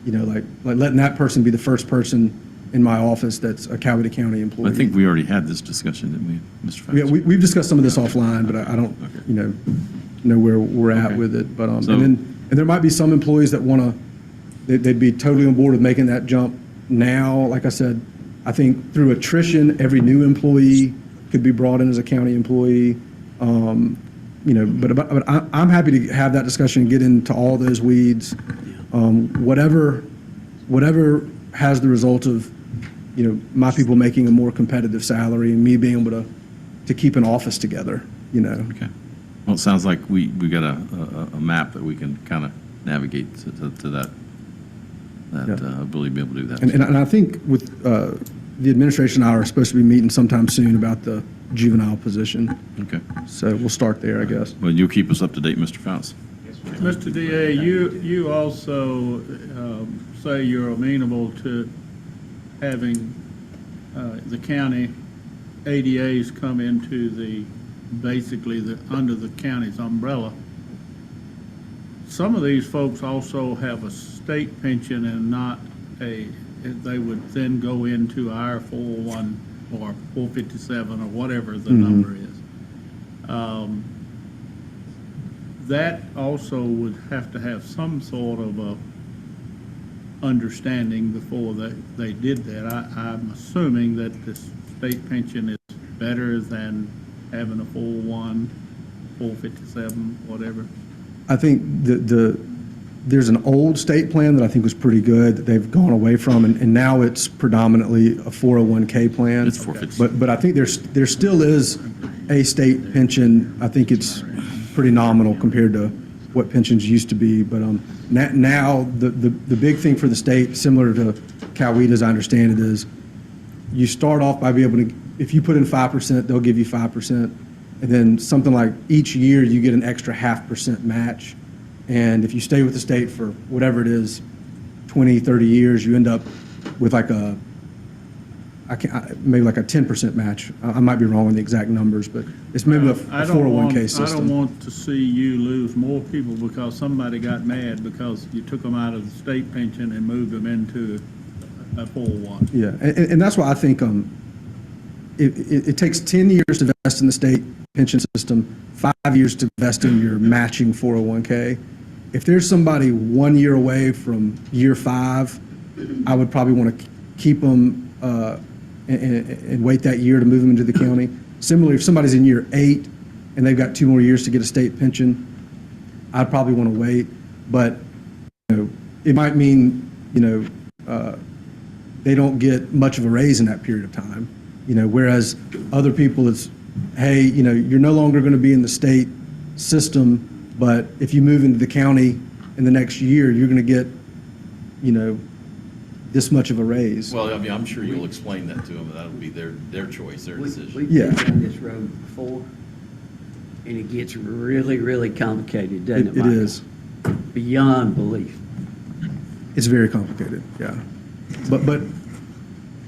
S12: Like letting that person be the first person in my office that's a Coweta County employee.
S1: I think we already had this discussion, didn't we, Mr. Fowles?
S12: Yeah, we've discussed some of this offline, but I don't, know where we're at
S1: Okay.
S12: with it. But
S1: So-
S12: and there might be some employees that they'd be totally on board with making that jump now. Like I said, I think through attrition, every new employee could be brought in as a county employee. But I'm happy to have that discussion and get into all those weeds. Whatever has the result of my people making a more competitive salary and me being able to keep an office together.
S1: Okay. Well, it sounds like we got a map that we can kind of navigate to that ability to be able to do that.
S12: And I think with the administration and I are supposed to be meeting sometime soon about the juvenile position.
S1: Okay.
S12: So we'll start there, I guess.
S1: Well, you'll keep us up to date, Mr. Fowles.
S5: Mr. DA, you also say you're amenable to having the county ADAs come into basically under the county's umbrella. Some of these folks also have a state pension and not they would then go into our 401 or 457 or whatever the number is. That also would have to have some sort of a understanding before they did that. I'm assuming that the state pension is better than having a 401, 457, whatever.
S12: I think there's an old state plan that I think was pretty good that they've gone away from, and now it's predominantly a 401k plan.
S1: It's 457.
S12: But I think there still is a state pension. I think it's pretty nominal compared to what pensions used to be. But now the big thing for the state, similar to Coweta, as I understand it, is you start off by being able to, if you put in 5%, they'll give you 5%. And then something like each year you get an extra 0.5% match. And if you stay with the state for whatever it is, 20, 30 years, you end up with like maybe like a 10% match. I might be wrong on the exact numbers, but it's maybe a 401k system.
S5: I don't want to see you lose more people because somebody got mad because you took them out of the state pension and moved them into a 401.
S12: Yeah, and that's why I think it takes 10 years to vest in the state pension system, 5 years to vest in your matching 401k. If there's somebody 1 year away from year 5, I would probably want to keep them and wait that year to move them into the county. Similarly, if somebody's in year 8 and they've got 2 more years to get a state pension, I'd probably want to wait. But it might mean they don't get much of a raise in that period of time. Whereas other people, it's, hey, you're no longer going to be in the state system But if you move into the county in the next year, you're going to get, this much of a raise.
S1: Well, I mean, I'm sure you'll explain that to them, and that'll be their choice, their decision.
S10: We've
S12: Yeah.
S10: been down this road before, and it gets really, really complicated, doesn't it,
S12: It
S10: Michael?
S12: is.
S10: Beyond belief.
S12: It's very complicated, yeah. But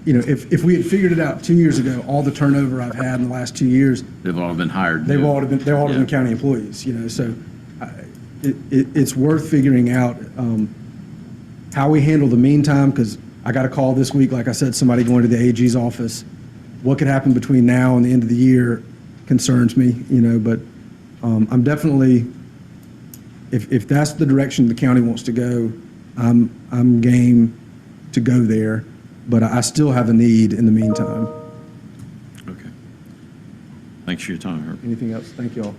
S12: if we had figured it out 2 years ago, all the turnover I've had in the last 2 years,
S1: They've all been hired.
S12: they've all been
S1: Yeah.
S12: county employees, so it's worth figuring out how we handle the meantime, because I got a call this week, like I said, somebody going to the AG's office. What could happen between now and the end of the year concerns me, but I'm definitely, if that's the direction the county wants to go, I'm game to go there, but I still have a need in the meantime.
S1: Okay. Thanks for your time, Herb.
S12: Anything else? Thank you all.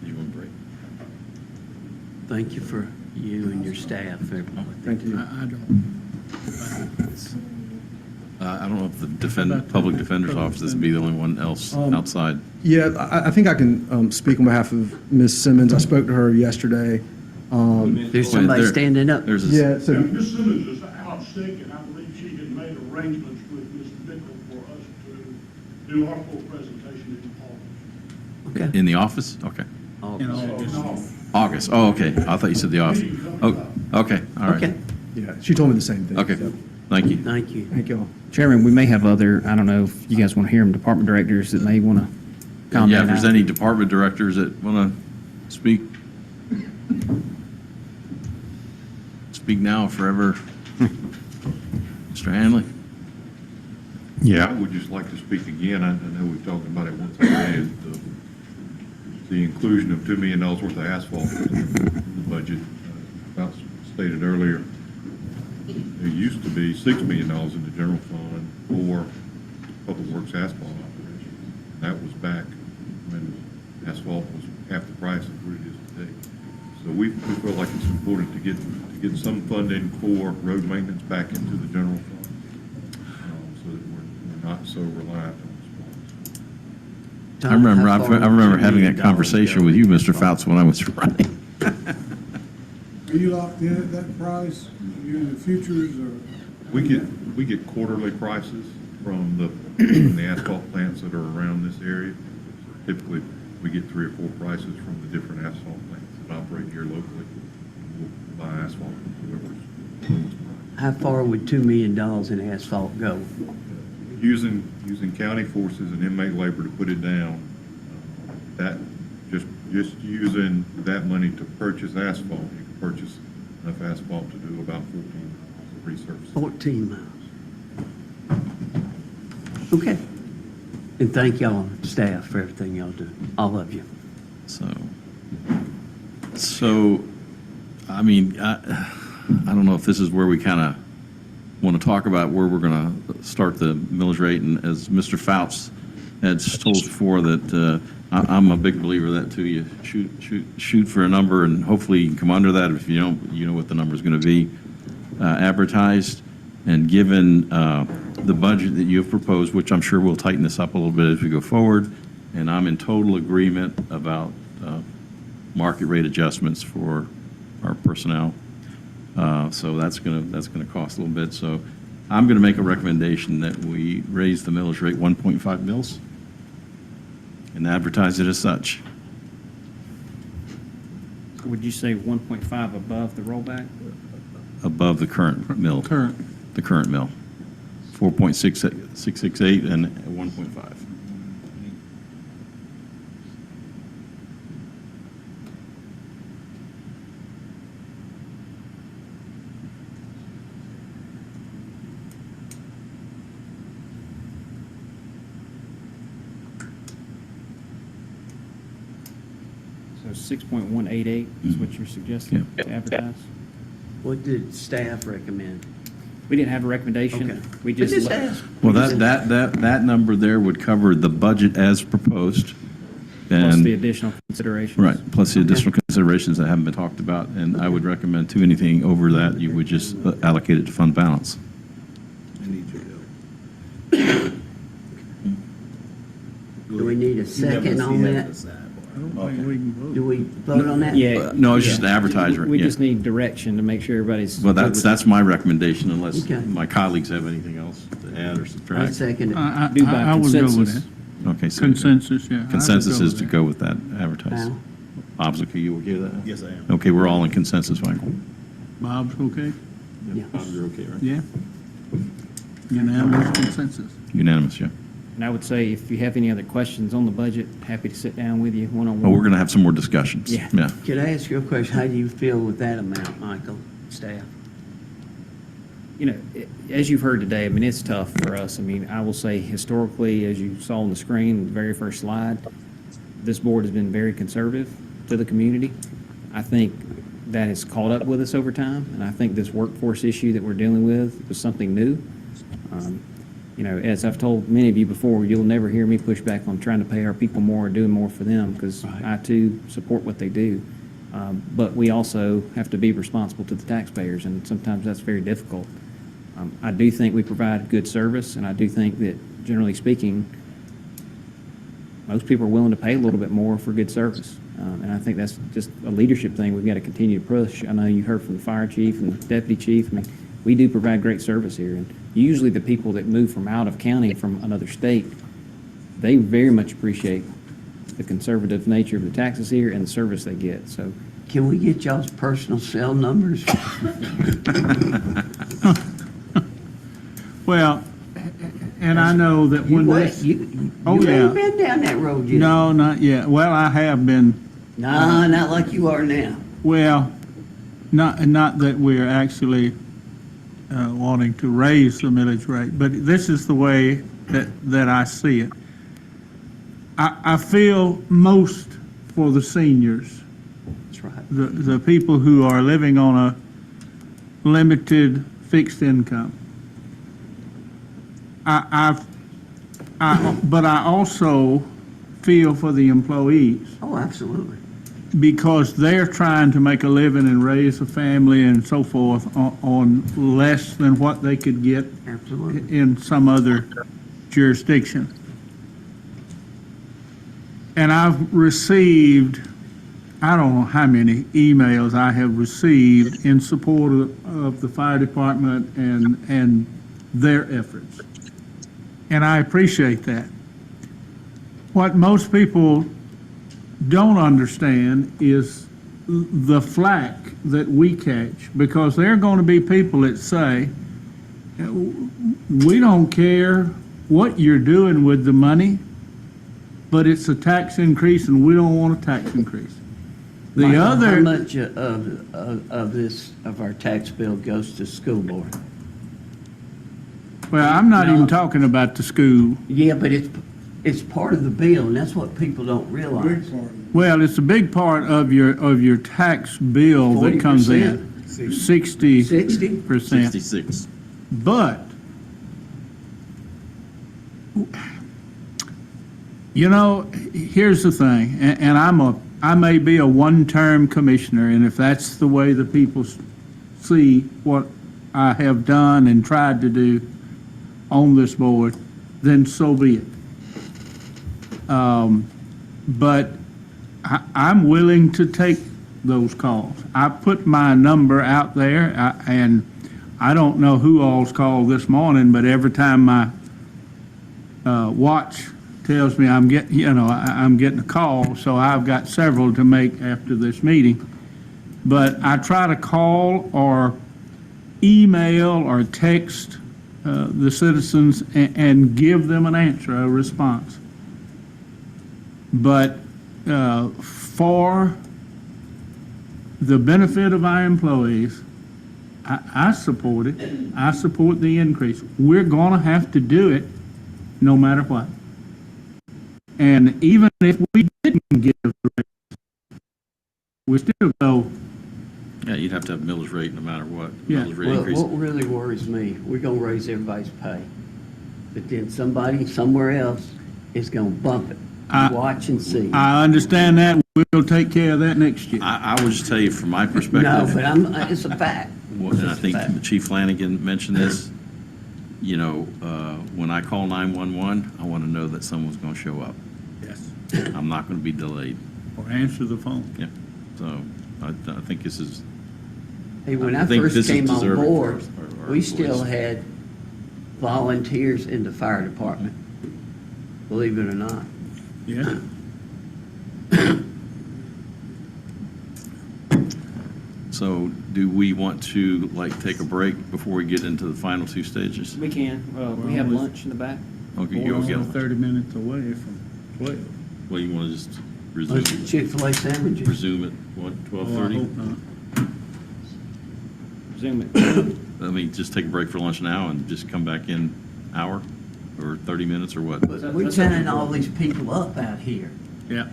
S1: You want a break?
S10: Thank you for you and your staff.
S12: Thank you.
S1: I don't know if the public defender's office would be the only one else outside.
S12: Yeah, I think I can speak on behalf of Ms. Simmons. I spoke to her yesterday.
S10: There's somebody
S1: There-
S10: standing up.
S1: There's a,
S12: Yeah, so,
S15: Ms. Simmons is out sick, and I believe she had made arrangements with Ms. Bickle for us to do our full presentation in August.
S10: Okay.
S1: in the office? Okay.
S10: Oh,
S1: August, oh, okay. I thought you said the office. Oh, okay, all right.
S10: Okay,
S12: yeah, she told me the same thing.
S1: Okay,
S12: so,
S1: thank you.
S10: thank you.
S12: Thank you all.
S2: Chairman, we may have other, I don't know if you guys want to hear them, department directors that may want to comment.
S1: Yeah, if there's
S2: out.
S1: any department directors that want to speak. Speak now or forever. Mr. Hanley?
S9: Yeah, I would just like to speak again. I know we've talked about it once already. The inclusion of $2 million worth of asphalt in the budget. About stated earlier, there used to be $6 million in the general fund for public works asphalt operations. That was back when asphalt was half the price of what it is today. So we feel like it's important to get some funding for road maintenance back into the general fund, so that we're not so reliant on the
S1: I remember having that conversation with you, Mr. Fouts, when I was running.
S7: Are you locked in at that price? You in the futures or?
S9: We get quarterly prices from the asphalt plants that are around this area. Typically, we get 3 or 4 prices from the different asphalt plants that operate here locally. We'll buy asphalt from whoever's lowest price.
S10: How far would $2 million in asphalt go?
S9: Using county forces and inmate labor to put it down, that, just using that money to purchase asphalt, you can purchase enough asphalt to do about 14 miles of resurfacing.
S10: 14 miles. Okay. And thank y'all, staff, for everything y'all do, all of you.
S1: So, I mean, I don't know if this is where we kind of want to talk about where we're going to start the millage rate. And as Mr. Fouts had told us before, that I'm a big believer of that too. You shoot for a number, and hopefully you can come under that. If you don't, you know what the number is going to be advertised. And given the budget that you have proposed, which I'm sure we'll tighten this up a little bit as we go forward, and I'm in total agreement about market rate adjustments for our personnel. So that's gonna cost a little bit. So I'm gonna make a recommendation that we raise the millage rate 1.5 mils and advertise it as such.
S2: Would you say 1.5 above the rollback?
S1: Above the current mill. The current mill. 4.668 and 1.5.
S2: So 6.188 is what you're suggesting to advertise?
S10: What did staff recommend?
S2: We didn't have a recommendation.
S10: Okay.
S2: We
S10: Just
S2: just,
S10: ask.
S1: Well, that number there would cover the budget as proposed.
S2: plus
S1: And
S2: the additional considerations.
S1: right, plus the additional considerations that haven't been talked about, and I would recommend to anything over that, you would just allocate it to fund balance.
S6: I need your help.
S10: we need a second on that?
S5: I don't think we can vote.
S10: Do we vote on that?
S2: Yeah.
S1: No, it's just an advertiser,
S2: We
S1: yeah.
S2: just need direction to make sure everybody's.
S1: Well, that's my recommendation, unless
S10: Okay.
S1: my colleagues have anything else to add or
S10: I
S1: subtract.
S10: second it.
S2: Do by
S5: I would go with
S2: consensus.
S5: that.
S1: Okay, so
S5: Consensus, yeah. I would
S1: consensus
S5: go
S1: is
S5: with
S1: to
S5: that.
S1: go with that advertising.
S10: Al?
S1: Obviously, you okay with that?
S6: Yes, I am.
S1: Okay, we're all in consensus, Michael.
S5: Bob's okay?
S10: Yeah.
S1: You're okay, right?
S5: Yeah. Unanimous consensus.
S1: Unanimous, yeah.
S2: And I would say if you have any other questions on the budget, happy to sit down with you one-on-one.
S1: Well, we're going to have some more discussions.
S2: Yeah.
S1: Yeah.
S10: Can I ask you a question? How do you feel with that amount, Michael, staff?
S2: You know, as you've heard today, I mean, it's tough for us. I mean, I will say historically, as you saw on the screen, the very first slide, this board has been very conservative to the community. I think that has caught up with us over time, and I think this workforce issue that we're dealing with was something new. You know, as I've told many of you before, you'll never hear me push back on trying to pay our people more or doing more for them, because I too support what they do. But we also have to be responsible to the taxpayers, and sometimes that's very difficult. I do think we provide good service, and I do think that, generally speaking, most people are willing to pay a little bit more for good service. And I think that's just a leadership thing we've got to continue to push. I know you heard from the fire chief and the deputy chief. I mean, we do provide great service here. And usually the people that move from out of county, from another state, they very much appreciate the conservative nature of the taxes here and the service they get. So
S10: Can we get y'all's personal cell numbers?
S5: Well, and I know that when this, Oh,
S10: You
S5: yeah.
S10: ain't been down that road yet.
S5: no, not yet. Well, I have been,
S10: No, not like you are now.
S5: well, not that we're actually wanting to raise the millage rate, but this is the way that I see it. I feel most for the seniors,
S10: That's right.
S5: the people who are living on a limited fixed income. But I also feel for the employees,
S10: Oh, absolutely.
S5: because they're trying to make a living and raise a family and so forth on less than what they could get
S10: Absolutely.
S5: in some other jurisdiction. And I've received, I don't know how many emails I have received in support of the fire department and their efforts. And I appreciate that. What most people don't understand is the flack that we catch, because there are going to be people that say, we don't care what you're doing with the money, but it's a tax increase and we don't want a tax increase. The
S10: Michael,
S5: other.
S10: How much of our tax bill goes to school board?
S5: Well, I'm not
S10: No.
S5: even talking about the school.
S10: Yeah, but it's part of the bill, and that's what people don't realize.
S5: Well, it's a big part of your tax bill that comes in. 60%.
S10: 60?
S1: 66.
S5: But, you know, here's the thing, and I may be a one-term commissioner, and if that's the way the people see what I have done and tried to do on this board, then so be it. But I'm willing to take those calls. I put my number out there, and I don't know who all's called this morning, but every time my watch tells me I'm getting a call, so I've got several to make after this meeting. But I try to call or email or text the citizens and give them an answer, a response. But for the benefit of our employees, I support it. I support the increase. We're going to have to do it no matter what. And even if we didn't give the raise, we still go,
S1: Yeah, you'd have to have millage rate no matter what.
S5: Yeah.
S1: Millage rate
S10: Well,
S1: increase.
S10: what really worries me, we're gonna raise everybody's pay, but then somebody somewhere else is gonna bump it. Watch and see.
S5: I understand that. We'll take care of that next year.
S1: I would just tell you from my perspective.
S10: No, but it's a fact.
S1: And I think Chief Flanagan mentioned this, you know, when I call 911, I want to know that someone's going to show up. I'm not going to be delayed.
S5: Or answer the phone.
S1: Yeah. So I think this is,
S10: Hey, when I
S1: think this
S10: first
S1: is
S10: came on
S1: deserving for
S10: board,
S1: our
S10: we still
S1: employees.
S10: had volunteers in the fire department, believe it or not.
S5: Yeah.
S1: so do we want to like take a break before we get into the final two stages?
S2: We can. We have lunch in the back.
S1: Okay,
S5: We're
S1: you'll
S5: only
S1: get,
S5: 30 minutes away from 12.
S1: well, you want to just resume,
S10: Chick-fil-A sandwiches.
S1: resume at what,
S5: Oh, I
S1: 12:30?
S5: hope not.
S2: Zoom it.
S1: I mean, just take a break for lunch now and just come back in hour or 30 minutes or what?
S10: But we're sending all these people up out here,
S5: Yeah.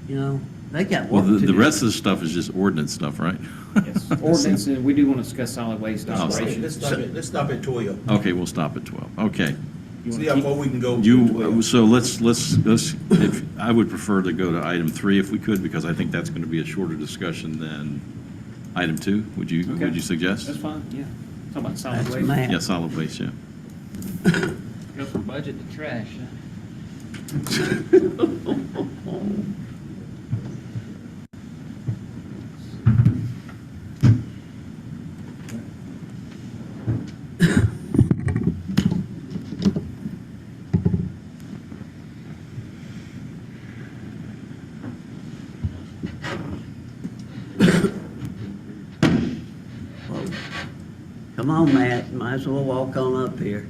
S10: you know, they got
S1: Well,
S10: work to
S1: the
S10: do.
S1: rest of the stuff is just ordinance stuff, right?
S2: Yes. Ordinance, and we do want to discuss solid waste operations.
S6: Let's stop at 12.
S1: Okay, we'll stop at 12. Okay.
S6: See how far we can go. to
S1: You,
S6: 12.
S1: so let's, if, I would prefer to go to item 3 if we could, because I think that's going to be a shorter discussion than item 2. Would you
S2: Okay.
S1: suggest?
S2: That's fine, yeah. Talk about solid
S10: That's
S2: waste.
S10: mad.
S1: Yeah, solid waste, yeah.
S2: Go from budget to trash.
S10: Come on, Matt, might as well walk on up here.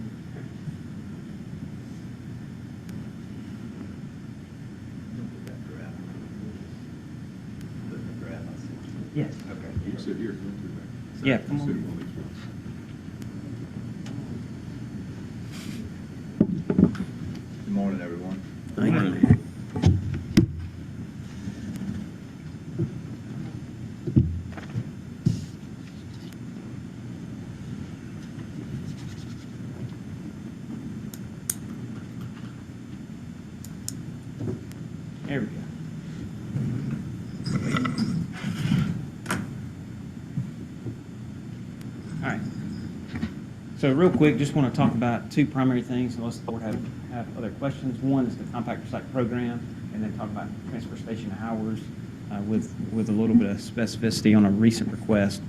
S10: Yes.
S1: You sit here.
S2: Yeah, come on.
S6: Good morning, everyone.
S10: Thank you,
S1: Morning.
S10: Matt.
S2: There we go. All right. So real quick, just want to talk about two primary things, unless the board have other questions. One is the compactor site program, and then talk about transfer station hours with a little bit of specificity on a recent request.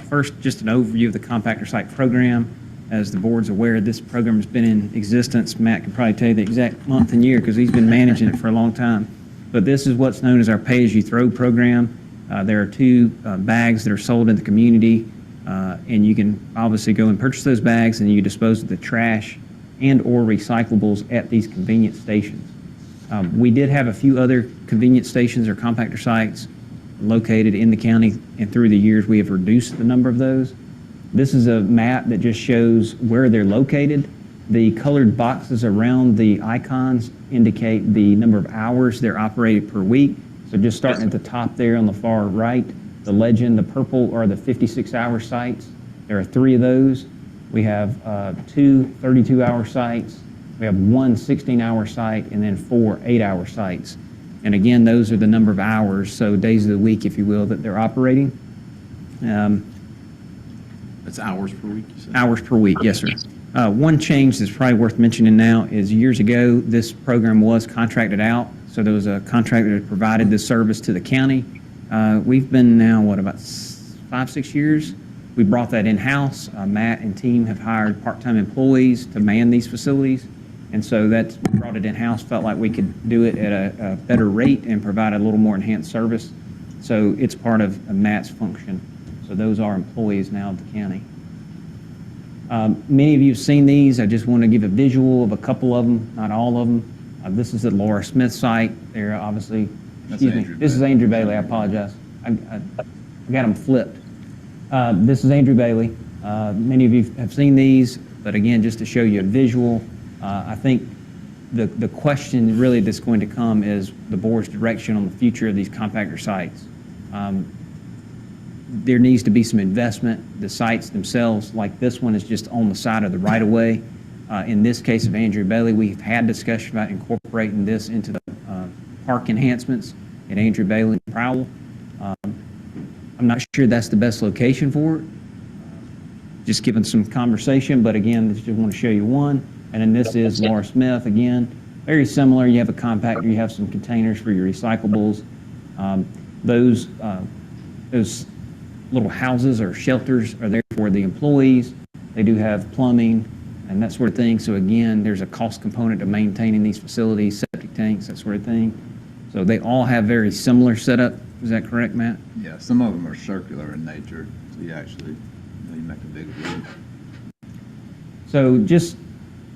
S2: First, just an overview of the compactor site program. As the board's aware, this program has been in existence. Matt can probably tell you the exact month and year because he's been managing it for a long time. But this is what's known as our pay-as-you-throw program. There are two bags that are sold in the community, and you can obviously go and purchase those bags, and you dispose of the trash and/or recyclables at these convenience stations. We did have a few other convenience stations or compactor sites located in the county, and through the years, we have reduced the number of those. This is a map that just shows where they're located. The colored boxes around the icons indicate the number of hours they're operated per week. So just starting at the top there on the far right, the legend, the purple are the 56-hour sites. There are 3 of those. We have 2 32-hour sites. We have 1 16-hour site, and then 4 8-hour sites. And again, those are the number of hours, so days of the week, if you will, that they're operating.
S1: That's hours per week, you said?
S2: Hours per week, yes, sir. One change that's probably worth mentioning now is years ago, this program was contracted out. So there was a contractor that provided this service to the county. We've been now, about 5-6 years? We brought that in-house. Matt and team have hired part-time employees to man these facilities. And so that's brought it in-house, felt like we could do it at a better rate and provide a little more enhanced service. So it's part of Matt's function. So those are employees now of the county. Many of you have seen these. I just want to give a visual of a couple of them, not all of them. This is the Laura Smith site. They're obviously, excuse me,
S1: Andrew
S2: this is
S1: Bailey.
S2: Andrew Bailey. I apologize. I got them flipped. This is Andrew Bailey. Many of you have seen these, but again, just to show you a visual, I think the question really that's going to come is the board's direction on the future of these compactor sites. There needs to be some investment. The sites themselves, like this one, is just on the side of the right-of-way. In this case of Andrew Bailey, we've had discussion about incorporating this into the park enhancements at Andrew Bailey and Prowell. I'm not sure that's the best location for it. Just given some conversation, but again, just want to show you one. And then this is Laura Smith again. very similar. You have a compactor, you have some containers for your recyclables. Those little houses or shelters are there for the employees. They do have plumbing and that sort of thing. So again, there's a cost component to maintaining these facilities, septic tanks, that sort of thing. So they all have very similar setup. Is that correct, Matt?
S16: Yeah, some of them are circular in nature, so you actually, you make a big loop.
S2: So just,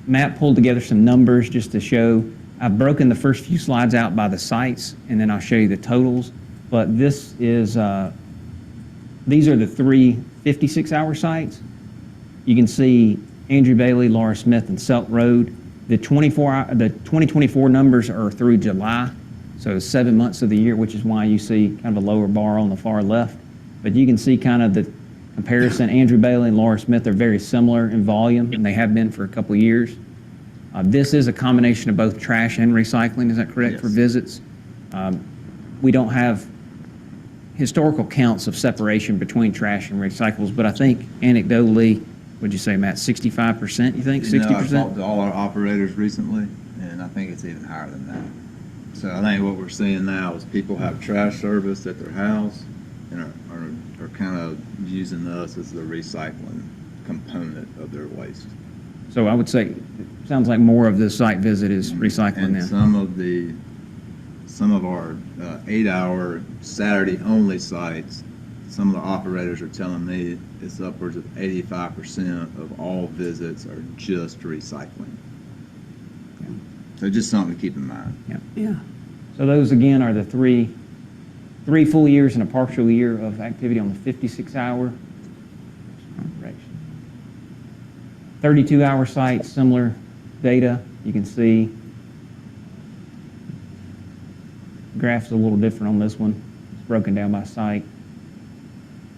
S2: Matt pulled together some numbers just to show. I've broken the first few slides out by the sites, and then I'll show you the totals. But this is, these are the 3 56-hour sites. You can see Andrew Bailey, Laura Smith, and Selt Road. The 2024 numbers are through July, so 7 months of the year, which is why you see kind of a lower bar on the far left. But you can see kind of the comparison. Andrew Bailey and Laura Smith are very similar in volume, and they have been for a couple of years. This is a combination of both trash and recycling, is that correct,
S1: Yes.
S2: for visits? We don't have historical counts of separation between trash and recyclables, but I think anecdotally, what'd you say, Matt, 65%, you think, 60%?
S16: I've talked to all our operators recently, and I think it's even higher than that. So I think what we're seeing now is people have trash service at their house and are kind of using us as the recycling component of their waste.
S2: So I would say, sounds like more of the site visit is recycling
S16: And
S2: then.
S16: some of our 8-hour Saturday-only sites, some of the operators are telling me it's upwards of 85% of all visits are just recycling. So just something to keep in mind.
S10: Yeah.
S2: So those, again, are the three full years and a partial year of activity on the 56-hour. 32-hour sites, similar data. You can see graph's a little different on this one. It's broken down by site.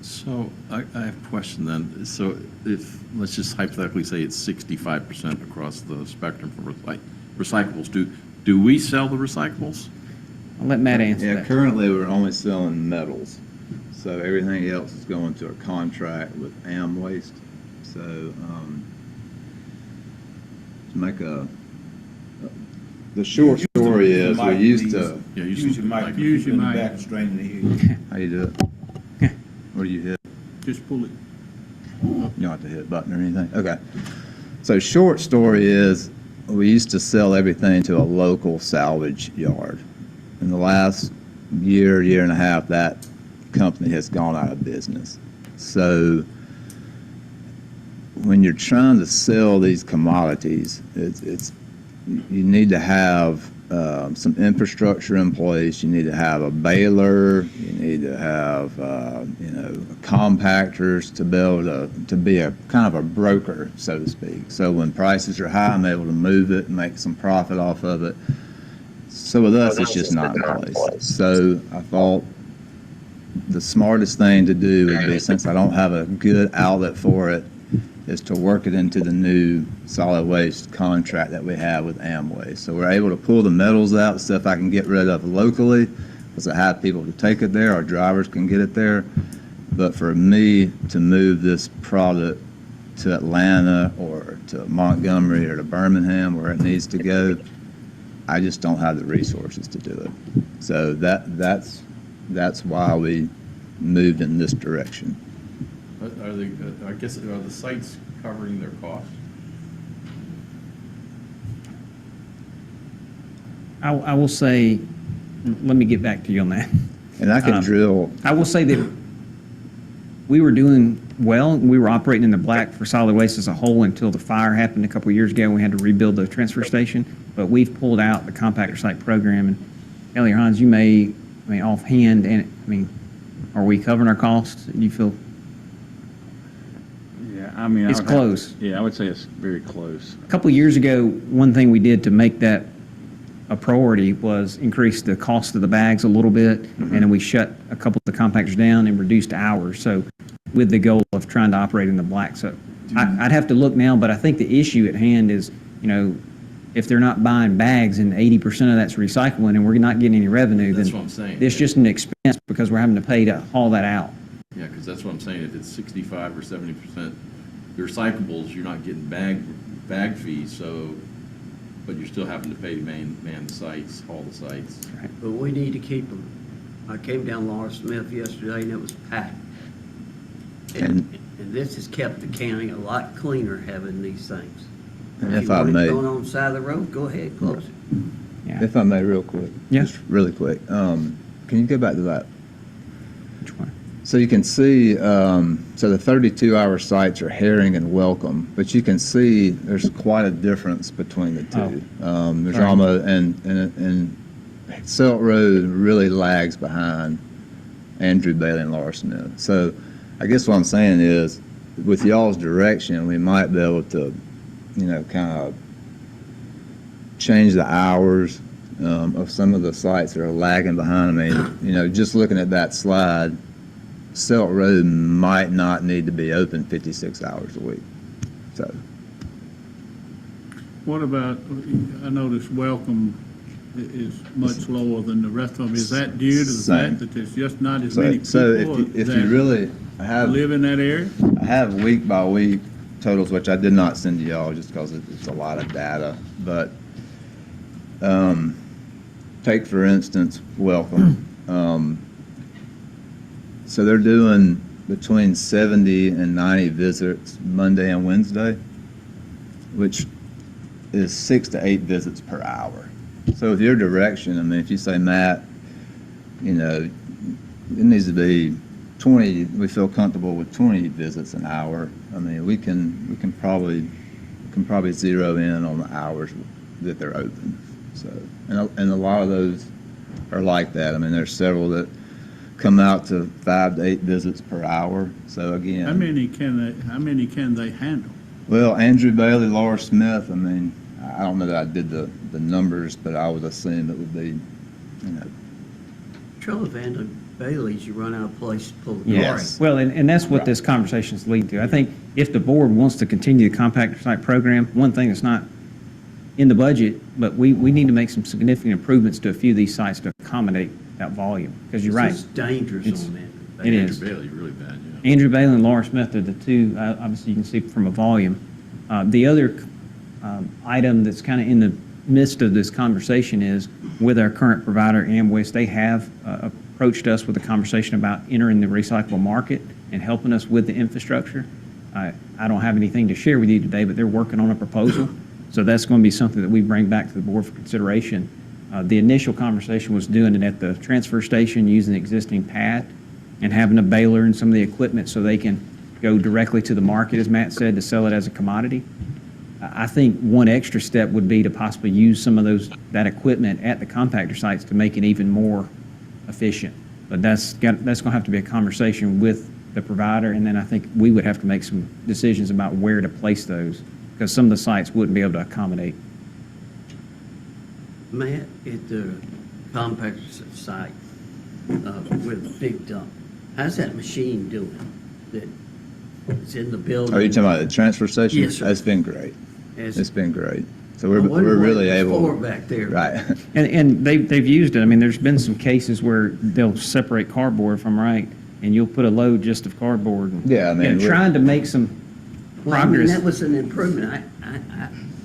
S1: So I have a question then. So if, let's just hypothetically say it's 65% across the spectrum for recyclables, do we sell the recyclables?
S2: I'll let Matt answer
S16: Yeah,
S2: that.
S16: currently we're only selling metals. So everything else is going to a contract with Amwaste. So to make the short story is we used to.
S1: Yeah,
S6: Use your mic.
S5: Use your
S6: In the
S5: mic.
S6: back and straighten the head.
S16: How you do it? Where do you hit?
S5: Just pull it.
S16: You don't have to hit a button or anything. Okay. So short story is we used to sell everything to a local salvage yard. In the last year and a half, that company has gone out of business. So when you're trying to sell these commodities, you need to have some infrastructure in place. You need to have a baler. You need to have compactors to be able to be a kind of a broker, so to speak. So when prices are high, I'm able to move it and make some profit off of it. So with us, it's just not in place. So I thought the smartest thing to do would be, since I don't have a good outlet for it, is to work it into the new solid waste contract that we have with Amway. So we're able to pull the metals out, the stuff I can get rid of locally, because I have people to take it there, our drivers can get it there. But for me to move this product to Atlanta or to Montgomery or to Birmingham, where it needs to go, I just don't have the resources to do it. So that's why we moved in this direction.
S1: Are they, I guess, are the sites covering their costs?
S2: I will say, let me get back to you on that.
S16: And I can drill.
S2: I will say that we were doing well. We were operating in the black for solid waste as a whole until the fire happened a couple of years ago. We had to rebuild the transfer station, but we've pulled out the compactor site program. And Ellie or Hans, you may, offhand, and are we covering our costs? Do you feel?
S8: Yeah, I mean.
S2: It's close.
S8: Yeah, I would say it's very close.
S2: A couple of years ago, one thing we did to make that a priority was increase the cost of the bags a little bit, and then we shut a couple of the compactors down and reduced hours. So with the goal of trying to operate in the black. So I'd have to look now, but I think the issue at hand is, if they're not buying bags and 80% of that's recycling and we're not getting any revenue,
S1: That's
S2: then
S1: what I'm saying.
S2: it's just an expense because we're having to pay to haul that out.
S1: Yeah, because that's what I'm saying. If it's 65 or 70%, the recyclables, you're not getting bag fees. So but you're still having to pay to man the sites, all the sites.
S10: But we need to keep them. I came down Laura Smith yesterday and it was packed. And this has kept the county a lot cleaner having these things.
S16: And
S10: If
S16: if
S10: you
S16: I
S10: want it
S16: may,
S10: going on the side of the road, go ahead, close it.
S2: Yeah.
S16: if I may, real quick.
S2: Yes.
S16: Just really quick. Can you go back to that?
S2: Which one?
S16: So you can see, so the 32-hour sites are Herring and Welcome, but you can see there's quite a difference between the two. There's
S2: Right.
S16: almost, and Selt Road really lags behind Andrew Bailey and Laura Smith. So I guess what I'm saying is, with y'all's direction, we might be able to, kind of change the hours of some of the sites that are lagging behind. I mean, just looking at that slide, Selt Road might not need to be open 56 hours a week. So,
S5: What about, I noticed Welcome is much lower than the rest of them. Is that due to the
S16: Same.
S5: fact that there's just not as many
S16: so
S5: people
S16: if
S5: that
S16: you really have,
S5: live in that area?
S16: I have week by week totals, which I did not send to y'all just because it's a lot of data. But take for instance, Welcome. So they're doing between 70 and 90 visits Monday and Wednesday, which is 6 to 8 visits per hour. So with your direction, I mean, if you say, Matt, it needs to be 20, we feel comfortable with 20 visits an hour. I mean, we can probably zero in on the hours that they're open. So, and a lot of those are like that. I mean, there's several that come out to 5 to 8 visits per hour. So again,
S5: How many can they handle?
S16: well, Andrew Bailey, Laura Smith, I mean, I don't know that I did the numbers, but I would assume it would be,
S10: Trouble with Andrew Bailey's, you run out of place to pull the
S16: Yes.
S10: car in.
S2: Well, and that's what this conversation is leading to. I think if the board wants to continue the compactor site program, one thing that's not in the budget, but we need to make some significant improvements to a few of these sites to accommodate that volume, because you're right.
S10: It's dangerous
S2: It's-
S10: on that.
S2: It is.
S1: Andrew Bailey, really bad, yeah.
S2: Andrew Bailey and Laura Smith are the two, obviously you can see from a volume. The other item that's kind of in the midst of this conversation is with our current provider, Amwist, they have approached us with a conversation about entering the recyclable market and helping us with the infrastructure. I don't have anything to share with you today, but they're working on a proposal. So that's going to be something that we bring back to the board for consideration. The initial conversation was doing it at the transfer station using the existing pad and having a baler and some of the equipment so they can go directly to the market, as Matt said, to sell it as a commodity. I think one extra step would be to possibly use some of that equipment at the compactor sites to make it even more efficient. But that's going to have to be a conversation with the provider, and then I think we would have to make some decisions about where to place those, because some of the sites wouldn't be able to accommodate.
S10: Matt, at the compactor site with Big Dump, how's that machine doing? It's in the building?
S16: Are you talking about the transfer station?
S10: Yes, sir.
S16: It's been great.
S10: Has-
S16: It's been great. So
S10: I
S16: we're
S10: wonder what
S16: really
S10: it's
S16: able.
S10: for back there.
S16: Right.
S2: And they've used it. I mean, there's been some cases where they'll separate cardboard from right, and you'll put a load just of cardboard. And,
S16: Yeah, I mean, we're-
S2: trying to make some
S10: Well, I mean,
S2: progress.
S10: that was an improvement.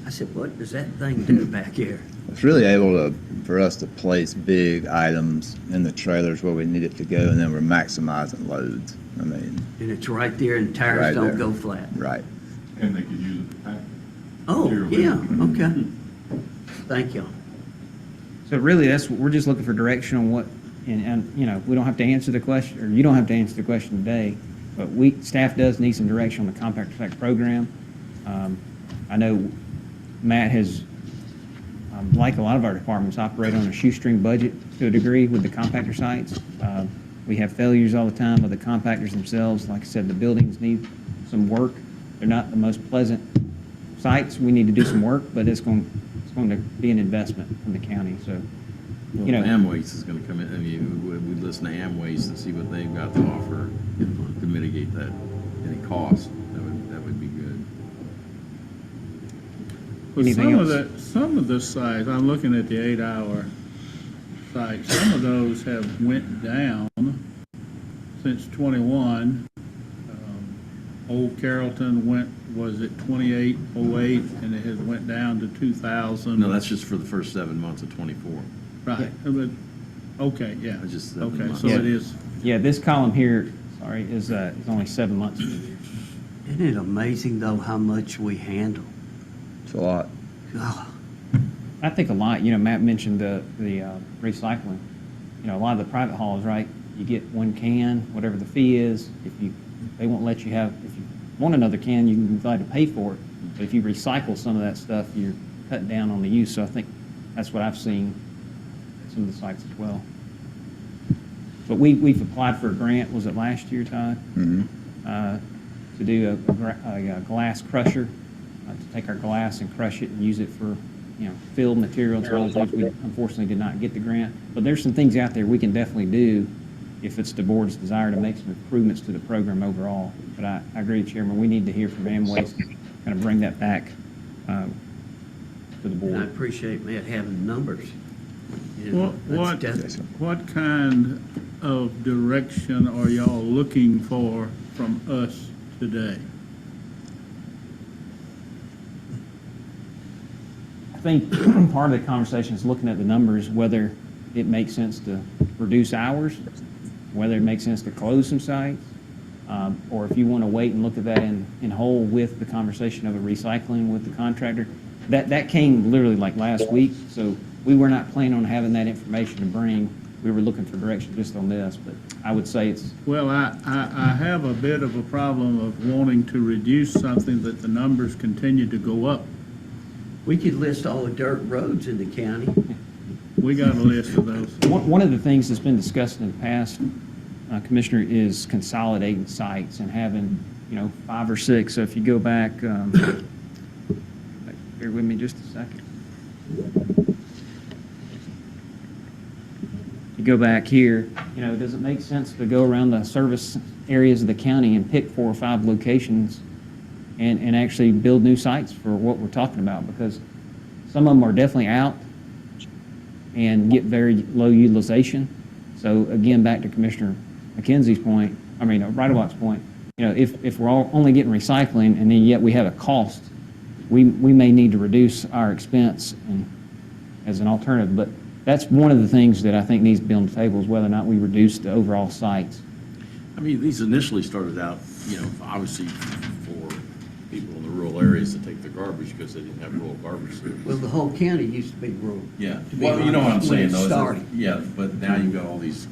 S10: I said, what does that thing do back here?
S16: It's really able for us to place big items in the trailers where we need it to go, and then we're maximizing loads. I mean,
S10: And it's right there and tires
S16: Right
S10: don't
S16: there.
S10: go flat.
S16: right.
S9: And they could use it to pack.
S10: Oh,
S9: Material.
S10: yeah, okay. Thank you.
S2: So really, we're just looking for direction on what, and we don't have to answer the question, or you don't have to answer the question today, but staff does need some direction on the compactor site program. I know Matt has, like a lot of our departments, operate on a shoestring budget to a degree with the compactor sites. We have failures all the time with the compactors themselves. Like I said, the buildings need some work. They're not the most pleasant sites. We need to do some work, but it's going to be an investment from the county. So,
S1: Well, Amwaste is going to come in. I mean, we listen to Amwaste and see what they've got to offer to mitigate that any cost. That would be good.
S5: But
S2: Anything else?
S5: some of the sites, I'm looking at the 8-hour sites, some of those have went down since '21. Old Carrollton went was it 2808, and it has went down to 2,000?
S1: No, that's just for the first 7 months of '24.
S5: Right, but, okay, yeah.
S1: That's just 7
S5: Okay,
S1: months.
S5: so it is,
S2: Yeah, this column here, sorry, is only 7 months.
S10: Isn't it amazing, though, how much we handle?
S16: It's a lot.
S10: God.
S2: I think a lot, Matt mentioned the recycling. A lot of the private hauls, right? You get one can, whatever the fee is. They won't let you have, if you want another can, you can be glad to pay for it. But if you recycle some of that stuff, you're cutting down on the use. So I think that's what I've seen at some of the sites as well. But we've applied for a grant, was it last year, Todd? To do a glass crusher, to take our glass and crush it and use it for, fill materials and other things. We unfortunately did not get the grant. But there's some things out there we can definitely do if it's the board's desire to make some improvements to the program overall. But I agree, Chairman, we need to hear from Amwaste, kind of bring that back to the
S10: And I
S2: board.
S10: appreciate Matt having numbers.
S5: what kind of direction are y'all looking for from us today?
S2: I think part of the conversation is looking at the numbers, whether it makes sense to reduce hours, whether it makes sense to close some sites, or if you want to wait and look at that in whole with the conversation of a recycling with the contractor. That came literally like last week, so we were not planning on having that information to bring. We were looking for direction just on this, but I would say it's,
S5: Well, I have a bit of a problem of wanting to reduce something that the numbers continue to go up.
S10: We could list all the dirt roads in the county.
S5: We got a list of those.
S2: one of the things that's been discussed in the past, Commissioner, is consolidating sites and having, 5 or 6. So if you go back, bear with me just a second. You go back here, does it make sense to go around the service areas of the county and pick 4 or 5 locations and actually build new sites for what we're talking about? Because some of them are definitely out and get very low utilization. So again, back to Commissioner McKenzie's point, Rideawalk's point, if we're all only getting recycling and then yet we have a cost, we may need to reduce our expense as an alternative. But that's one of the things that I think needs to be on the table, is whether or not we reduce the overall sites.
S1: These initially started out, obviously for people in the rural areas to take their garbage because they didn't have rural garbage service.
S10: Well, the whole county used to be rural.
S1: Yeah,
S10: to be
S1: well, you know what I'm
S10: honest, when
S1: saying,
S10: it
S1: though. is that-
S10: started.
S1: Yeah, but now you've got all these,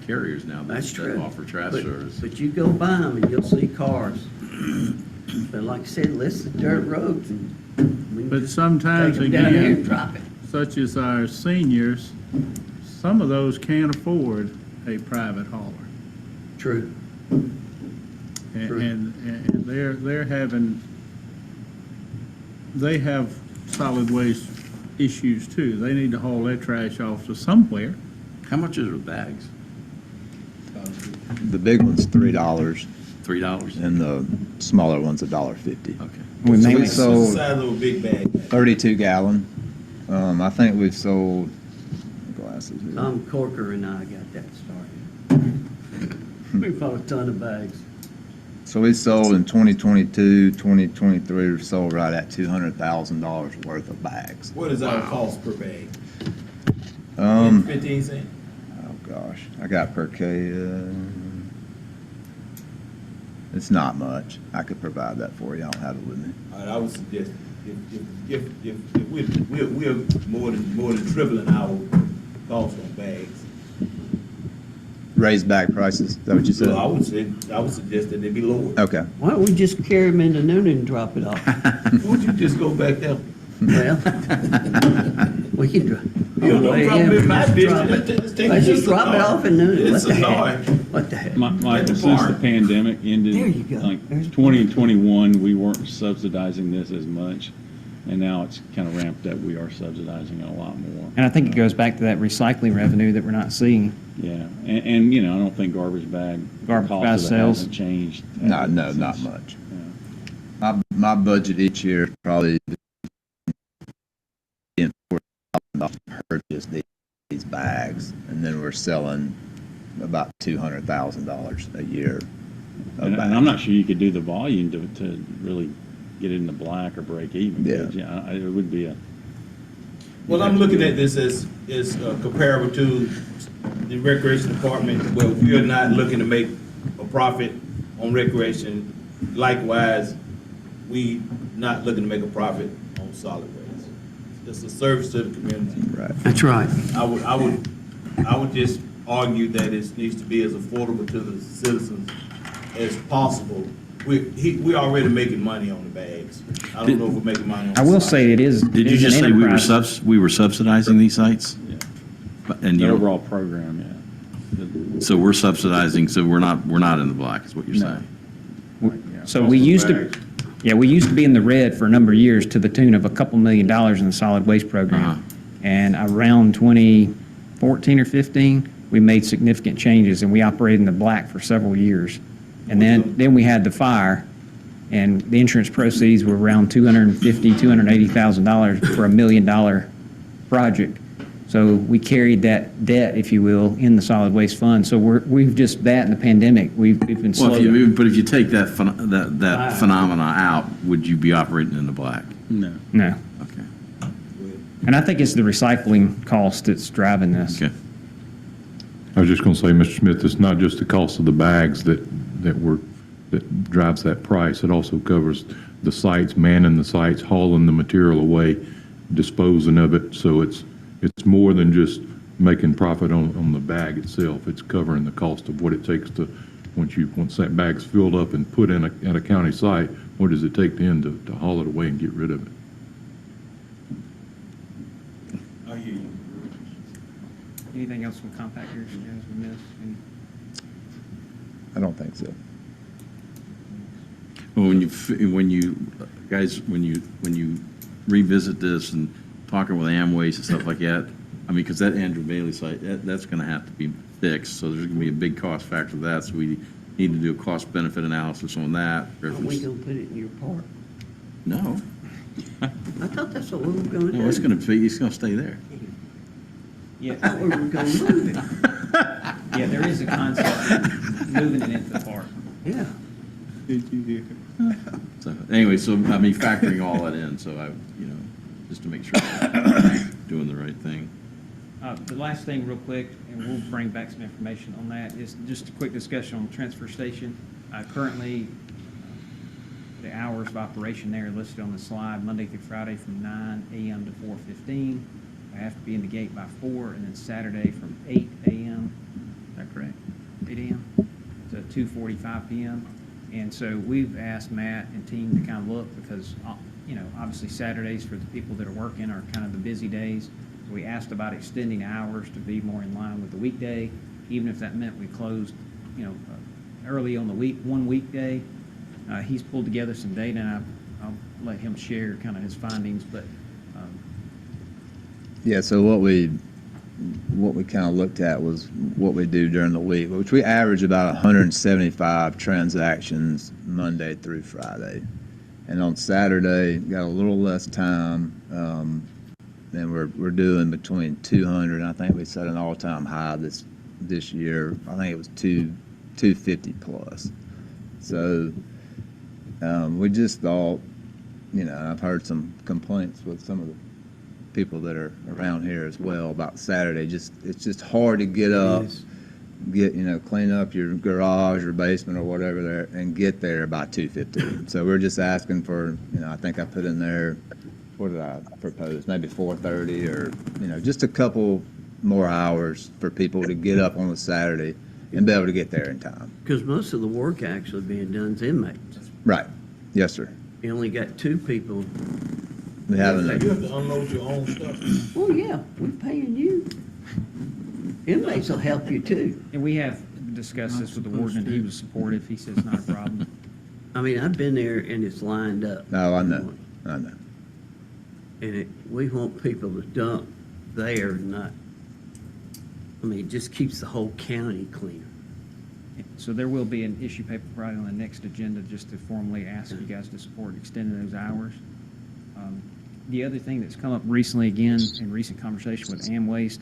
S1: carriers now
S10: That's
S1: that
S10: true.
S1: offer trash
S10: But-
S1: service.
S10: But you go by them and you'll see cars. But like I said, list the dirt roads and we can
S5: But
S10: just
S5: sometimes,
S10: take them down there and
S5: again,
S10: drop it.
S5: such as our seniors, some of those can't afford a private hauler.
S10: True. True.
S5: And they have solid waste issues too. They need to haul their trash off to somewhere.
S1: How much is it with bags?
S16: The big one's $3,
S1: $3?
S16: and the smaller one's $1.50.
S1: Okay.
S2: We
S16: So
S2: mainly
S16: we sold
S6: Size of a big bag.
S16: 32 gallon. I think we've sold glasses. here.
S10: Tom Corker and I got that started. We bought a ton of bags.
S16: So we sold in 2022, 2023, we sold right at $200,000 worth of bags.
S6: What is our cost per bag?
S16: 15
S6: cents?
S16: Oh, gosh, I got per K, it's not much. I could provide that for you, I don't have it with me.
S6: All right, I would suggest if we're more than tripling our cost on bags.
S16: Raise bag prices, is that what you said?
S6: So I would suggest that they be lower.
S16: Okay.
S10: Why don't we just carry them into Noonan and drop it off?
S6: Won't you just go back there?
S10: Well, we can drop.
S6: You don't drop it in my business.
S10: Let's just drop it off in Noonan.
S6: It's
S10: What the heck?
S6: annoying.
S10: What the heck?
S8: Michael, since the pandemic ended,
S10: There you go.
S8: like
S10: There's
S8: 20 and 21, we weren't subsidizing this as much, and now it's kind of ramped up. We are subsidizing it a lot more.
S2: And I think it goes back to that recycling revenue that we're not seeing.
S8: Yeah, and I don't think garbage bag
S2: Garbage
S8: cost
S2: bag
S8: of it
S2: sales?
S8: hasn't changed.
S16: No, not much. My budget each year is probably $4,000 to purchase these bags, and then we're selling about $200,000 a year
S8: And I'm not sure you could do the volume to really get it in the black or break even.
S6: Yeah.
S8: It would be a.
S6: Well, I'm looking at this as comparable to the recreation department, where we are not looking to make a profit on recreation. Likewise, we not looking to make a profit on solid waste. It's a service to the community.
S16: Right.
S10: That's right.
S6: I would just argue that it needs to be as affordable to the citizens as possible. We already making money on the bags. I don't know if we're making money on the
S2: I will
S6: side.
S2: say it is.
S1: Did
S2: it
S1: you
S2: is
S1: just
S2: an
S1: say
S2: enterprise.
S1: we were subsidizing these sites?
S8: Yeah.
S1: And
S8: The
S1: you
S8: overall program,
S1: so we're subsidizing, so we're not in the black, is what you're
S8: No.
S1: saying?
S2: So we used to, we used to be in the red for a number of years to the tune of a couple $1 million in the solid waste program.
S1: Uh-huh.
S2: And around 2014 or 15, we made significant changes and we operated in the black for several years. And then we had the fire, and the insurance proceeds were around $280,000 for $1 million project. So we carried that debt, if you will, in the solid waste fund. So we've just, that in the pandemic, we've been slow.
S1: Well, but if you take that phenomena out, would you be operating in the black?
S8: No.
S2: No.
S1: Okay.
S2: And I think it's the recycling cost that's driving this.
S1: Okay.
S9: I was just going to say, Mr. Smith, it's not just the cost of the bags that drives that price. It also covers the sites, manning the sites, hauling the material away, disposing of it. So it's more than just making profit on the bag itself. It's covering the cost of what it takes to, once that bag's filled up and put in at a county site, what does it take then to haul it away and get rid of it?
S6: I hear you.
S2: Anything else from compactors you guys we missed?
S16: I don't think so.
S1: Well, when you revisit this and talking with Amways and stuff like that, I mean, because that Andrew Bailey site, that's going to have to be fixed, so there's going to be a big cost factor to that, so we need to do a cost-benefit analysis on that.
S10: Are we going to put it in your park?
S1: No,
S10: I thought that's what we were going to do.
S1: no, it's going to stay there.
S2: Yeah.
S10: I thought we were going to move it.
S2: Yeah, there is a concept of moving it into the park.
S10: Yeah.
S1: So anyway, so I mean, factoring all that in, so just to make sure we're doing the right thing.
S2: The last thing real quick, and we'll bring back some information on that, is just a quick discussion on the transfer station. Currently, the hours of operation there are listed on the slide, Monday through Friday from 9 a.m. to 4:15. I have to be in the gate by 4, and then Saturday from 8 a.m. Is that correct? 8 a.m. to 2:45 p.m. And so we've asked Matt and team to kind of look because, obviously Saturdays for the people that are working are kind of the busy days. So we asked about extending hours to be more in line with the weekday, even if that meant we closed, early on the week, one weekday. He's pulled together some data, and I'll let him share kind of his findings, but
S16: Yeah, so what we kind of looked at was what we do during the week, which we average about 175 transactions Monday through Friday. And on Saturday, got a little less time, and we're doing between 200. I think we set an all-time high this year. I think it was 250 plus. So we just thought, I've heard some complaints with some of the people that are around here as well about Saturday. It's just hard to get up, clean up your garage or basement or whatever there, and get there by 2:15. So we're just asking for, I think I put in there, what did I propose? Maybe 4:30 or just a couple more hours for people to get up on a Saturday and be able to get there in time.
S10: Because most of the work actually being done is inmates.
S16: Right. Yes, sir.
S10: You only got 2 people.
S16: We haven't.
S6: You have to unload your own stuff.
S10: Well, yeah, we're paying you. Inmates will help you too.
S2: and we have discussed this with the warden, and he was supportive. He says not a problem.
S10: I mean, I've been there and it's lined up.
S16: No, I know.
S10: And we want people to dump there, not, it just keeps the whole county cleaner.
S2: So there will be an issue paper probably on the next agenda just to formally ask you guys to support extending those hours. The other thing that's come up recently, again, in recent conversation with Amwaste,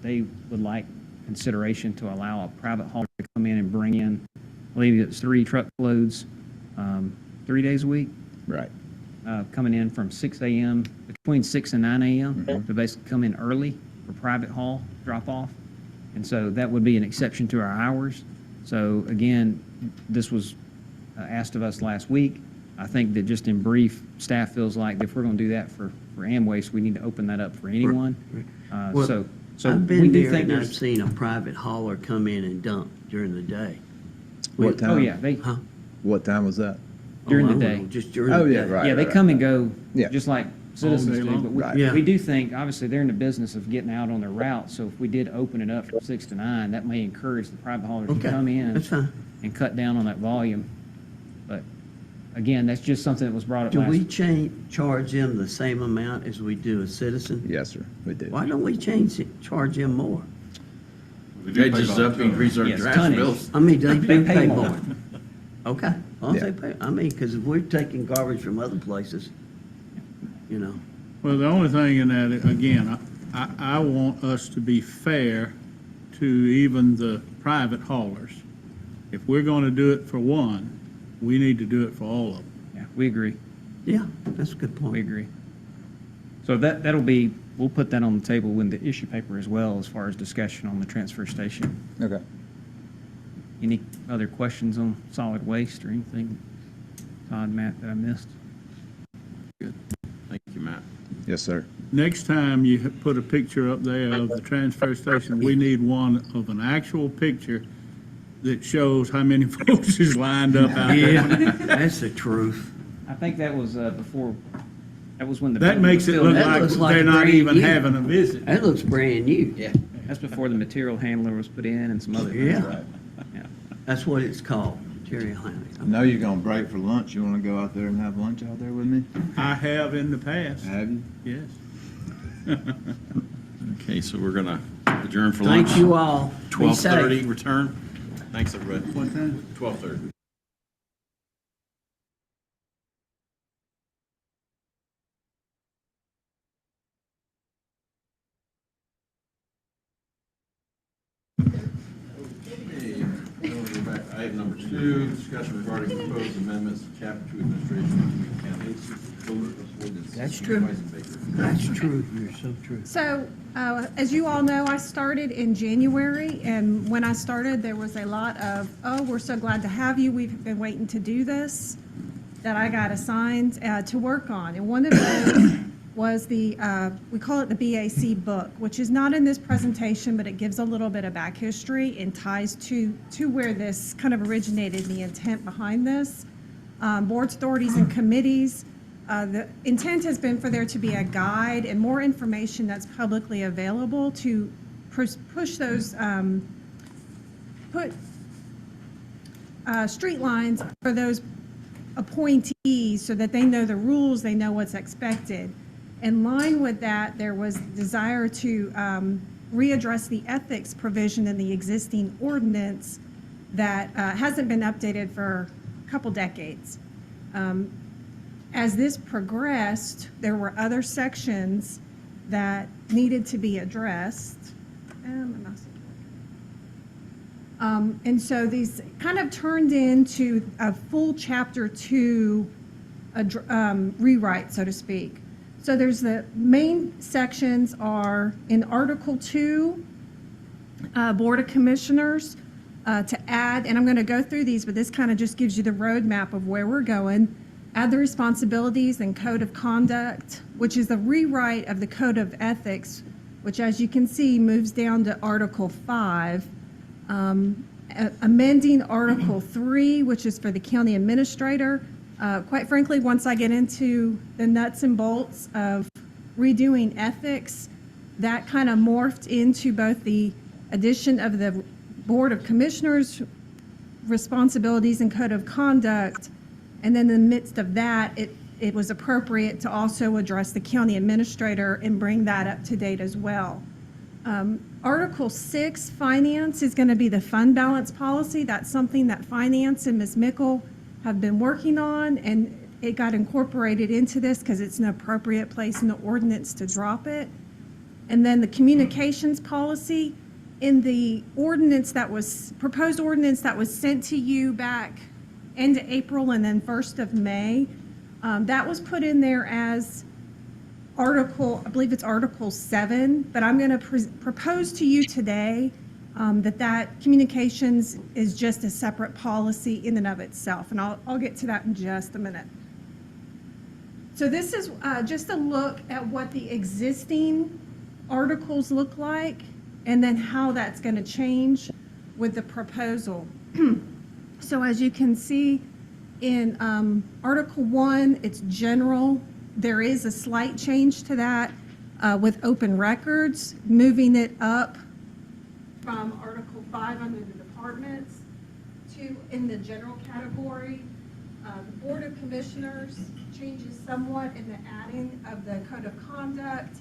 S2: they would like consideration to allow a private hauler to come in and bring in I believe it's 3 truckloads, 3 days a week,
S16: Right.
S2: coming in from 6 a.m., between 6 and 9 a.m. to basically come in early for private haul drop-off. And so that would be an exception to our hours. So again, this was asked of us last week. I think that just in brief, staff feels like if we're going to do that for Amwaste, we need to open that up for anyone.
S10: Well,
S2: So
S10: I've
S2: we
S10: been
S2: do
S10: there
S2: think
S10: and I've
S2: there's,
S10: seen a private hauler come in and dump during the day.
S16: What time?
S2: oh yeah, they,
S10: Huh?
S16: What time was that?
S2: during
S10: Oh,
S2: the
S10: I don't
S2: day.
S10: know, just during
S16: Oh,
S10: the
S16: yeah,
S10: day.
S16: right.
S2: Yeah, they come and go,
S16: Yeah.
S2: just like citizens
S5: day
S2: do,
S5: long?
S2: but we,
S16: Right.
S10: Yeah.
S2: we do think, obviously, they're in the business of getting out on their route, so if we did open it up from 6 to 9, that may encourage the private haulers to
S10: Okay,
S2: come in
S10: that's fine.
S2: and cut down on that volume. But again, that's just something that was brought up
S10: Do
S2: last.
S10: we charge them the same amount as we do a citizen?
S16: Yes, sir, we did.
S10: Why don't we charge them more?
S1: They just up, increase our
S2: Yes,
S1: trash
S2: tonnage.
S1: bills.
S10: I mean, they do
S2: pay
S10: pay
S2: more.
S10: more. Okay, as long as
S16: Yeah.
S10: they pay, I mean, because if we're taking garbage from other places, you know.
S5: Well, the only thing in that, again, I want us to be fair to even the private haulers. If we're going to do it for one, we need to do it for all of them.
S2: Yeah, we agree.
S10: Yeah, that's a good point.
S2: We agree. So that'll be, we'll put that on the table in the issue paper as well, as far as discussion on the transfer station.
S16: Okay.
S2: Any other questions on solid waste or anything, Todd, Matt, that I missed?
S1: Good. Thank you, Matt.
S16: Yes, sir.
S5: Next time you put a picture up there of the transfer station, we need one of an actual picture that shows how many folks is lined up out there.
S10: Yeah, that's the truth.
S2: I think that was before, that was when the.
S5: That makes it look
S10: That
S5: like
S10: looks like
S5: they're not
S10: brand
S5: even
S10: new.
S5: having a visit.
S10: That looks brand new.
S2: Yeah, that's before the material handler was put in and some other things.
S10: Yeah.
S2: Yeah.
S10: That's what it's called, material
S16: I
S10: handling.
S16: know you're gonna break for lunch. You wanna go out there and have lunch out there with me?
S5: I have in the past,
S16: Have you?
S5: yes.
S1: Okay, so we're gonna adjourn for lunch.
S10: Thank you all. Be safe.
S1: 12:30 return. Thanks, everybody.
S5: What time?
S1: 12:30. Okay, we'll go back to item number 2, discussion regarding proposed amendments to Chapter 2 Administration of Lee County Code of Ordinance.
S10: That's true.
S1: Supervisor Baker.
S10: That's true. You're so true.
S17: So, as you all know, I started in January, and when I started, there was a lot of, oh, we're so glad to have you, we've been waiting to do this, that I got assigned to work on. And one of those was the, we call it the BAC book, which is not in this presentation, but it gives a little bit of back history and ties to where this kind of originated, the intent behind this. Boards, authorities, and committees. The intent has been for there to be a guide and more information that's publicly available to push those, put street lines for those appointees so that they know the rules, they know what's expected. In line with that, there was desire to readdress the ethics provision in the existing ordinance that hasn't been updated for a couple decades. As this progressed, there were other sections that needed to be addressed. And so these kind of turned into a full Chapter 2 rewrite, so to speak. So there's the main sections are in Article 2, Board of Commissioners, to add, and I'm going to go through these, but this kind of just gives you the roadmap of where we're going. Add the responsibilities and code of conduct, which is a rewrite of the code of ethics, which, as you can see, moves down to Article 5. Amending Article 3, which is for the county administrator. Quite frankly, once I get into the nuts and bolts of redoing ethics, that kind of morphed into both the addition of the Board of Commissioners responsibilities and code of conduct, and then in the midst of that, it was appropriate to also address the county administrator and bring that up to date as well. Article 6, finance, is going to be the fund balance policy. That's something that finance and Ms. Mickle have been working on, and it got incorporated into this because it's an appropriate place in the ordinance to drop it. And then the communications policy, in the ordinance that was, proposed ordinance that was sent to you back end of April and then 1st of May, that was put in there as Article, I believe it's Article 7, but I'm going to propose to you today that communications is just a separate policy in and of itself, and I'll get to that in just a minute. So this is just a look at what the existing articles look like, and then how that's going to change with the proposal. So as you can see in Article 1, it's general. There is a slight change to that with open records, moving it up from Article 5 under the departments to in the general category. The Board of Commissioners changes somewhat in the adding of the Code of Conduct,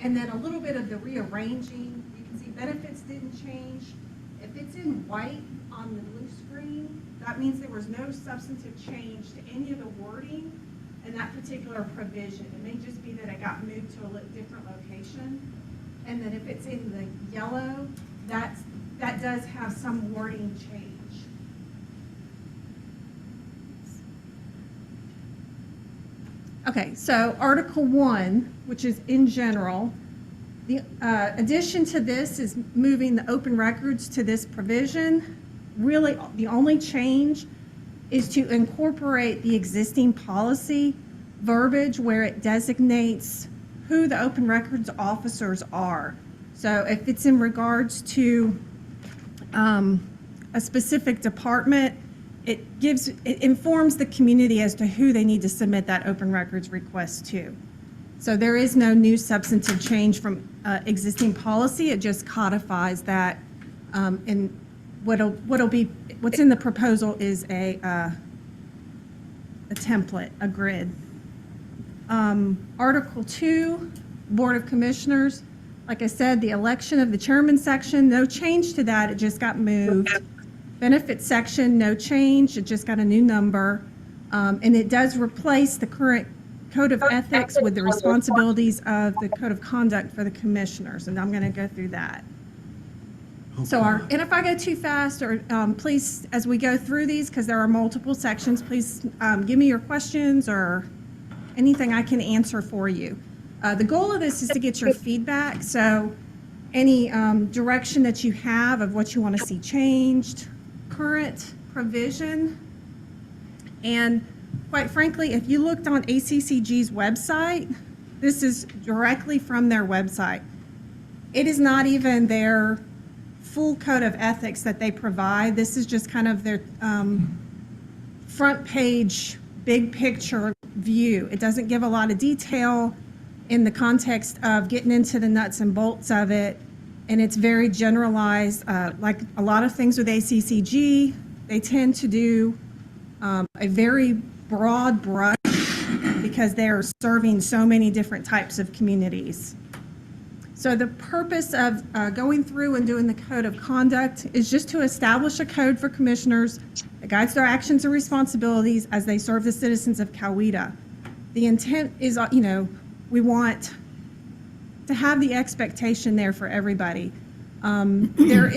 S17: and then a little bit of the rearranging. You can see benefits didn't change. If it's in white on the blue screen, that means there was no substantive change to any of the wording in that particular provision. It may just be that it got moved to a different location. And then if it's in the yellow, that does have some wording change. Okay, so Article 1, which is in general, the addition to this is moving the open records to this provision. Really, the only change is to incorporate the existing policy verbiage where it designates who the open records officers are. So if it's in regards to a specific department, it informs the community as to who they need to submit that open records request to. So there is no new substantive change from existing policy. It just codifies that, and what's in the proposal is a template, a grid. Article 2, Board of Commissioners. Like I said, the election of the chairman section, no change to that. It just got moved. Benefits section, no change. It just got a new number. And it does replace the current Code of Ethics with the responsibilities of the Code of Conduct for the commissioners. And I'm going to go through that. So and if I go too fast, or please, as we go through these, because there are multiple sections, please give me your questions or anything I can answer for you. The goal of this is to get your feedback. So any direction that you have of what you want to see changed, current provision, and quite frankly, if you looked on ACCG's website, this is directly from their website. It is not even their full code of ethics that they provide. This is just kind of their front page, big picture view. It doesn't give a lot of detail in the context of getting into the nuts and bolts of it, and it's very generalized. Like a lot of things with ACCG, they tend to do a very broad brush because they're serving so many different types of communities. So the purpose of going through and doing the Code of Conduct is just to establish a code for commissioners that guides their actions and responsibilities as they serve the citizens of Coweta. The intent is, we want to have the expectation there for everybody. This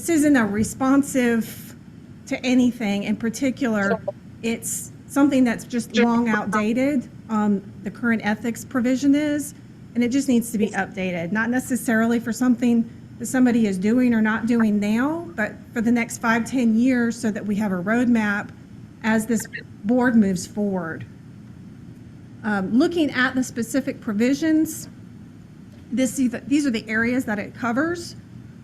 S17: isn't a responsive to anything in particular. It's something that's just long outdated. The current ethics provision is, and it just needs to be updated, not necessarily for something that somebody is doing or not doing now, but for the next 5-10 years so that we have a roadmap as this board moves forward. Looking at the specific provisions, these are the areas that it covers: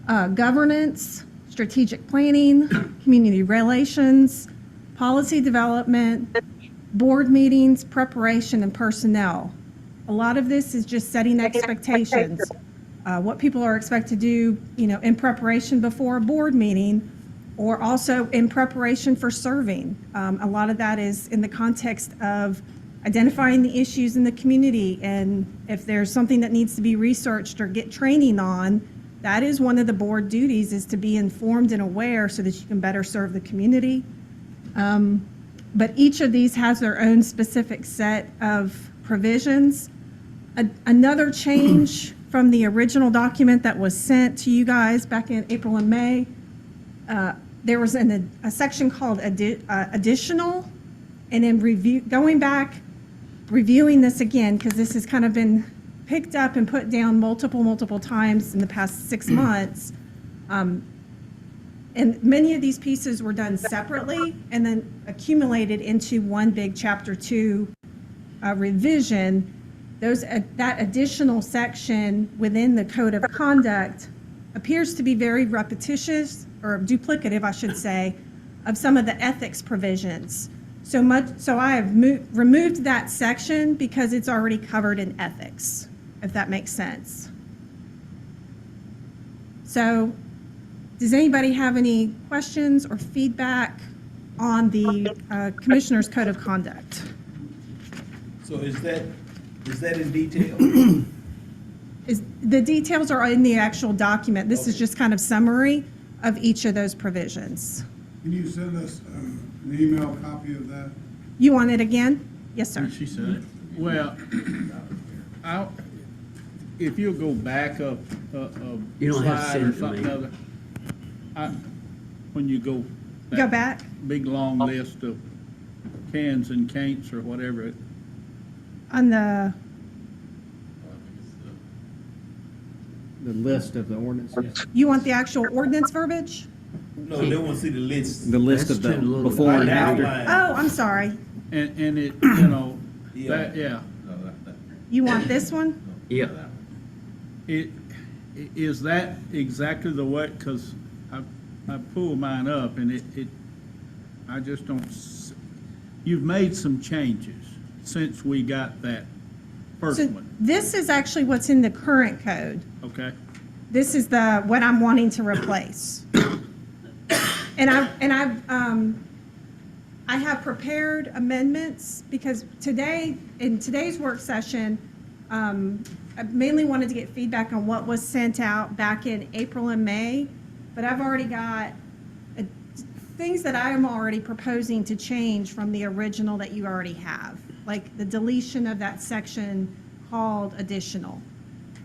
S17: governance, strategic planning, community relations, policy development, board meetings, preparation, and personnel. A lot of this is just setting expectations. What people are expected to do, in preparation before a board meeting, or also in preparation for serving. A lot of that is in the context of identifying the issues in the community, and if there's something that needs to be researched or get training on, that is one of the board duties, is to be informed and aware so that you can better serve the community. But each of these has their own specific set of provisions. Another change from the original document that was sent to you guys back in April and May. There was a section called additional, and in going back, reviewing this again, because this has kind of been picked up and put down multiple times in the past 6 months. And many of these pieces were done separately and then accumulated into one big Chapter 2 revision. That additional section within the Code of Conduct appears to be very repetitious, or duplicative, I should say, of some of the ethics provisions. So I have removed that section because it's already covered in ethics, if that makes sense. So, does anybody have any questions or feedback on the Commissioner's Code of Conduct?
S6: So is that in detail?
S17: The details are in the actual document. This is just kind of summary of each of those provisions.
S7: Can you send us an email copy of that?
S17: You want it again? Yes, sir.
S1: She said it.
S5: Well, if you'll go back a
S10: You don't have to
S5: slide
S10: send
S5: or
S10: it to
S5: something
S10: me.
S5: other, when you go.
S17: Go back.
S5: Big, long list of cans and can'ts or whatever.
S17: On the,
S12: The list of the ordinances.
S17: you want the actual ordinance verbiage?
S6: No, they want to see the list.
S12: The list of the
S10: That's too little.
S12: before and after.
S6: Outline.
S17: Oh, I'm sorry.
S5: And it, you know,
S6: Yeah.
S5: that, yeah.
S17: You want this one?
S10: Yeah.
S5: Is that exactly the way, because I pulled mine up and I just don't, you've made some changes since we got that first
S17: So
S5: one,
S17: this is actually what's in the current code.
S5: okay?
S17: This is what I'm wanting to replace. And I have prepared amendments because in today's work session, I mainly wanted to get feedback on what was sent out back in April and May, but I've already got things that I am already proposing to change from the original that you already have, like the deletion of that section called additional,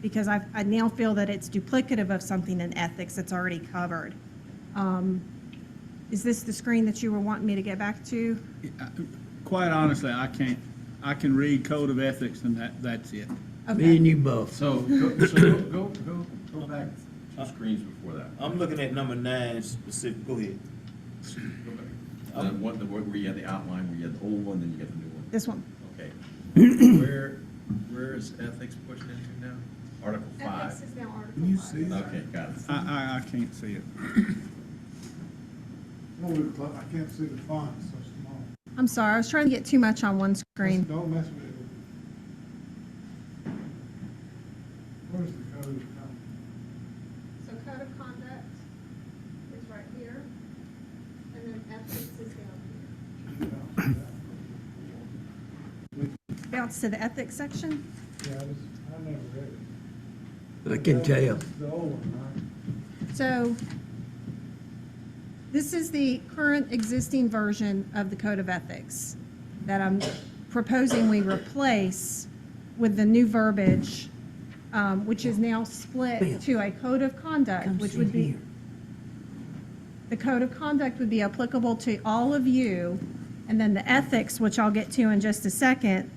S17: because I now feel that it's duplicative of something in ethics that's already covered. Is this the screen that you were wanting me to get back to?
S5: Quite honestly, I can read Code of Ethics and that's it.
S10: Me and you both.
S1: So go back 2 screens before that.
S6: I'm looking at number 9 specific. Go ahead.
S1: Go back. Where you had the outline, where you had the old one, then you got the new one.
S17: This one.
S1: Okay. Where is ethics pushed into now? Article 5.
S17: is now Article
S7: Can you see that?
S1: Okay, got it.
S5: I can't see it.
S7: I can't see the font, it's so small.
S17: I'm sorry, I was trying to get too much on one screen.
S7: Don't mess with it. Where's the code of conduct?
S17: So code of conduct is right here, and then ethics is down here. Bounce to the ethics section.
S7: Yeah, I never read it.
S10: I can tell.
S7: The old one, right?
S17: So this is the current existing version of the Code of Ethics that I'm proposing we replace with the new verbiage, which is now split to a Code of Conduct, which would be, the Code of Conduct would be applicable to all of you, and then the ethics, which I'll get to in just a second,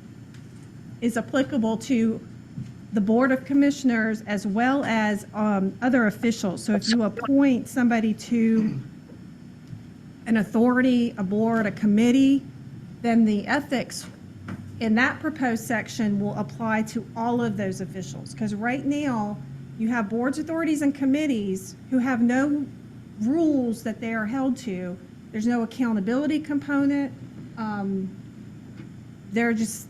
S17: is applicable to the Board of Commissioners as well as other officials. So if you appoint somebody to an authority, a board, a committee, then the ethics in that proposed section will apply to all of those officials. Because right now, you have boards, authorities, and committees who have no rules that they are held to. There's no accountability component. They're just,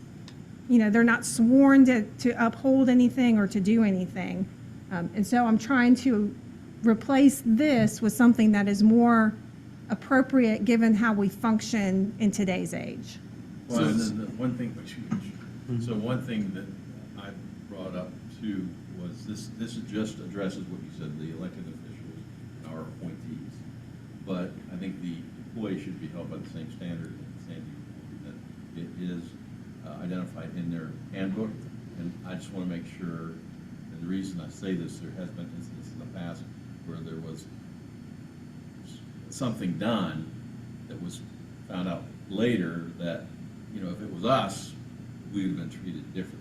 S17: they're not sworn to uphold anything or to do anything. And so I'm trying to replace this with something that is more appropriate given how we function in today's age.
S1: Well, and then the one thing, so one thing that I brought up too was this just addresses what you said, the elected officials and our appointees. But I think the employee should be held by the same standard that it is identified in their handbook. And I just want to make sure And the reason I say this, there has been instances in the past where there was something done that was found out later that, you know, if it was us, we would have been treated differently.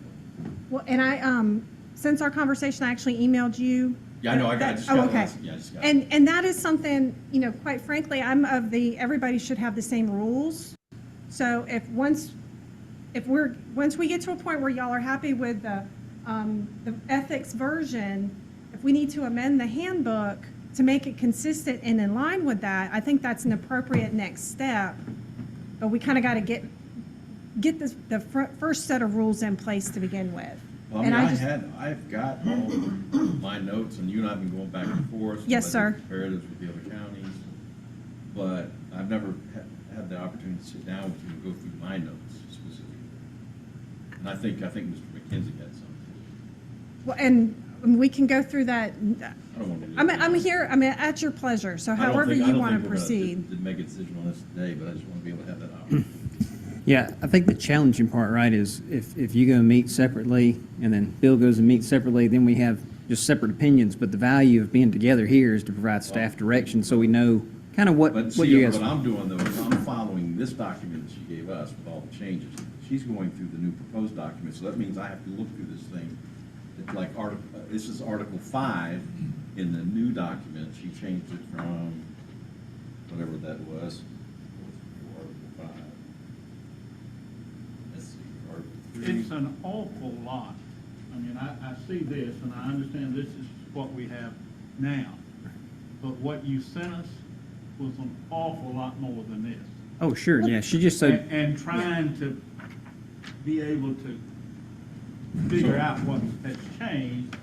S17: Well, and I, since our conversation, I actually emailed you.
S1: Yeah, I know, I
S17: that-
S1: just
S17: oh,
S1: got it
S17: okay.
S1: last- yeah, I just got it.
S17: And that is something, you know, quite frankly, I'm of the, everybody should have the same rules. So if once we get to a point where y'all are happy with the ethics version, if we need to amend the handbook to make it consistent and in line with that, I think that's an appropriate next step. But we kind of got to get the first set of rules in place to begin with.
S1: Well, I
S17: And
S1: mean, I've got all of my notes, and you and I have been going back and forth.
S17: Yes, sir.
S1: Comparatives with the other counties, but I've never had the opportunity to sit down with you and go through my notes specifically. And I think Mr. McKenzie had something.
S17: Well, and we can go through that.
S1: I don't want to do that.
S17: I'm here, at your pleasure, so
S1: I don't
S17: however
S1: think- I
S17: you
S1: don't
S17: want
S1: think
S17: to
S1: we're gonna
S17: proceed.
S1: Make a decision on this today, but I just want to be able to have that opportunity.
S2: Yeah, I think the challenging part, right, is if you go meet separately and then Bill goes and meets separately, then we have just separate opinions. But the value of being together here is to provide staff direction so we know kind of what
S1: But
S2: you
S1: see,
S2: guys.
S1: what I'm doing though, is I'm following this document that she gave us with all the changes. She's going through the new proposed document, so that means I have to look through this thing. It's like, this is Article 5 in the new document. She changed it from whatever that was. Article 5. Let's see, Article 3.
S5: It's an awful lot. I mean, I see this, and I understand this is what we have now. But what you sent us was an awful lot more than this.
S2: Oh, sure, yeah. She just said,
S5: And trying to be able to figure out what has changed.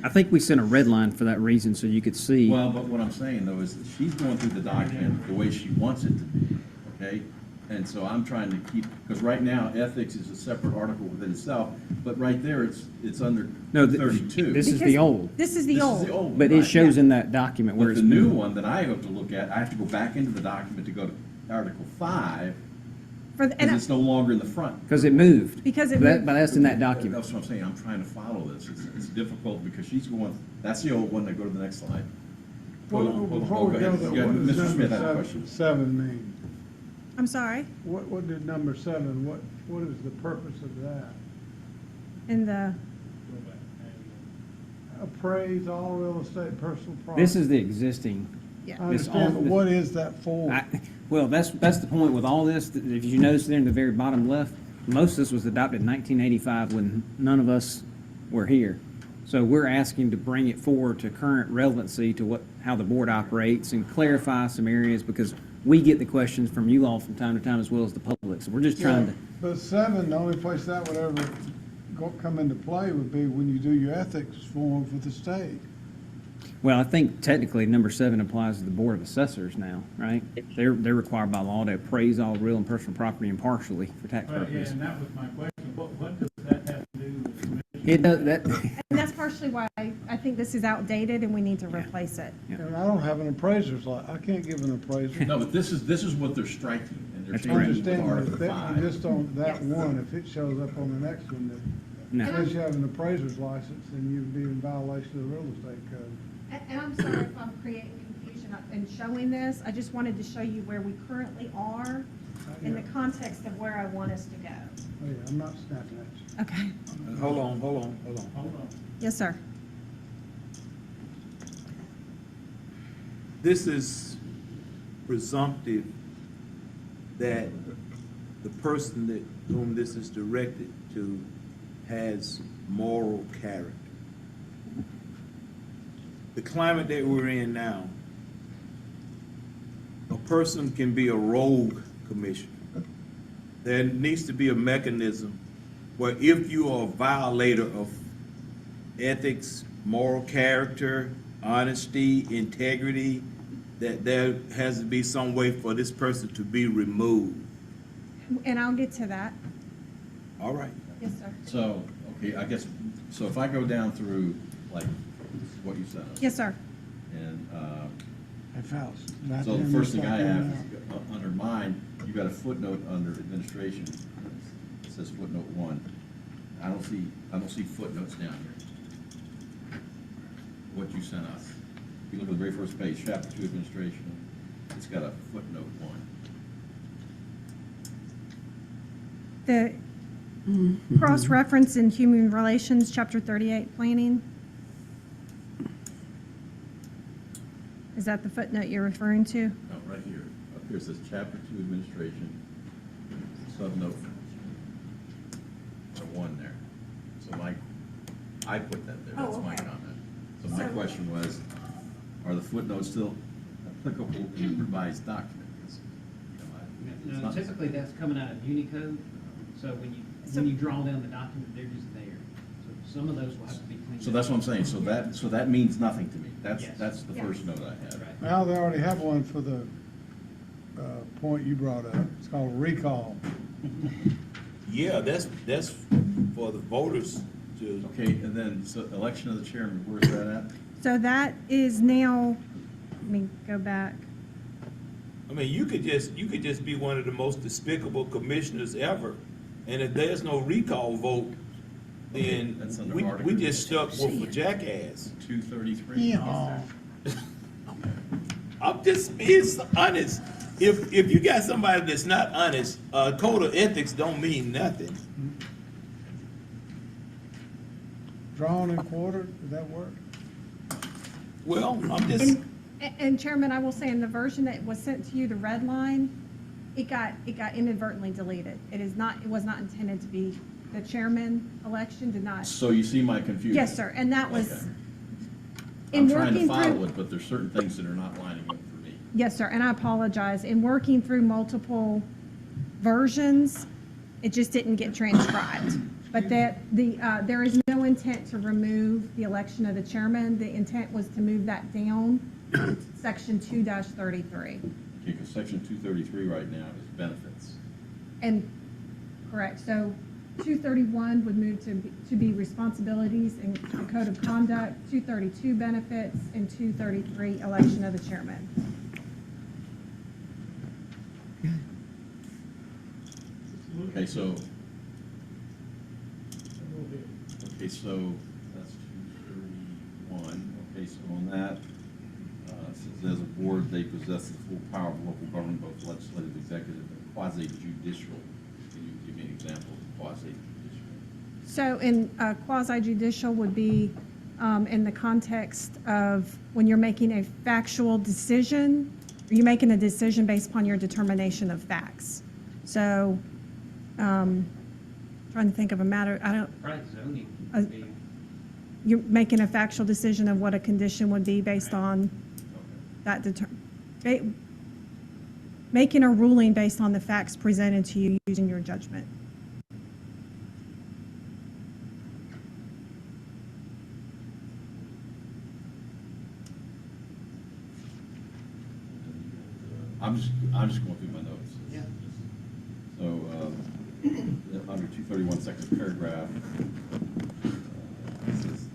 S2: I think we sent a red line for that reason so you could see.
S1: Well, but what I'm saying though is that she's going through the document the way she wants it to be, okay? And so I'm trying to keep, because right now, ethics is a separate article within itself, but right there, it's under
S2: No,
S1: 32.
S2: this is the old.
S17: This is the
S1: This
S17: old.
S1: is the old one,
S2: But it
S1: right.
S2: shows in that document where
S1: But
S2: it's
S1: the new
S2: moved.
S1: one that I have to look at, I have to go back into the document to go to Article 5,
S17: And
S1: because it's no longer in the front.
S2: Because it moved.
S17: Because it
S2: That-
S17: moved.
S2: But that's in that document.
S1: That's what I'm saying, I'm trying to follow this. It's difficult because she's going, that's the old one, now go to the next slide.
S7: Well,
S1: Hold on,
S7: before we
S1: go
S7: go
S1: ahead.
S7: there,
S1: Yeah,
S7: what does
S1: Mr. Smith had a
S7: number
S1: question.
S7: seven mean?
S17: I'm sorry,
S7: What did number 7, what is the purpose of that?
S17: in the,
S7: Appraise all real estate personal property.
S2: This is the existing.
S17: yeah.
S7: I
S2: this
S7: understand,
S2: all-
S7: but what is that for?
S2: Well, that's the point with all this. If you notice there in the very bottom left, most of this was adopted in 1985 when none of us were here. So we're asking to bring it forward to current relevancy to how the board operates and clarify some areas because we get the questions from you all from time to time as well as the public. So we're just trying to.
S7: But 7, the only place that would ever come into play would be when you do your ethics form for the state.
S2: Well, I think technically number 7 applies to the Board of Assessors now, right? They're required by law to appraise all real and personal property impartially for tax
S5: Right, yeah,
S2: purposes.
S5: and that was my question. What does that have to do with commission?
S2: It does that.
S17: And that's partially why I think this is outdated and we need to replace it.
S7: And I don't have an appraiser's I can't give an appraiser.
S1: No, but this is what they're striking, and they're
S2: That's
S1: changing
S2: correct.
S1: with
S7: Understand
S1: Article
S7: that,
S1: 5.
S7: just on that one, if it shows up on the next one, that
S2: No.
S7: unless you have an appraiser's license, then you'd be in violation of the real estate code.
S17: And I'm sorry if I'm creating confusion in showing this. I just wanted to show you where we currently are in the context of where I want us to go.
S7: Oh, yeah, I'm not snapping at you.
S17: Okay.
S6: Hold on.
S17: Yes, sir.
S6: This is presumptive that the person whom this is directed to has moral character. The climate that we're in now, a person can be a rogue commissioner. There needs to be a mechanism where if you are a violator of ethics, moral character, honesty, integrity, that there has to be some way for this person to be removed.
S17: And I'll get to that.
S6: All right.
S17: Yes, sir.
S1: So, okay, I guess, so if I go down through, like, what you said.
S17: Yes, sir.
S1: And,
S7: Hey, Faust.
S1: so the first thing I have is, under mine, you got a footnote under administration. It says footnote 1. I don't see footnotes down here. what you sent us. If you look at the very first page, chapter 2 administration, it's got a footnote 1.
S17: The cross-reference in human relations, chapter 38, planning. Is that the footnote you're referring to?
S1: No, right here. Up here it says chapter 2 administration, subnote 1 there. So I put that there. That's my comment. So my question was, are the footnotes still applicable in the revised document? It's
S2: No, typically that's coming out of Unicode, so when you draw down the document, they're just there. So some of those will have to be cleaned up.
S1: So that's what I'm saying. So that means nothing to me.
S2: Yes.
S1: That's the first note I had.
S7: Now, they already have one for the point you brought up. It's called recall.
S6: Yeah, that's for the voters to.
S1: Okay, and then, so election of the chairman, where's that at?
S17: So that is now, let me go back.
S6: I mean, you could just be one of the most despicable commissioners ever, and if there's no recall vote, then
S1: That's under
S6: we
S1: Article
S6: just stuck with a jackass.
S1: 233.
S6: I'm just being honest. If you got somebody that's not honest, code of ethics don't mean nothing.
S7: Drawn and quartered, does that work?
S6: Well, I'm just.
S17: And Chairman, I will say in the version that was sent to you, the red line, it got inadvertently deleted. It was not intended to be, the chairman election did not.
S1: So you see my confusion?
S17: Yes, sir, and that was,
S1: Okay.
S17: in
S1: I'm trying to
S17: working
S1: follow
S17: through.
S1: it, but there's certain things that are not lining up for me.
S17: Yes, sir, and I apologize. In working through multiple versions, it just didn't get transcribed. But there is no intent to remove the election of the chairman. The intent was to move that down to section 2-33.
S1: Okay, because section 233 right now is benefits.
S17: And, correct, so 231 would move to be responsibilities and the code of conduct, 232 benefits, and 233 election of the chairman.
S1: Okay, so that's 231. Okay, so on that, it says as a board, they possess the full power of local government, both legislative, executive, and quasi-judicial. Can you give me an example of quasi-judicial?
S17: So in quasi-judicial would be in the context of when you're making a factual decision, you're making a decision based upon your determination of facts. So, trying to think of a matter,
S2: Right, zoning would be.
S17: you're making a factual decision of what a condition would be based on that making a ruling based on the facts presented to you using your judgment.
S1: I'm just going through my notes.
S2: Yeah.
S1: So, under 231, second paragraph, it says,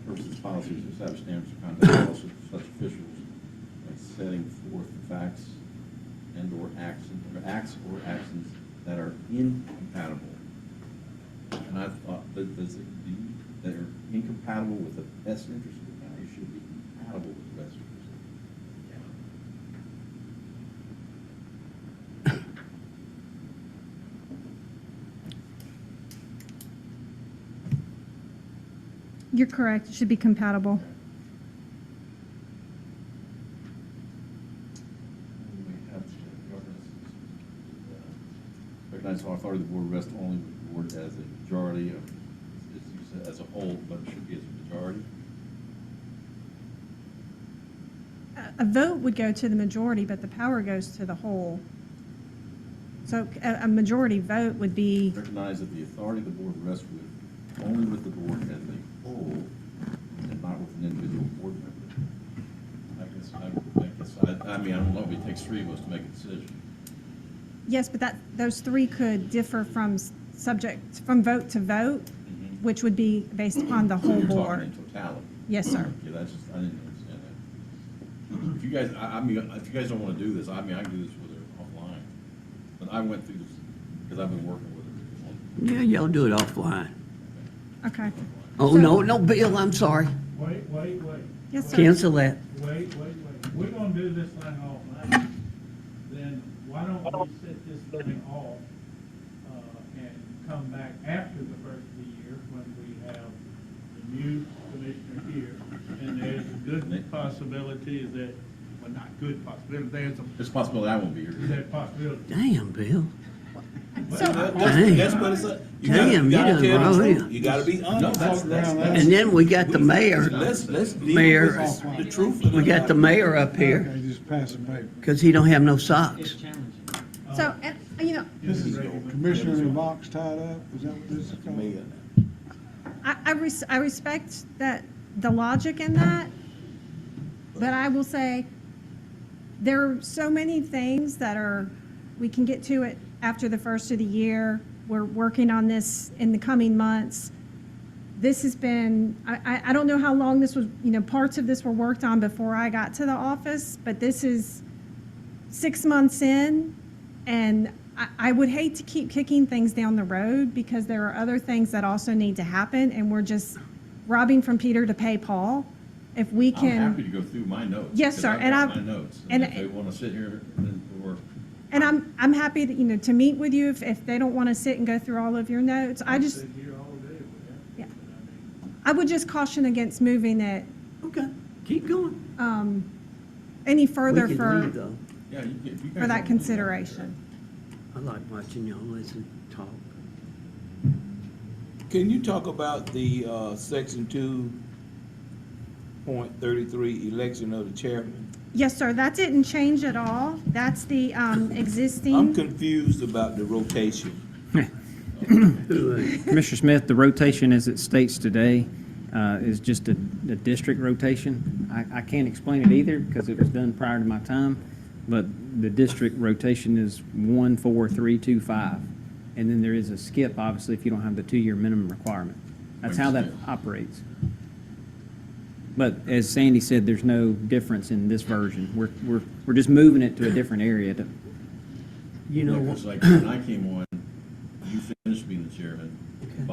S1: purposes, policies, establish standards of conduct also for such officials by setting forth the facts and/or acts or actions that are incompatible. And I thought that that are incompatible with the best interest of the county should be compatible with the best interest of the county.
S17: You're correct, it should be compatible.
S1: We have governance, recognize our authority of the board rests only with the board as a majority of, as you said, as a whole, but it should be as a majority.
S17: A vote would go to the majority, but the power goes to the whole. So a majority vote would be,
S1: Recognize that the authority of the board rests with, only with the board as a whole, and not with an individual board member. I mean, I don't know, it takes three of us to make a decision.
S17: yes, but those three could differ from vote to vote, which would be based upon the whole
S1: You're talking
S17: board.
S1: in totality.
S17: Yes, sir.
S1: Okay, that's just, I didn't understand that. If you guys, I mean, if you guys don't want to do this, I mean, I can do this with her offline. But I went through this because I've been working with her.
S10: Yeah, y'all do it offline.
S17: Okay.
S10: Oh, no, Bill, I'm sorry.
S15: Wait.
S17: Yes, sir.
S10: Cancel that.
S5: Wait. We're gonna do this thing off now. Then why don't we set this thing off, and come back after the first of the year when we have the new commissioner here? And there's a good possibility that, well, not good possibility, there's
S1: There's a possibility I won't be here.
S5: that possibility.
S10: Damn, Bill.
S6: That's what it's, you
S10: Damn, you
S6: gotta
S10: done
S6: tell
S10: wrong
S6: the
S10: here.
S6: truth. You gotta be honest.
S10: And then we got the mayor.
S6: Let's deal
S10: Mayor,
S6: with the truth. of
S10: we got the mayor up here
S7: Okay, just pass the paper.
S10: because he don't have no socks.
S17: So, and, you know,
S7: This is Commissioner in the box tied up, is that what this is called?
S17: I respect that, the logic in that, but I will say, there are so many things that are, we can get to it after the first of the year. We're working on this in the coming months. This has been, I don't know how long this was, you know, parts of this were worked on before I got to the office, but this is 6 months in, and I would hate to keep kicking things down the road because there are other things that also need to happen, and we're just robbing from Peter to pay Paul. If we
S1: I'm
S17: can.
S1: happy to go through my notes.
S17: Yes,
S1: because
S17: sir,
S1: I've
S17: and
S1: got
S17: I-
S1: my notes.
S17: and-
S1: And if they want to sit here or
S17: And I'm happy to, you know, to meet with you if they don't want to sit and go through all of your notes. I just,
S5: Sit here all day with that.
S17: yeah. I would just caution against moving it
S10: Okay, keep going.
S17: any
S10: We
S17: further
S10: can
S17: for,
S10: leave, though.
S1: yeah, you can- if you guys
S17: for
S1: want
S17: that
S1: to-
S17: consideration.
S10: I like watching y'all listen, talk.
S6: Can you talk about the, section 2.33 election of the chairman?
S17: Yes, sir, that didn't change at all. That's the existing.
S6: I'm confused about the rotation.
S2: Commissioner Smith, the rotation as it states today is just a district rotation. I can't explain it either because it was done prior to my time, but the district rotation is 1, 4, 3, 2, 5. And then there is a skip, obviously, if you don't have the 2-year minimum requirement. That's how that operates. But as Sandy said, there's no difference in this version. We're just moving it to a different area to,
S10: You know,
S1: Because like when I came on, you finished being the chairman.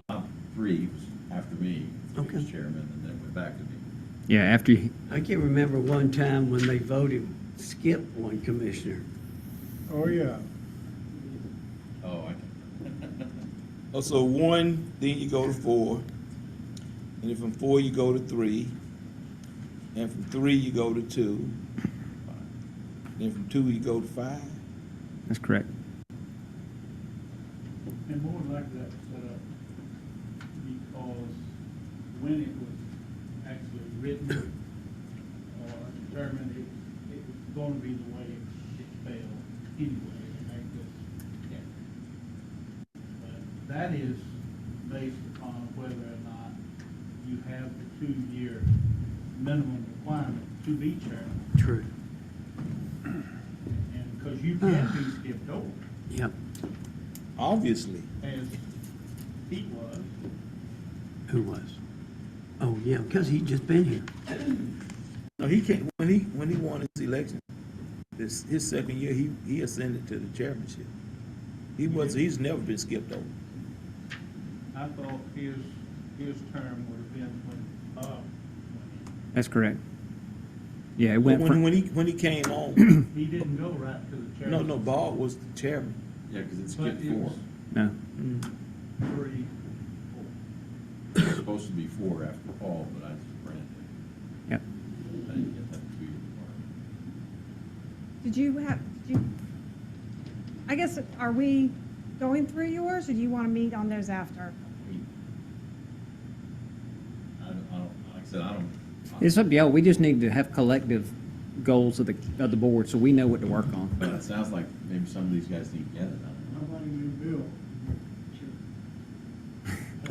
S1: Bob Free was after me, he was chairman, and then went back to me.
S2: yeah, after you,
S10: I can remember one time when they voted skip one commissioner.
S7: Oh, yeah.
S1: Oh,
S6: Oh, so 1, then you go to 4, and then from 4 you go to 3, and from 3 you go to 2, then from 2 you go to 5.
S2: that's correct.
S5: And more than likely that was set up because when it was actually written or determined, it was going to be the way it fell anyway, to make this. But that is based upon whether or not you have the 2-year minimum requirement to be chairman.
S10: True.
S5: And because you can be skipped over,
S10: Yep.
S6: Obviously.
S5: as Pete was.
S10: Who was? Oh, yeah, because he'd just been here.
S6: No, he can't, when he won his election, his second year, he ascended to the chairmanship. He's never been skipped over.
S5: I thought his term would have been when Bob went
S2: That's correct. Yeah, it went from,
S6: When he came on,
S5: in. He didn't go right to the chairman.
S6: no, Bob was the chairman.
S1: Yeah, because it's
S5: But
S1: skipped
S5: it
S1: 4.
S5: was
S2: no.
S5: 3,
S1: It was supposed to be 4 after Paul, but I just ran it.
S2: Yep.
S1: I didn't get that 2-year requirement.
S17: Did you, I guess, are we going through yours, or do you want to meet on those after?
S1: I don't, like I said, I don't.
S2: It's up to y'all. We just need to have collective goals of the board so we know what to work on.
S1: But it sounds like maybe some of these guys need to get it.
S5: I'm letting you Bill.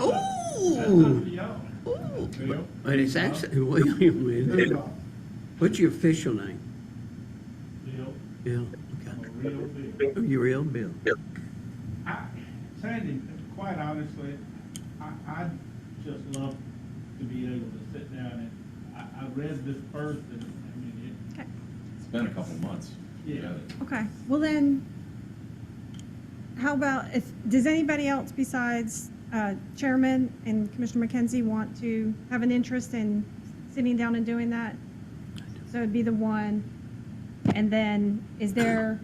S10: Ooh.
S5: That's up to y'all. Bill?
S10: But it's actually, wait a minute. What's your official name?
S5: Bill,
S10: Bill.
S5: I'm a real Bill.
S10: Oh, you're real Bill.
S5: Sandy, quite honestly, I just love to be able to sit down and, I read this first and, I mean,
S17: Okay.
S1: It's been a couple months.
S5: Yeah.
S17: Okay, well then, how about, does anybody else besides Chairman and Commissioner McKenzie want to have an interest in sitting down and doing that? So it'd be the one. And then is there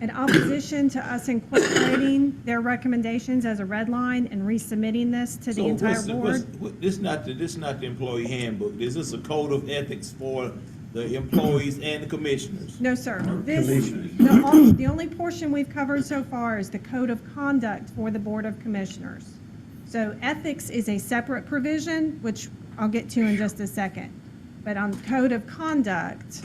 S17: an opposition to us incorporating their recommendations as a red line and resubmitting this to the
S6: So
S17: entire
S6: what's the-
S17: board?
S6: This not the employee handbook. Is this a code of ethics for the employees and the commissioners?
S17: No, sir. This,
S6: Commissioners.
S17: the only portion we've covered so far is the code of conduct for the Board of Commissioners. So ethics is a separate provision, which I'll get to in just a second. But on code of conduct,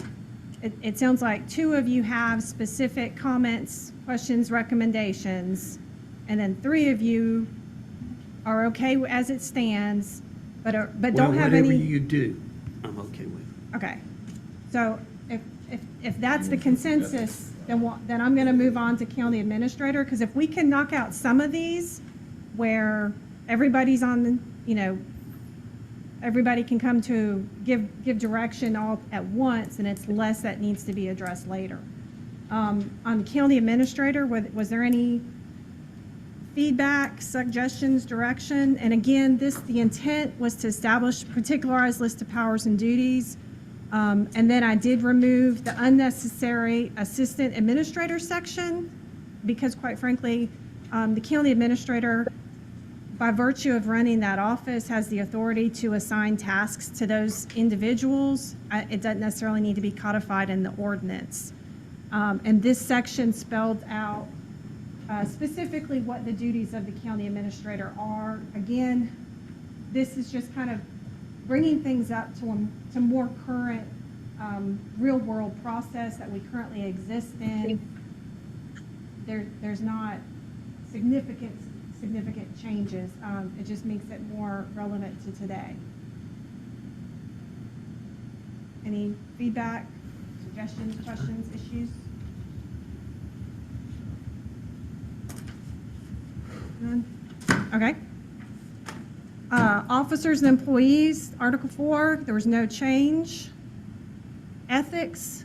S17: it sounds like two of you have specific comments, questions, recommendations, and then three of you are okay as it stands, but don't have any.
S10: Whatever you do, I'm okay with.
S17: Okay, so if that's the consensus, then I'm gonna move on to county administrator, because if we can knock out some of these where everybody's on, everybody can come to give direction all at once, and it's less that needs to be addressed later. On county administrator, was there any feedback, suggestions, direction? And again, the intent was to establish a particularized list of powers and duties. And then I did remove the unnecessary assistant administrator section because quite frankly, the county administrator, by virtue of running that office, has the authority to assign tasks to those individuals. It doesn't necessarily need to be codified in the ordinance. And this section spelled out specifically what the duties of the county administrator are. Again, this is just kind of bringing things up to more current real-world process that we currently exist in. There's not significant changes. It just makes it more relevant to today. Any feedback, suggestions, questions, issues? None? Okay. Officers and employees, Article 4, there was no change. Ethics,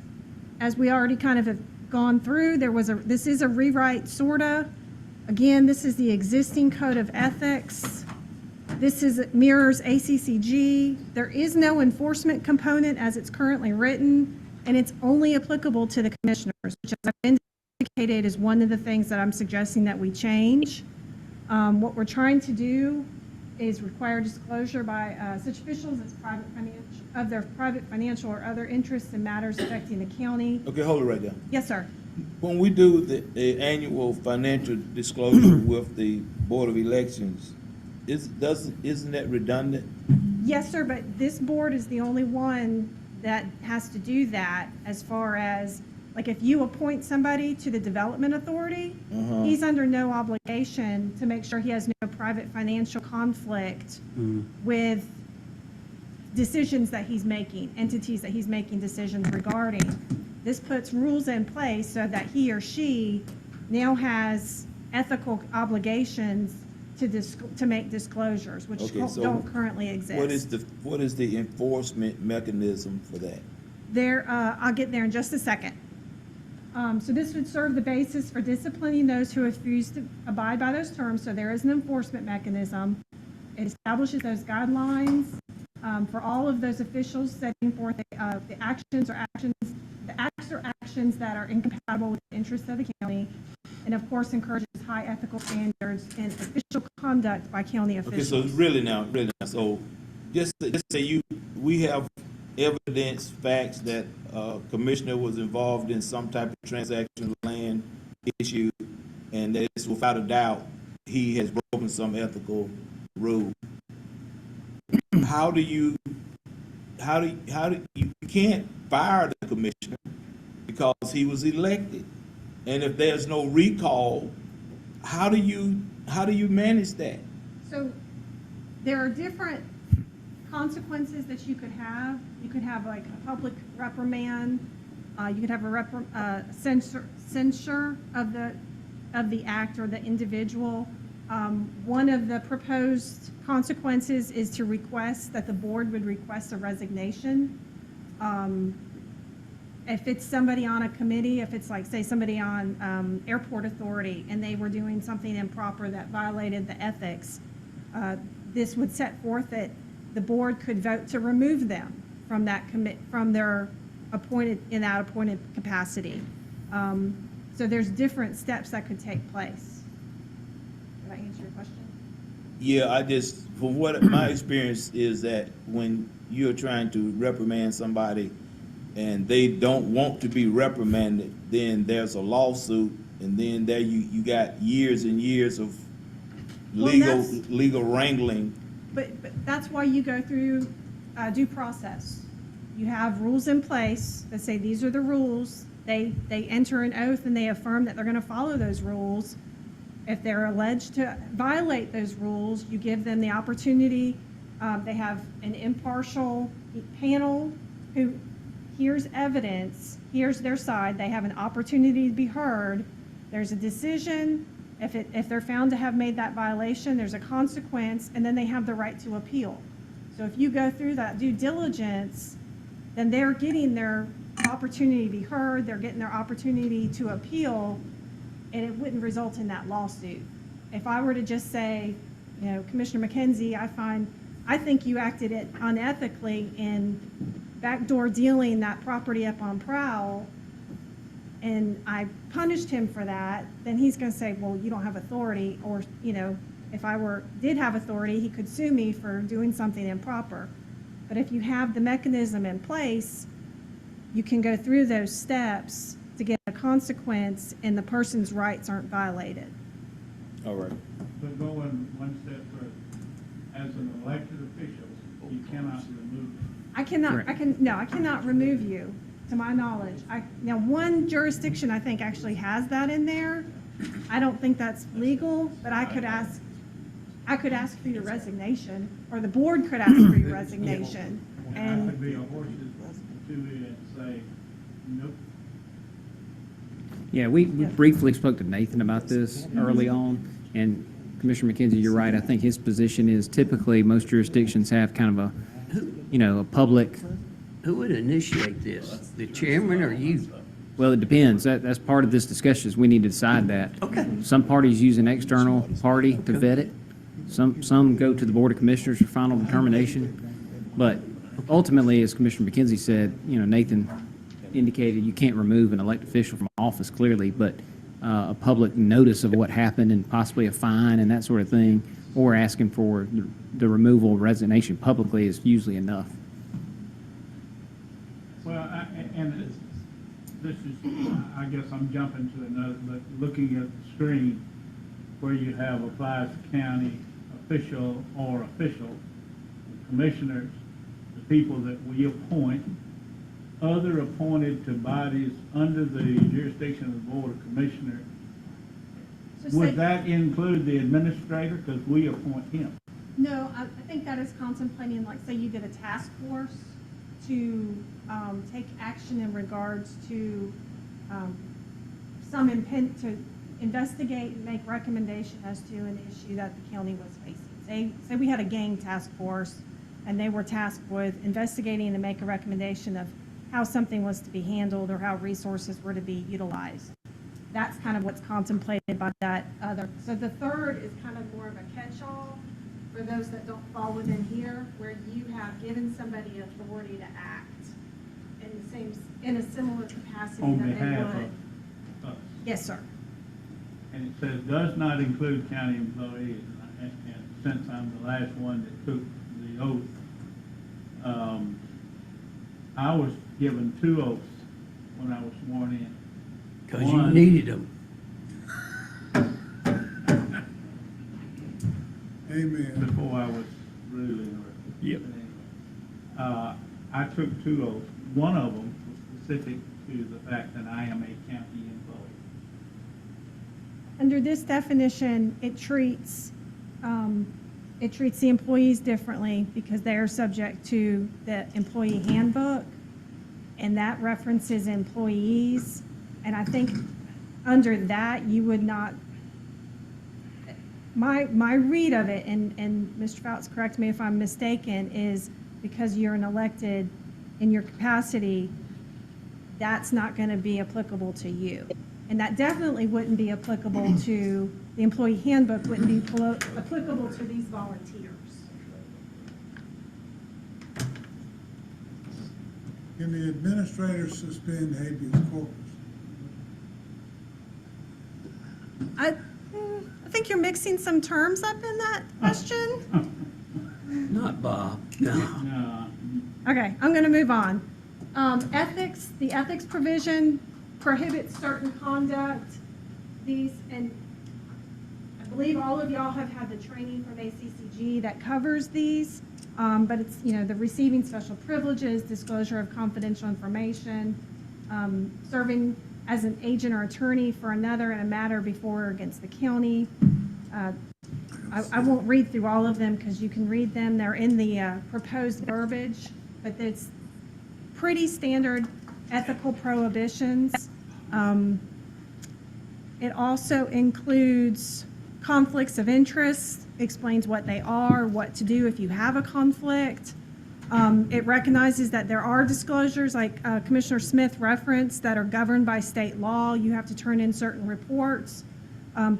S17: as we already kind of have gone through, this is a rewrite, sorta. Again, this is the existing code of ethics. This mirrors ACCG. There is no enforcement component as it's currently written, and it's only applicable to the commissioners, which, as I've indicated, is one of the things that I'm suggesting that we change. What we're trying to do is require disclosure by such officials of their private financial or other interests in matters affecting the county.
S6: Okay, hold it right there.
S17: Yes, sir.
S6: When we do the annual financial disclosure with the Board of Elections, isn't that redundant?
S17: Yes, sir, but this board is the only one that has to do that as far as, like, if you appoint somebody to the Development Authority, he's under no obligation to make sure he has no private financial conflict with decisions that he's making, entities that he's making decisions regarding. This puts rules in place so that he or she now has ethical obligations to make disclosures, which
S6: Okay, so
S17: don't currently exist.
S6: What is the enforcement mechanism for that?
S17: I'll get there in just a second. So this would serve the basis for disciplining those who refuse to abide by those terms. So there is an enforcement mechanism. It establishes those guidelines for all of those officials, setting forth the acts or actions that are incompatible with the interests of the county, and of course encourages high ethical standards and official conduct by county officials.
S6: Okay, so really now, so just say we have evidence, facts that commissioner was involved in some type of transaction, land issue, and that it's without a doubt he has broken some ethical rule. How do you can't fire the commissioner because he was elected, and if there's no recall, how do you manage that?
S17: So there are different consequences that you could have. You could have like a public reprimand. You could have a censure of the act or the individual. One of the proposed consequences is to request that the board would request a resignation. If it's somebody on a committee, if it's like, say, somebody on Airport Authority and they were doing something improper that violated the ethics, this would set forth that the board could vote to remove them from that from their appointed, in that appointed capacity. So there's different steps that could take place. Did I answer your question?
S6: Yeah, from what my experience is that when you're trying to reprimand somebody and they don't want to be reprimanded, then there's a lawsuit, and then there you got years and years of legal wrangling.
S17: But that's why you go through due process. You have rules in place that say these are the rules. They enter an oath and they affirm that they're going to follow those rules. If they're alleged to violate those rules, you give them the opportunity. They have an impartial panel who hears evidence, hears their side. They have an opportunity to be heard. There's a decision. If they're found to have made that violation, there's a consequence, and then they have the right to appeal. So if you go through that due diligence, then they're getting their opportunity to be heard, they're getting their opportunity to appeal, and it wouldn't result in that lawsuit. If I were to just say, you know, Commissioner McKenzie, I think you acted unethically in backdoor dealing that property up on Prowl, and I punished him for that, then he's going to say, well, you don't have authority, or, you know, if I did have authority, he could sue me for doing something improper. But if you have the mechanism in place, you can go through those steps to get a consequence and the person's rights aren't violated.
S6: All right.
S5: But going one step further, as an elected official, you cannot remove it.
S17: I cannot remove you, to my knowledge. Now, one jurisdiction I think actually has that in there. I don't think that's legal, but I could ask for your resignation, or the board could ask for your resignation.
S5: And I could be a horse's to it and say, nope.
S2: Yeah, we briefly spoke to Nathan about this early on, and Commissioner McKenzie, you're right. I think his position is typically most jurisdictions have kind of a public.
S10: Who would initiate this? The chairman or you?
S2: Well, it depends. That's part of this discussion, is we need to decide that.
S10: Okay.
S2: Some parties use an external party to vet it. Some go to the Board of Commissioners for final determination. But ultimately, as Commissioner McKenzie said, you know, Nathan indicated you can't remove an elected official from office clearly, but a public notice of what happened and possibly a fine and that sort of thing, or asking for the removal or resignation publicly is usually enough.
S5: Well, this is, I guess I'm jumping to another, but looking at the screen where you have applies to county official or official, commissioners, the people that we appoint, other appointed to bodies under the jurisdiction of the Board of Commissioners. Would that include the administrator? Because we appoint him.
S17: No, I think that is contemplating, like, say you did a task force to take action in regards to some intent to investigate and make recommendation as to an issue that the county was facing. Say we had a gang task force and they were tasked with investigating and make a recommendation of how something was to be handled or how resources were to be utilized. That's kind of what's contemplated by that other. So the third is kind of more of a catch-all for those that don't fall within here, where you have given somebody authority to act in a similar capacity
S5: On
S17: that they
S5: behalf
S17: would.
S5: of us.
S17: Yes, sir.
S5: And it says does not include county employees. And since I'm the last one that took the oath, I was given 2 oaths when I was sworn in.
S10: Because you needed them.
S7: Amen.
S5: Before I was ruling.
S8: Yep.
S5: I took 2 oaths. One of them was specific to the fact that I am a county employee.
S17: Under this definition, it treats the employees differently because they are subject to the employee handbook, and that references employees. And I think under that, you would not, my read of it, and Mr. Fouts, correct me if I'm mistaken, is because you're an elected in your capacity, that's not going to be applicable to you. And that definitely wouldn't be applicable to, the employee handbook wouldn't be applicable to these volunteers.
S7: Can the administrator suspend habeas corpus?
S17: I think you're mixing some terms up in that question.
S10: Not Bob, no.
S17: Okay, I'm going to move on. Ethics, the ethics provision prohibits certain conduct. These, and I believe all of y'all have had the training from ACCG that covers these, but it's, the receiving special privileges, disclosure of confidential information, serving as an agent or attorney for another in a matter before or against the county. I won't read through all of them because you can read them. They're in the proposed verbiage, but it's pretty standard ethical prohibitions. It also includes conflicts of interest, explains what they are, what to do if you have a conflict. It recognizes that there are disclosures, like Commissioner Smith referenced, that are governed by state law. You have to turn in certain reports.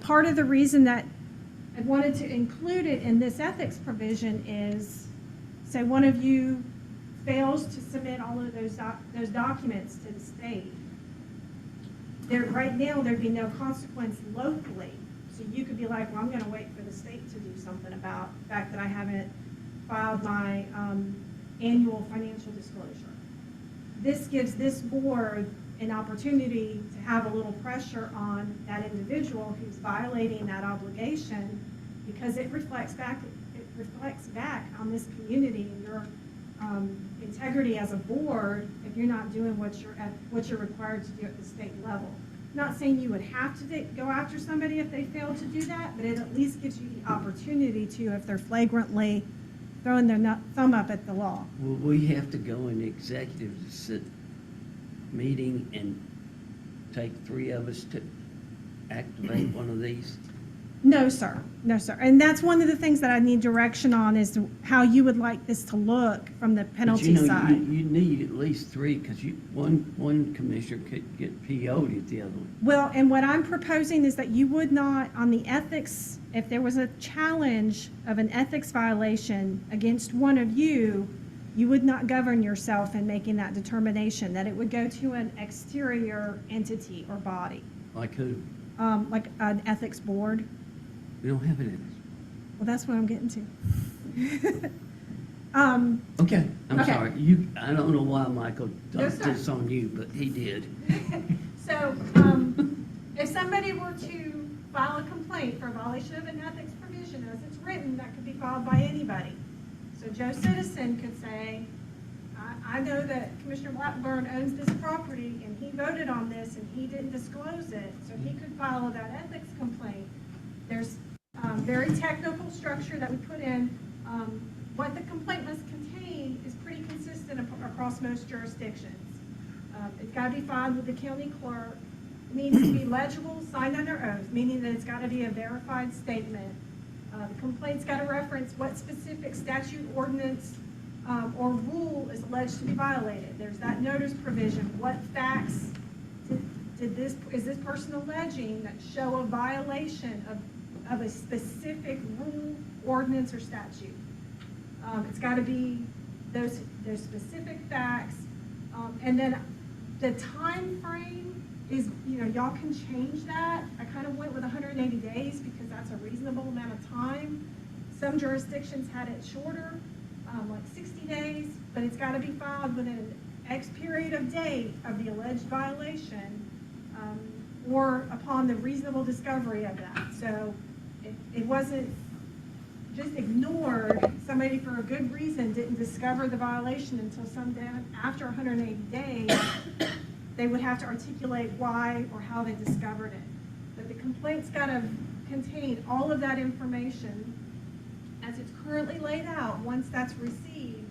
S17: Part of the reason that I wanted to include it in this ethics provision is, say one of you fails to submit all of those documents to the state. Right now, there'd be no consequence locally. So you could be like, well, I'm going to wait for the state to do something about the fact that I haven't filed my annual financial disclosure. This gives this board an opportunity to have a little pressure on that individual who's violating that obligation, because it reflects back on this community and your integrity as a board if you're not doing what you're required to do at the state level. Not saying you would have to go after somebody if they fail to do that, but it at least gives you the opportunity to, if they're flagrantly throwing their thumb up at the law.
S10: Will we have to go in executive meeting and take 3 of us to activate one of these?
S17: No, sir. No, sir. And that's one of the things that I need direction on, is how you would like this to look from the penalty side.
S10: You need at least 3, because one commissioner could get PO'd at the other one.
S17: Well, and what I'm proposing is that you would not, on the ethics, if there was a challenge of an ethics violation against one of you, you would not govern yourself in making that determination, that it would go to an exterior entity or body.
S10: Like who?
S17: Like an ethics board.
S10: We don't have any.
S17: Well, that's what I'm getting to.
S10: Okay, I'm
S17: Okay.
S10: sorry. I don't know why Michael
S17: No,
S10: dumped
S17: sir.
S10: this on you, but he did.
S17: So, if somebody were to file a complaint for a violation of an ethics provision as it's written, that could be filed by anybody. So Joe Citizen could say, I know that Commissioner Blackburn owns this property and he voted on this and he didn't disclose it, so he could file that ethics complaint. There's very technical structure that we put in. What the complaint must contain is pretty consistent across most jurisdictions. It's got to be filed with the county clerk. It needs to be legible, signed under oath, meaning that it's got to be a verified statement. The complaint's got to reference what specific statute, ordinance, or rule is alleged to be violated. There's that notice provision. What facts is this person alleging that show a violation of a specific rule, ordinance, or statute? It's got to be those specific facts, and then the time frame is, y'all can change that. I kind of went with 180 days because that's a reasonable amount of time. Some jurisdictions had it shorter, like 60 days, but it's got to be filed within an X period of date of the alleged violation, or upon the reasonable discovery of that. So it wasn't just ignored. Somebody for a good reason didn't discover the violation until sometime after 180 days. They would have to articulate why or how they discovered it. But the complaint's got to contain all of that information as it's currently laid out. Once that's received,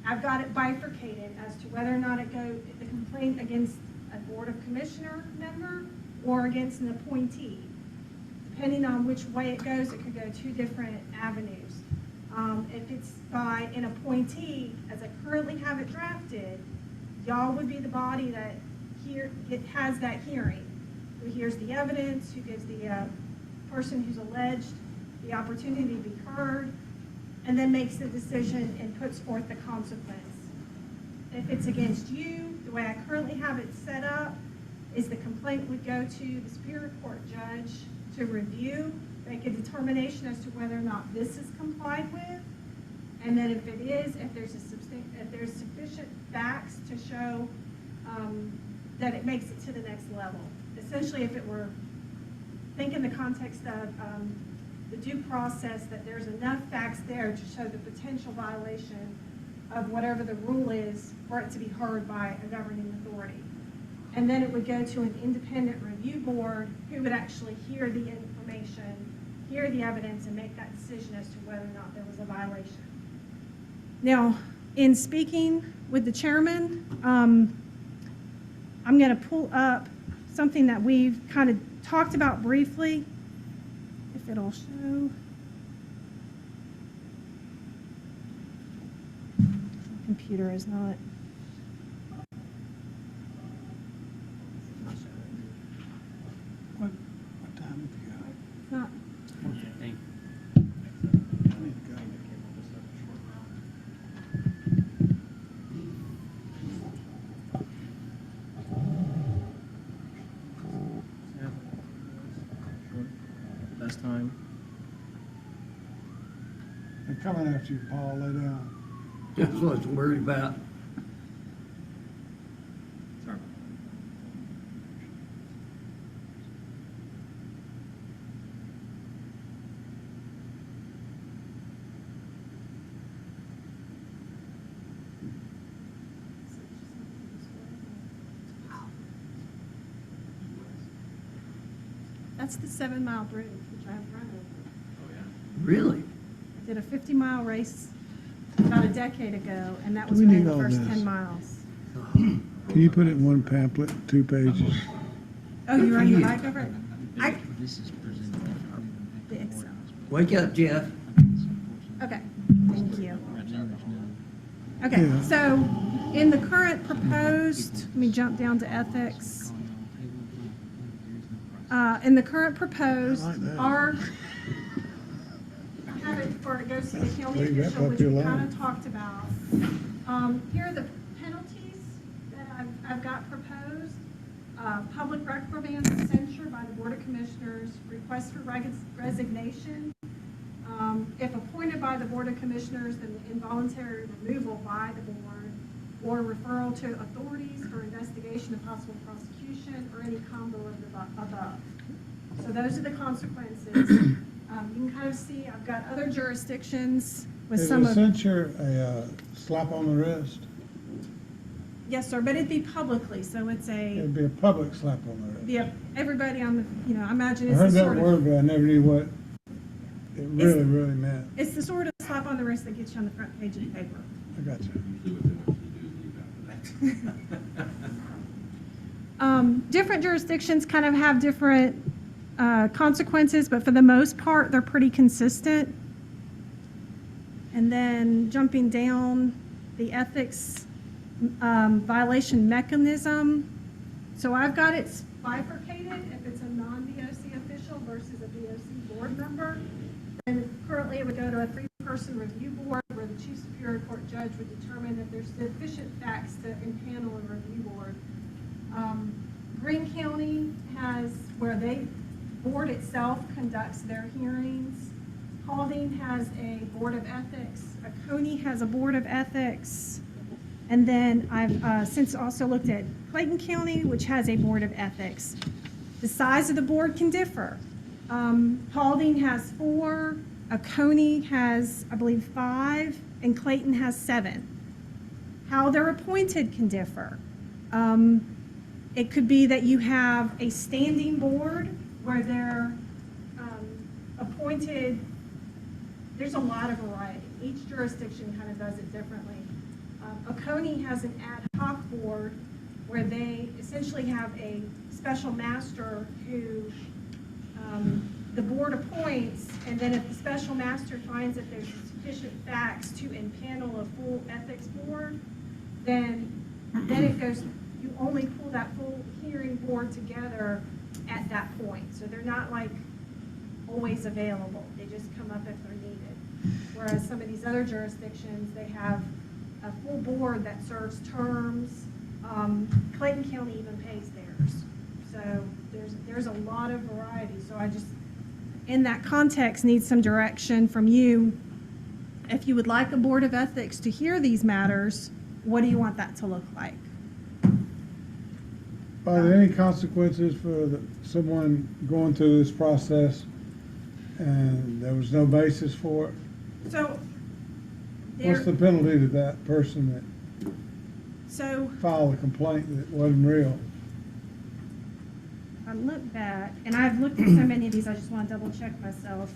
S17: I've got it bifurcated as to whether or not the complaint against a Board of Commissioner member or against an appointee. Depending on which way it goes, it could go 2 different avenues. If it's by an appointee, as I currently have it drafted, y'all would be the body that has that hearing, who hears the evidence, who gives the person who's alleged the opportunity to be heard, and then makes the decision and puts forth the consequence. if it's against you, the way I currently have it set up is the complaint would go to the Superior Court judge to review, make a determination as to whether or not this is complied with. And then if it is, if there's sufficient facts to show that it makes it to the next level. Essentially, if it were, think in the context of the due process, that there's enough facts there to show the potential violation of whatever the rule is for it to be heard by a governing authority. And then it would go to an independent review board who would actually hear the information, hear the evidence, and make that decision as to whether or not there was a violation. Now, in speaking with the chairman, I'm going to pull up something that we've kind of talked about briefly, if it'll show. Computer is not.
S7: What time have you got?
S17: It's not.
S7: I need to go.
S2: Best time.
S7: They're coming after you, Paul. Lay down.
S10: That's what I was worried about.
S2: Sorry.
S17: That's the 7 Mile Bridge, which I've run over.
S10: Really?
S17: I did a 50-mile race about a decade ago, and that was
S7: We
S17: running
S7: need
S17: the
S7: all
S17: first
S7: this.
S17: 10 miles.
S7: Can you put it in one pamphlet, 2 pages?
S17: Oh, you rode your bike over it?
S2: This is presented.
S17: The Excel.
S10: Wake up, Jeff.
S17: Okay, thank you. Okay, so in the current proposed, let me jump down to ethics. In the current proposed, our, I have it for it goes to the county
S7: Leave that
S17: official,
S7: up
S17: which
S7: your
S17: we
S7: line.
S17: kind of talked about. Here are the penalties that I've got proposed. Public reprimand, censure by the Board of Commissioners, request for resignation. If appointed by the Board of Commissioners, then the involuntary removal by the board, or referral to authorities for investigation of possible prosecution, or any combo of the above. So those are the consequences. You can kind of see, I've got other jurisdictions with
S7: Is
S17: some
S7: a
S17: of.
S7: censure a slap on the wrist?
S17: Yes, sir, but it'd be publicly, so it's
S7: It'd be a public slap on the wrist.
S17: be everybody on the, I imagine
S7: I
S17: it's
S7: heard
S17: the
S7: that
S17: sort of.
S7: word, but I never knew what it really, really meant.
S17: It's the sort of slap on the wrist that gets you on the front page of the paper.
S7: I got you.
S17: Different jurisdictions kind of have different consequences, but for the most part, they're pretty consistent. And then jumping down, the ethics violation mechanism. So I've got it bifurcated if it's a non-BOC official versus a BOC board member. And currently, it would go to a 3-person review board where the Chief Superior Court judge would determine if there's sufficient facts to impanel a review board. Greene County has where they board itself conducts their hearings. Paulding has a board of ethics. Oconee has a board of ethics. And then I've since also looked at Clayton County, which has a board of ethics. The size of the board can differ. Paulding has 4, Oconee has, I believe, 5, and Clayton has 7. How they're appointed can differ. It could be that you have a standing board where they're appointed. There's a lot of variety. Each jurisdiction kind of does it differently. Oconee has an ad hoc board where they essentially have a special master who the board appoints, and then if the special master finds that there's sufficient facts to impanel a full ethics board, then it goes, you only pull that full hearing board together at that point. So they're not like always available. They just come up if they're needed. Whereas some of these other jurisdictions, they have a full board that serves terms. Clayton County even pays theirs. So there's a lot of variety. So I just, in that context, need some direction from you. If you would like a Board of Ethics to hear these matters, what do you want that to look like?
S7: Are there any consequences for someone going through this process and there was no basis for it?
S17: So
S7: What's the penalty to that person that
S17: So
S7: filed a complaint that wasn't real?
S17: I look back, and I've looked at so many of these, I just want to double check myself.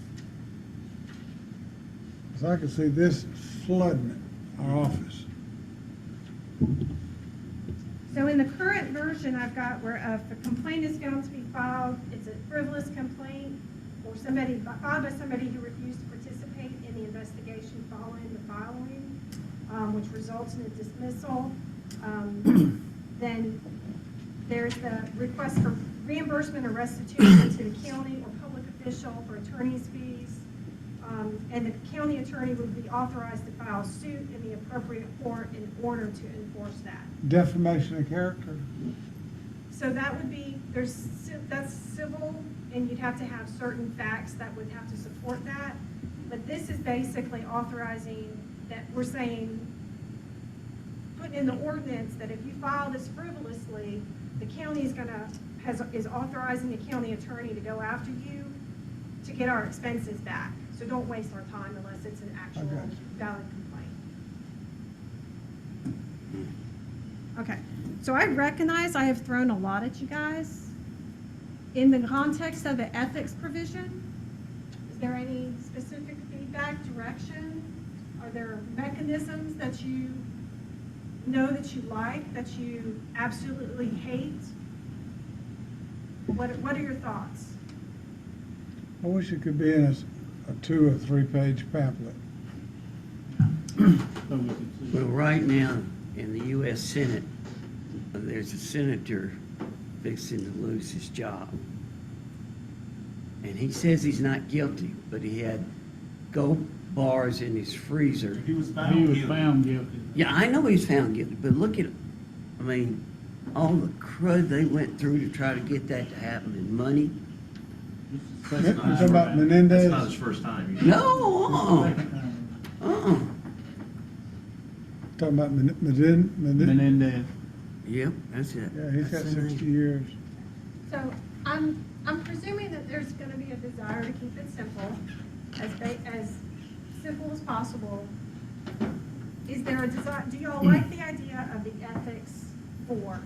S7: Because I can see this flooding our office.
S17: So in the current version, I've got where if a complaint is found to be filed, it's a frivolous complaint, or filed by somebody who refused to participate in the investigation following the filing, which results in a dismissal. Then there's the request for reimbursement or restitution to the county or public official for attorney's fees. And the county attorney would be authorized to file suit in the appropriate court in order to enforce that.
S7: Defamation of character.
S17: So that would be, that's civil, and you'd have to have certain facts that would have to support that. But this is basically authorizing that we're saying, putting in the ordinance that if you file this frivolously, the county is authorizing the county attorney to go after you to get our expenses back. So don't waste our time unless it's an actual valid complaint. Okay, so I recognize I have thrown a lot at you guys. In the context of the ethics provision, is there any specific feedback, direction? Are there mechanisms that you know that you like, that you absolutely hate? What are your thoughts?
S7: I wish it could be in a 2 or 3 page pamphlet.
S10: Well, right now, in the U.S. Senate, there's a senator fixing to lose his job. And he says he's not guilty, but he had gold bars in his freezer.
S5: He was found guilty.
S10: Yeah, I know he's found guilty, but look at, I mean, all the crud they went through to try to get that to happen, and money.
S7: You talking about Menendez?
S1: That's not his first time.
S10: No,
S7: Talking about Menendez?
S5: Menendez.
S10: Yep, that's it.
S7: Yeah, he's got
S10: That's the
S7: 60
S10: name.
S7: years.
S17: So I'm presuming that there's going to be a desire to keep it simple, as simple as possible. Is there a desire, do y'all like the idea of the ethics board?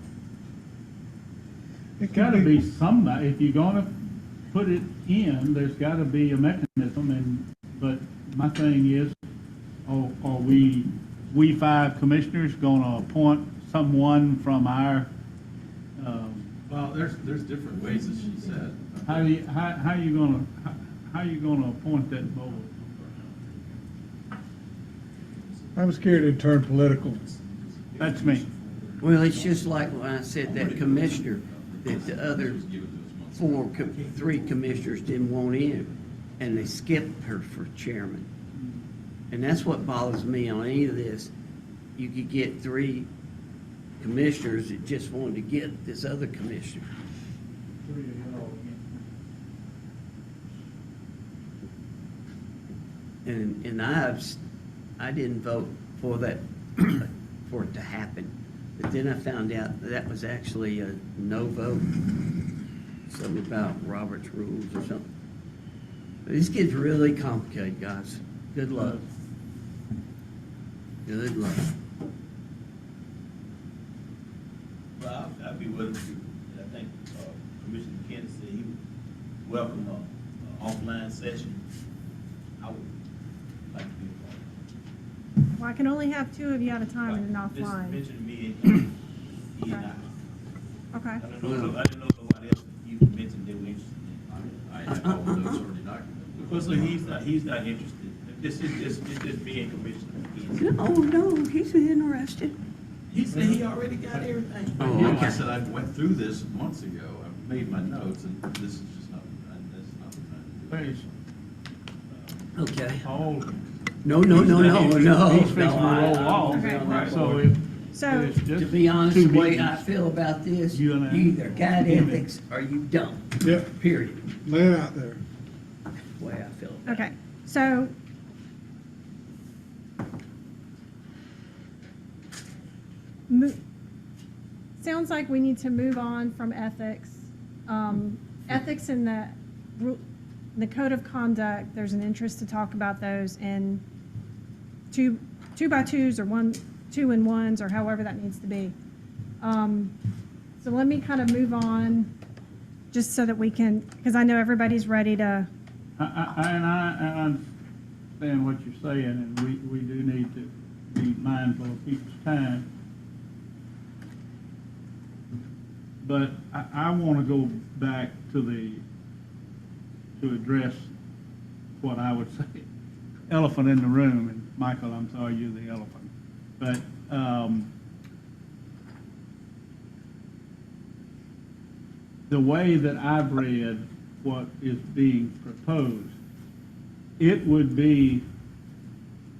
S5: It's gotta be somebody, if you're gonna put it in, there's gotta be a mechanism, but my thing is, are we 5 commissioners gonna appoint someone from our,
S1: Well, there's different ways, as she said.
S5: how you gonna appoint that board?
S7: I'm scared it'd turn political.
S5: That's me.
S10: Well, it's just like when I said that commissioner, that the other 3 commissioners didn't want in, and they skipped her for chairman. And that's what bothers me on any of this. You could get 3 commissioners that just wanted to get this other commissioner. And I didn't vote for that, for it to happen. But then I found out that was actually a no vote. Something about Robert's rules or something. But this gets really complicated, guys. Good luck. Good luck.
S6: Well, I'd be willing to, I think Commissioner Kennedy said he would welcome an offline session. I would like to be a part of it.
S17: Well, I can only have 2 of you at a time and then
S6: Just
S17: offline.
S6: mention me and he and I.
S17: Okay.
S6: I didn't know nobody else even mentioned they were interested in
S1: I have all those already documented.
S6: it. So he's not interested. This is just being Commissioner Kennedy.
S10: No, he's interested.
S6: He said he already got everything.
S10: Oh,
S1: Yeah, I
S10: okay.
S1: said I went through this months ago. I made my notes, and this is just not, that's not the time to do it.
S5: There's
S10: Okay.
S5: all
S10: No, no, no, no, no.
S5: He's fixing to
S10: no, I-
S5: roll
S10: I
S5: off,
S10: won't be on that
S5: so
S10: board.
S5: it's just
S10: To be honest,
S5: two
S10: the way
S5: meetings.
S10: I feel about this,
S5: You
S10: you
S5: and I.
S10: either got
S5: Amen.
S10: ethics or you don't,
S7: Yep,
S10: period.
S7: lay it out there.
S10: The way I feel about it.
S17: Okay, so mo- sounds like we need to move on from ethics. Ethics in the code of conduct, there's an interest to talk about those in two by twos or 2-in-1s or however that needs to be. So let me kind of move on, just so that we can, because I know everybody's ready to.
S5: I understand what you're saying, and we do need to be mindful of people's time. But I want to go back to address what I would say, elephant in the room, and Michael, I'm sorry, you're the elephant. But, the way that I've read what is being proposed, it would be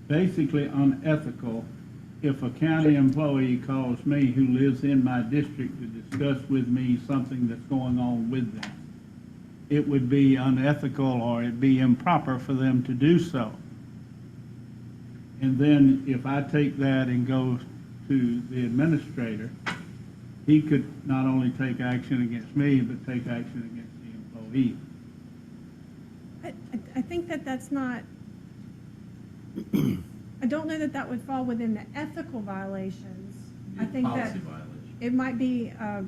S5: basically unethical if a county employee calls me who lives in my district to discuss with me something that's going on with them. It would be unethical or it'd be improper for them to do so. And then if I take that and go to the administrator, he could not only take action against me, but take action against the employee.
S17: I think that that's not, I don't know that that would fall within the ethical violations. I think that it might be a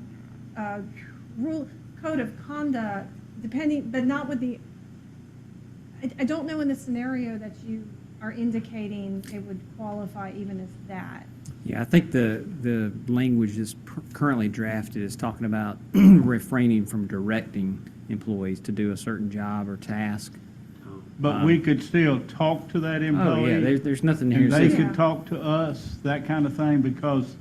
S17: rule, code of conduct, depending, but not with the, I don't know in the scenario that you are indicating it would qualify even as that.
S2: Yeah, I think the language that's currently drafted is talking about refraining from directing employees to do a certain job or task.
S5: But we could still talk to that employee.
S2: Oh, yeah, there's nothing here.
S5: And
S2: that
S5: they
S2: says-
S5: could talk to us, that kind of thing, because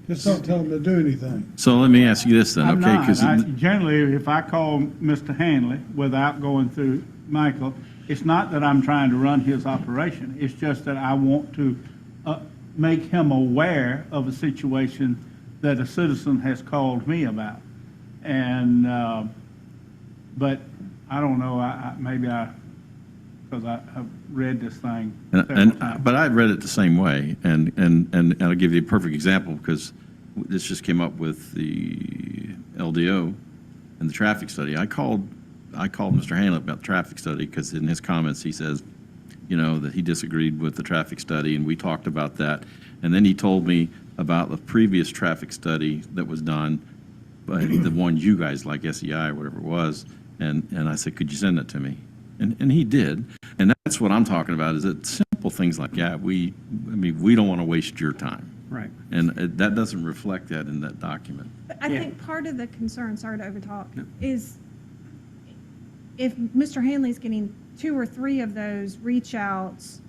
S7: Just don't tell them to do anything.
S1: So let me ask you this then,
S5: I'm
S1: okay?
S5: not.
S1: 'Cause
S5: Generally, if I call Mr. Hanley without going through Michael, it's not that I'm trying to run his operation. It's just that I want to make him aware of a situation that a citizen has called me about. And, but I don't know, because I've read this thing several times.
S1: But I read it the same way, and I'll give you a perfect example, because this just came up with the LDO and the traffic study. I called Mr. Hanley about the traffic study, because in his comments, he says, you know, that he disagreed with the traffic study, and we talked about that. And then he told me about the previous traffic study that was done, but the one you guys, like SEI or whatever it was, and I said, could you send it to me? And he did. And that's what I'm talking about, is that simple things like, we don't want to waste your time.
S2: Right.
S1: And that doesn't reflect that in that document.
S17: But I think part of the concern, sorry to overtalk, is if Mr. Hanley's getting 2 or 3 of those reach outs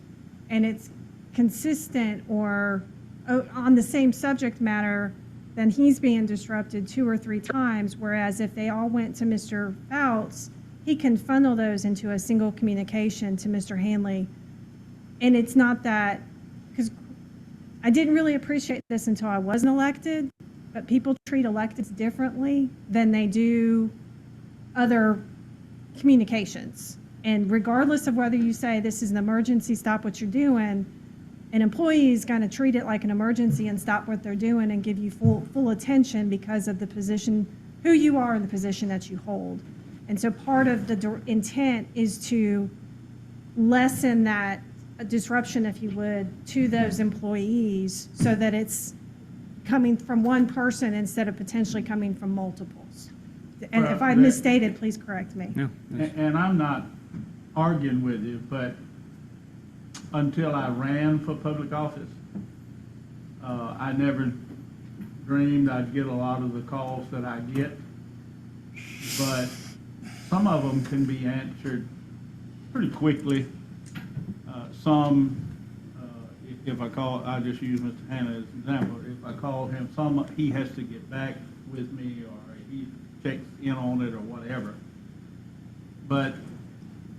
S17: and it's consistent or on the same subject matter, then he's being disrupted 2 or 3 times, whereas if they all went to Mr. Fouts, he can funnel those into a single communication to Mr. Hanley. And it's not that, because I didn't really appreciate this until I wasn't elected, but people treat electeds differently than they do other communications. And regardless of whether you say this is an emergency, stop what you're doing, an employee is going to treat it like an emergency and stop what they're doing and give you full attention because of the position, who you are and the position that you hold. And so part of the intent is to lessen that disruption, if you would, to those employees so that it's coming from one person instead of potentially coming from multiples. And if I misstated, please correct me.
S2: No.
S5: And I'm not arguing with you, but until I ran for public office, I never dreamed I'd get a lot of the calls that I get. But some of them can be answered pretty quickly. Some, if I call, I'll just use Mr. Hanley as an example. If I call him, he has to get back with me, or he checks in on it or whatever. But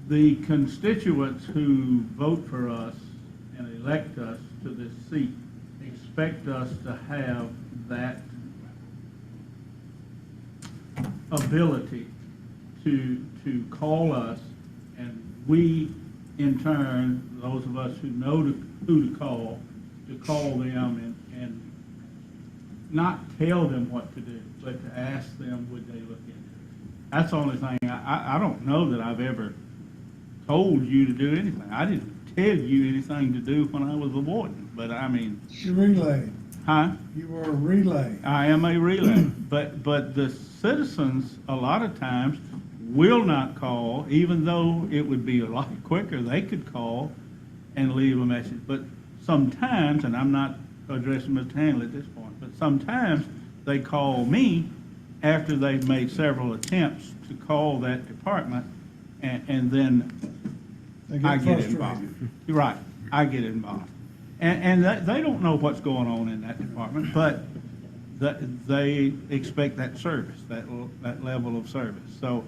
S5: the constituents who vote for us and elect us to this seat expect us to have that ability to call us, and we, in turn, those of us who know who to call them and not tell them what to do, but to ask them, would they look into it? That's the only thing. I don't know that I've ever told you to do anything. I didn't tell you anything to do when I was a warden, but I mean.
S7: You relayed.
S5: Huh?
S7: You were a relay.
S5: I am a relay, but the citizens, a lot of times, will not call, even though it would be a lot quicker, they could call and leave a message. But sometimes, and I'm not addressing Mr. Hanley at this point, but sometimes they call me after they've made several attempts to call that department, and then
S7: They
S5: I
S7: get
S5: get
S7: frustrated.
S5: involved. You're right, I get involved. And they don't know what's going on in that department, but they expect that service, that level of service. So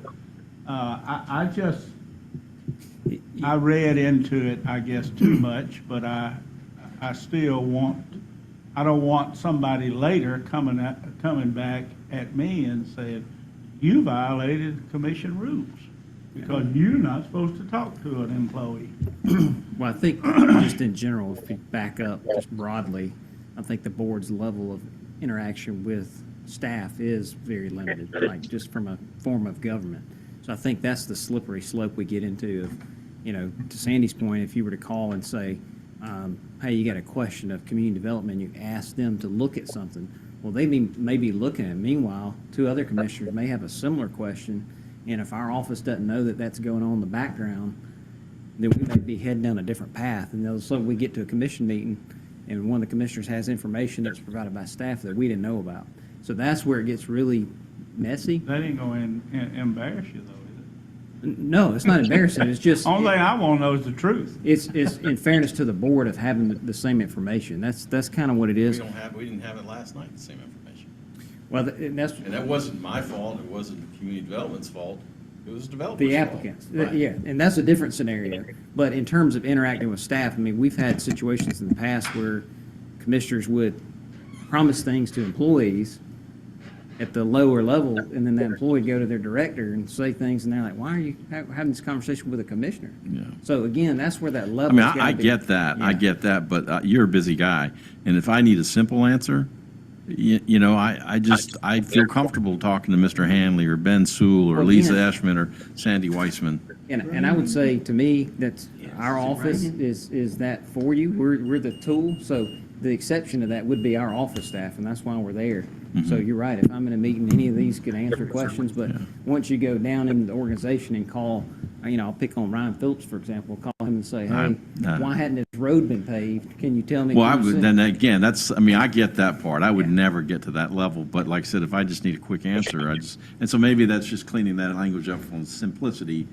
S5: I read into it, I guess, too much, but I still I don't want somebody later coming back at me and saying, you violated commission rules because you're not supposed to talk to an employee.
S2: Well, I think just in general, if you back up just broadly, I think the board's level of interaction with staff is very limited, like just from a form of government. So I think that's the slippery slope we get into of, to Sandy's point, if you were to call and say, hey, you got a question of community development, you ask them to look at something, well, they may be looking at it. Meanwhile, two other commissioners may have a similar question, and if our office doesn't know that that's going on in the background, then we may be heading down a different path. And so we get to a commission meeting, and one of the commissioners has information that's provided by staff that we didn't know about. So that's where it gets really messy.
S5: That ain't going to embarrass you, though, is it?
S2: No, it's not embarrassing. It's just.
S5: Only thing I want to know is the truth.
S2: It's in fairness to the board of having the same information. That's kind of what it is.
S1: We didn't have it last night, the same information.
S2: Well, and
S1: that wasn't my fault, it wasn't community development's fault, it was developers'
S2: the
S1: fault.
S2: applicants.
S1: Right.
S2: Yeah, and that's a different scenario. But in terms of interacting with staff, I mean, we've had situations in the past where commissioners would promise things to employees at the lower level, and then the employee would go to their director and say things, and they're like, why are you having this conversation with a commissioner?
S1: Yeah.
S2: So again, that's where that
S1: I
S2: level.
S1: mean, I get that, I get that, but you're a busy guy, and if I need a simple answer, I feel comfortable talking to Mr. Hanley or Ben Sewell or
S2: Well,
S1: Lisa
S2: yeah.
S1: Ashman or Sandy Weissman.
S2: And I would say, to me, that our office is that for you. We're the tool. So the exception to that would be our office staff, and that's why we're there. So you're right. If I'm in a meeting, any of these could answer questions. But once you go down into the organization and call, I'll pick on Ryan Phillips, for example, call him and say, hey, why hadn't this road been paved? Can you tell me?
S1: Well, I get that part. I would never get to that level, but like I said, if I just need a quick answer, and so maybe that's just cleaning that language up from simplicity,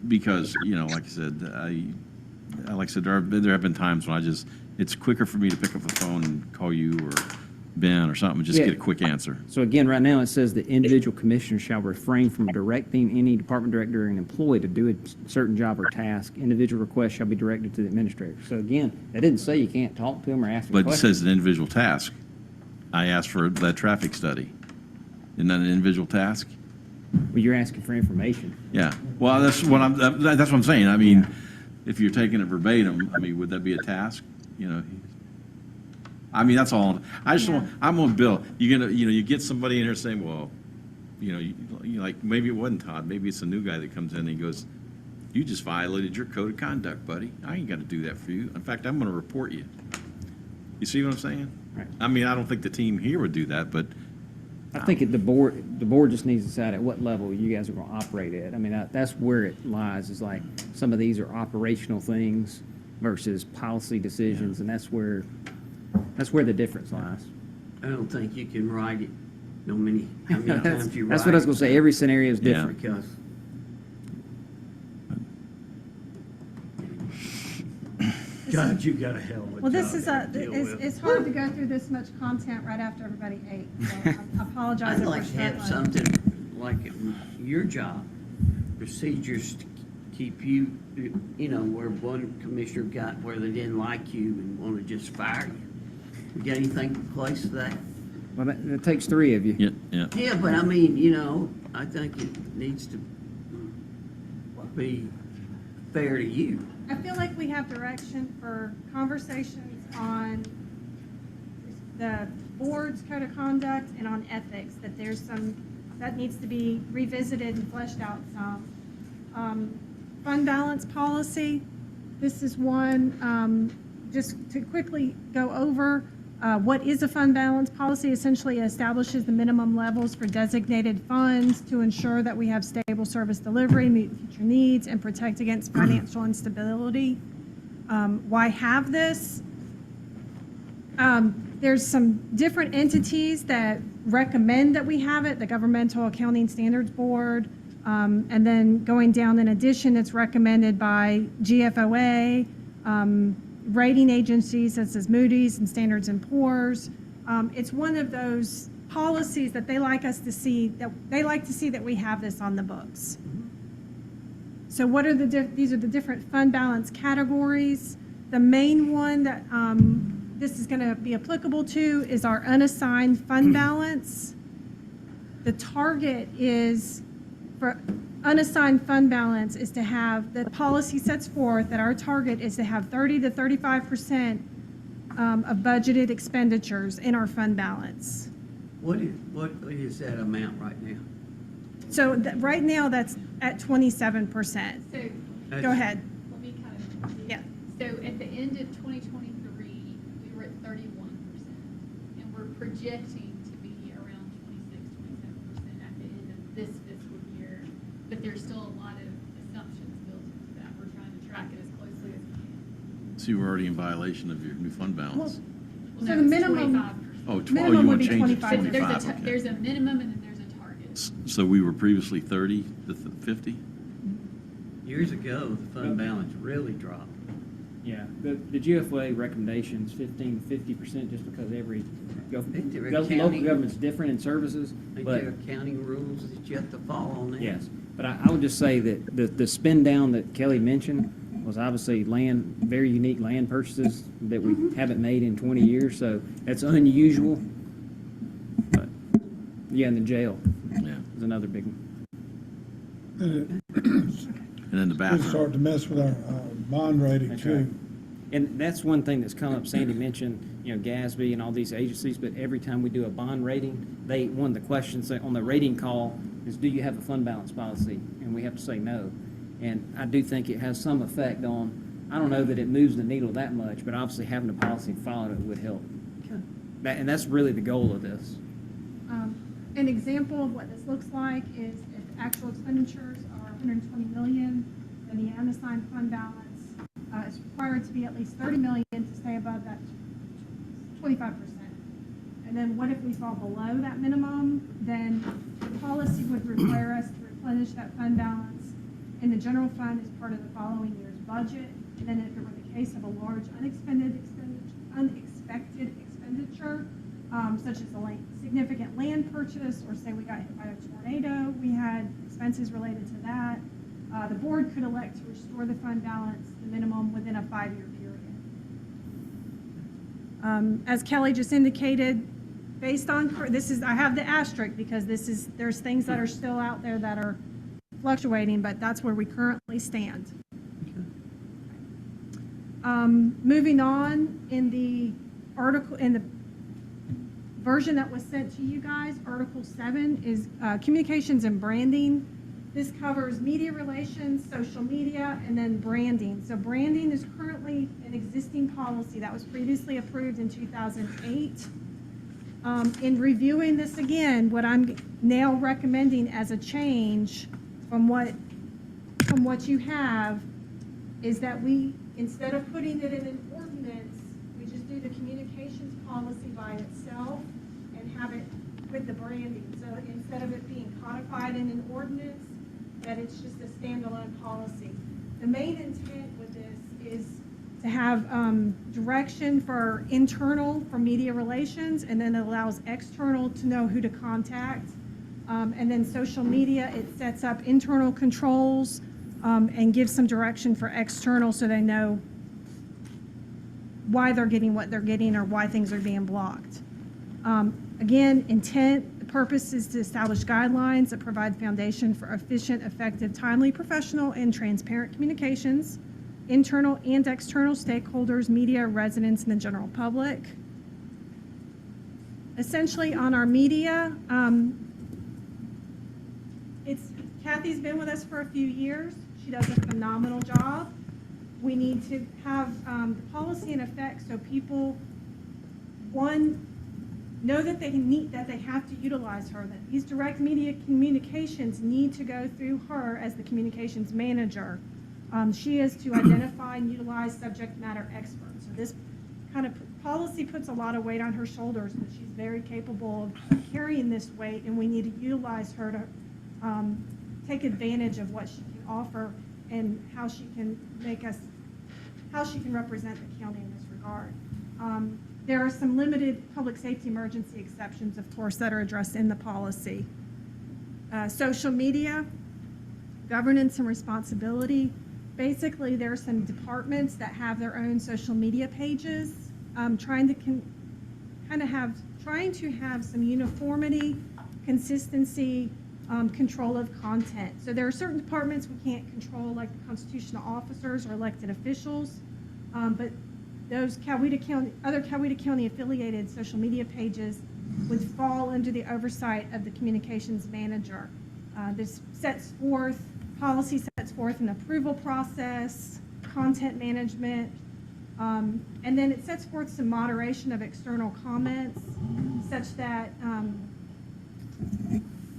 S1: because, like I said, there have been times when it's quicker for me to pick up the phone and call you or Ben or something, just get a quick answer.
S2: So again, right now, it says the individual commissioner shall refrain from directing any department director or an employee to do a certain job or task. Individual requests shall be directed to the administrator. So again, that didn't say you can't talk to them or ask them
S1: But it
S2: questions.
S1: says an individual task. I asked for that traffic study. Isn't that an individual task?
S2: Well, you're asking for information.
S1: Yeah. Well, that's what I'm saying. I mean, if you're taking it verbatim, would that be a task? That's all. I'm on Bill. You get somebody in here saying, well, like maybe it wasn't Todd. Maybe it's a new guy that comes in and he goes, you just violated your code of conduct, buddy. I ain't got to do that for you. In fact, I'm going to report you. You see what I'm saying?
S2: Right.
S1: I don't think the team here would do that, but
S2: I think the board just needs to decide at what level you guys are going to operate at. That's where it lies, is like some of these are operational things versus policy decisions, and that's where the difference lies.
S10: I don't think you can write it how many times you write.
S2: That's what I was going to say. Every scenario is
S1: Yeah.
S2: different.
S10: Because God, you got a hell of a
S17: Well,
S10: job
S17: this is
S10: there to deal with.
S17: it's hard to go through this much content right after everybody ate. So I apologize
S10: I'd
S17: if
S10: like
S17: we're
S10: to have
S17: struggling.
S10: something like your job, procedures to keep you, where one commissioner got where they didn't like you and want to just fire you? You got anything in place for that?
S2: Well, that takes three of you.
S1: Yeah, yeah.
S10: Yeah, but I mean, I think it needs to be fair to you.
S17: I feel like we have direction for conversations on the board's code of conduct and on ethics, that there's some, that needs to be revisited and fleshed out some. Fund balance policy, this is one, just to quickly go over, what is a fund balance policy? Essentially establishes the minimum levels for designated funds to ensure that we have stable service delivery, meet future needs, and protect against financial instability. Why have this? There's some different entities that recommend that we have it, the Governmental Accounting Standards Board, and then going down in addition, it's recommended by GFOA, rating agencies such as Moody's and Standards & Poor's. It's one of those policies that they like us to see, that they like to see that we have this on the books. So what are these are the different fund balance categories. The main one that this is going to be applicable to is our unassigned fund balance. The target is for unassigned fund balance is to have, the policy sets forth that our target is to have 30 to 35% of budgeted expenditures in our fund balance.
S10: What is that amount right now?
S17: So right now, that's at 27%.
S4: So
S17: Go ahead.
S4: let me kind of,
S17: Yeah.
S4: so at the end of 2023, we were at 31%, and we're projecting to be around 26, 27% at the end of this fiscal year. But there's still a lot of assumptions built into that. We're trying to track it as closely as we can.
S1: So you were already in violation of your new fund balance.
S4: Well,
S17: So
S4: no,
S17: the
S4: it's
S17: minimum-
S4: 25%.
S1: Oh,
S17: minimum
S1: you
S17: would
S1: want
S17: be
S1: to change it to
S17: 25.
S4: There's
S1: 25, okay.
S4: there's a minimum and then there's a target.
S1: So we were previously 30 to 50?
S10: Years ago, the fund balance really dropped.
S2: Yeah, the GFOA recommendations 15 to 50% just because every
S10: They're
S2: local
S10: accounting-
S2: government's different in services.
S10: Ain't
S2: But
S10: there accounting rules that you have to follow on that?
S2: yes, but I would just say that the spend down that Kelly mentioned was obviously very unique land purchases that we haven't made in 20 years, so that's unusual. But, yeah, and the jail
S1: Yeah.
S2: is another big one.
S7: And
S1: And then the
S7: it
S1: bathroom.
S7: started to mess with our bond rating
S2: That's
S7: too.
S2: right. And that's one thing that's come up. Sandy mentioned, GASB and all these agencies, but every time we do a bond rating, one of the questions on the rating call is, do you have a fund balance policy? And we have to say no. And I do think it has some effect on, I don't know that it moves the needle that much, but obviously having a policy followed it would help. And that's really the goal of this.
S17: An example of what this looks like is if actual expenditures are 120 million, then the unassigned fund balance is required to be at least 30 million to stay above that 25%. And then what if we fall below that minimum? Then the policy would require us to replenish that fund balance in the general fund as part of the following year's budget. And then if it were the case of a large unexpected expenditure, such as a significant land purchase, or say we got hit by a tornado, we had expenses related to that, the board could elect to restore the fund balance to the minimum within a 5-year period. As Kelly just indicated, based on, I have the asterisk because there's things that are still out there that are fluctuating, but that's where we currently stand. Moving on, in the version that was sent to you guys, Article 7 is communications and branding. This covers media relations, social media, and then branding. So branding is currently an existing policy that was previously approved in 2008. In reviewing this again, what I'm now recommending as a change from what you have is that we, instead of putting it in an ordinance, we just do the communications policy by itself and have it with the branding. So instead of it being codified in an ordinance, that it's just a standalone policy. The main intent with this is to have direction for internal, for media relations, and then it allows external to know who to contact. And then social media, it sets up internal controls and give some direction for external so they know why they're getting what they're getting or why things are being blocked. Again, intent, the purpose is to establish guidelines that provide foundation for efficient, effective, timely, professional, and transparent communications, internal and external stakeholders, media, residents, and the general public. Essentially, on our media, Kathy's been with us for a few years. She does a phenomenal job. We need to have the policy in effect so people, one, know that they have to utilize her, that these direct media communications need to go through her as the communications manager. She is to identify and utilize subject matter experts. So this kind of policy puts a lot of weight on her shoulders, but she's very capable of carrying this weight, and we need to utilize her to take advantage of what she can offer and how she can represent the county in this regard. There are some limited public safety emergency exceptions, of course, that are addressed in the policy. Social media, governance and responsibility. Basically, there are some departments that have their own social media pages, trying to have some uniformity, consistency, control of content. So there are certain departments we can't control, like the constitutional officers or elected officials, but those other Coweta County affiliated social media pages would fall under the oversight of the communications manager. This policy sets forth an approval process, content management, and then it sets forth some moderation of external comments, such that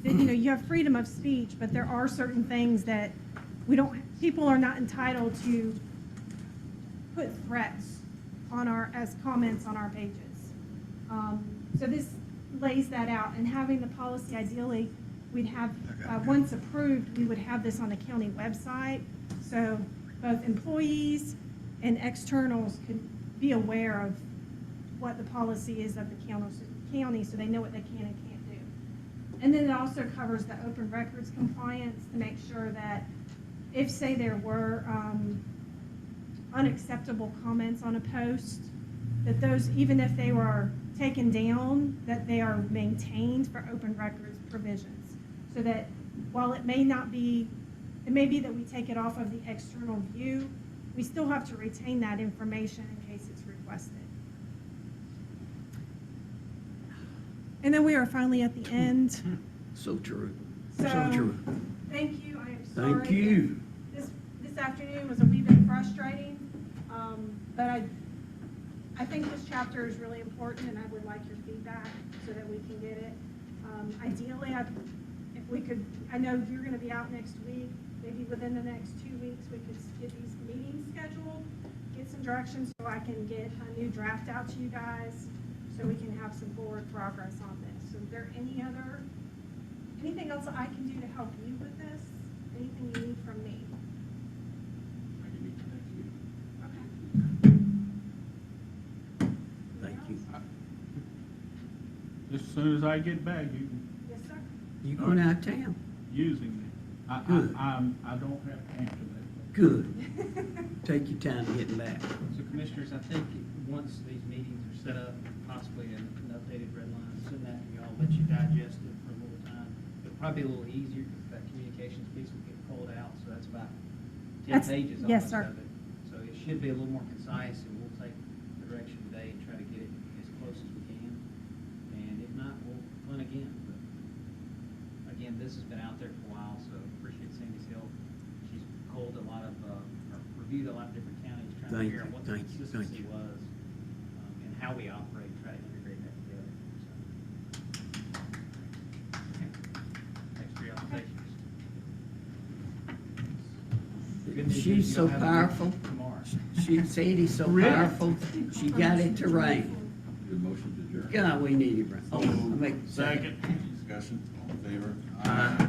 S17: you have freedom of speech, but there are certain things that people are not entitled to put threats as comments on our pages. So this lays that out, and having the policy, ideally, we'd have, once approved, we would have this on the county website, so both employees and externals could be aware of what the policy is of the county, so they know what they can and can't do. And then it also covers the open records compliance to make sure that if, say, there were unacceptable comments on a post, that those, even if they were taken down, that they are maintained for open records provisions. So that while it may be that we take it off of the external view, we still have to retain that information in case it's requested. And then we are finally at the end.
S10: So true.
S17: So,
S10: So true.
S17: thank you. I am sorry.
S10: Thank you.
S17: This afternoon was a wee bit frustrating, but I think this chapter is really important, and I would like your feedback so that we can get it. Ideally, if we could, I know you're going to be out next week, maybe within the next 2 weeks, we could get these meetings scheduled, get some direction so I can get a new draft out to you guys, so we can have some forward progress on this. So is there anything else I can do to help you with this? Anything you need from me?
S10: Thank you.
S5: As soon as I get back, you can
S17: Yes, sir.
S10: You going out of town?
S5: using me.
S10: Good.
S5: I don't have to answer that.
S10: Good. Take your time getting back.
S2: So Commissioners, I think once these meetings are set up, possibly an updated red line, send that to y'all, let you digest it for a little time. It'll probably be a little easier because that communications piece will get pulled out, so that's about 10 pages
S17: yes,
S2: almost
S17: sir.
S2: of it. So it should be a little more concise, and we'll take the direction today and try to get it as close as we can. And if not, we'll run again. But again, this has been out there for a while, so appreciate Sandy's help. She's culled a lot of, or reviewed a lot of different counties, trying to figure out what the consistency was, and how we operate, try to integrate that together. So, thanks for your applications. Good news is
S10: She's
S2: you
S10: so
S2: don't have a meeting
S10: powerful.
S2: tomorrow.
S10: Sandy's so powerful, she got it to rain.
S1: Good motion to adjourn.
S10: God, we need it, right? Oh, I make.
S5: Second.
S1: Discussion, all in favor?
S10: Aye.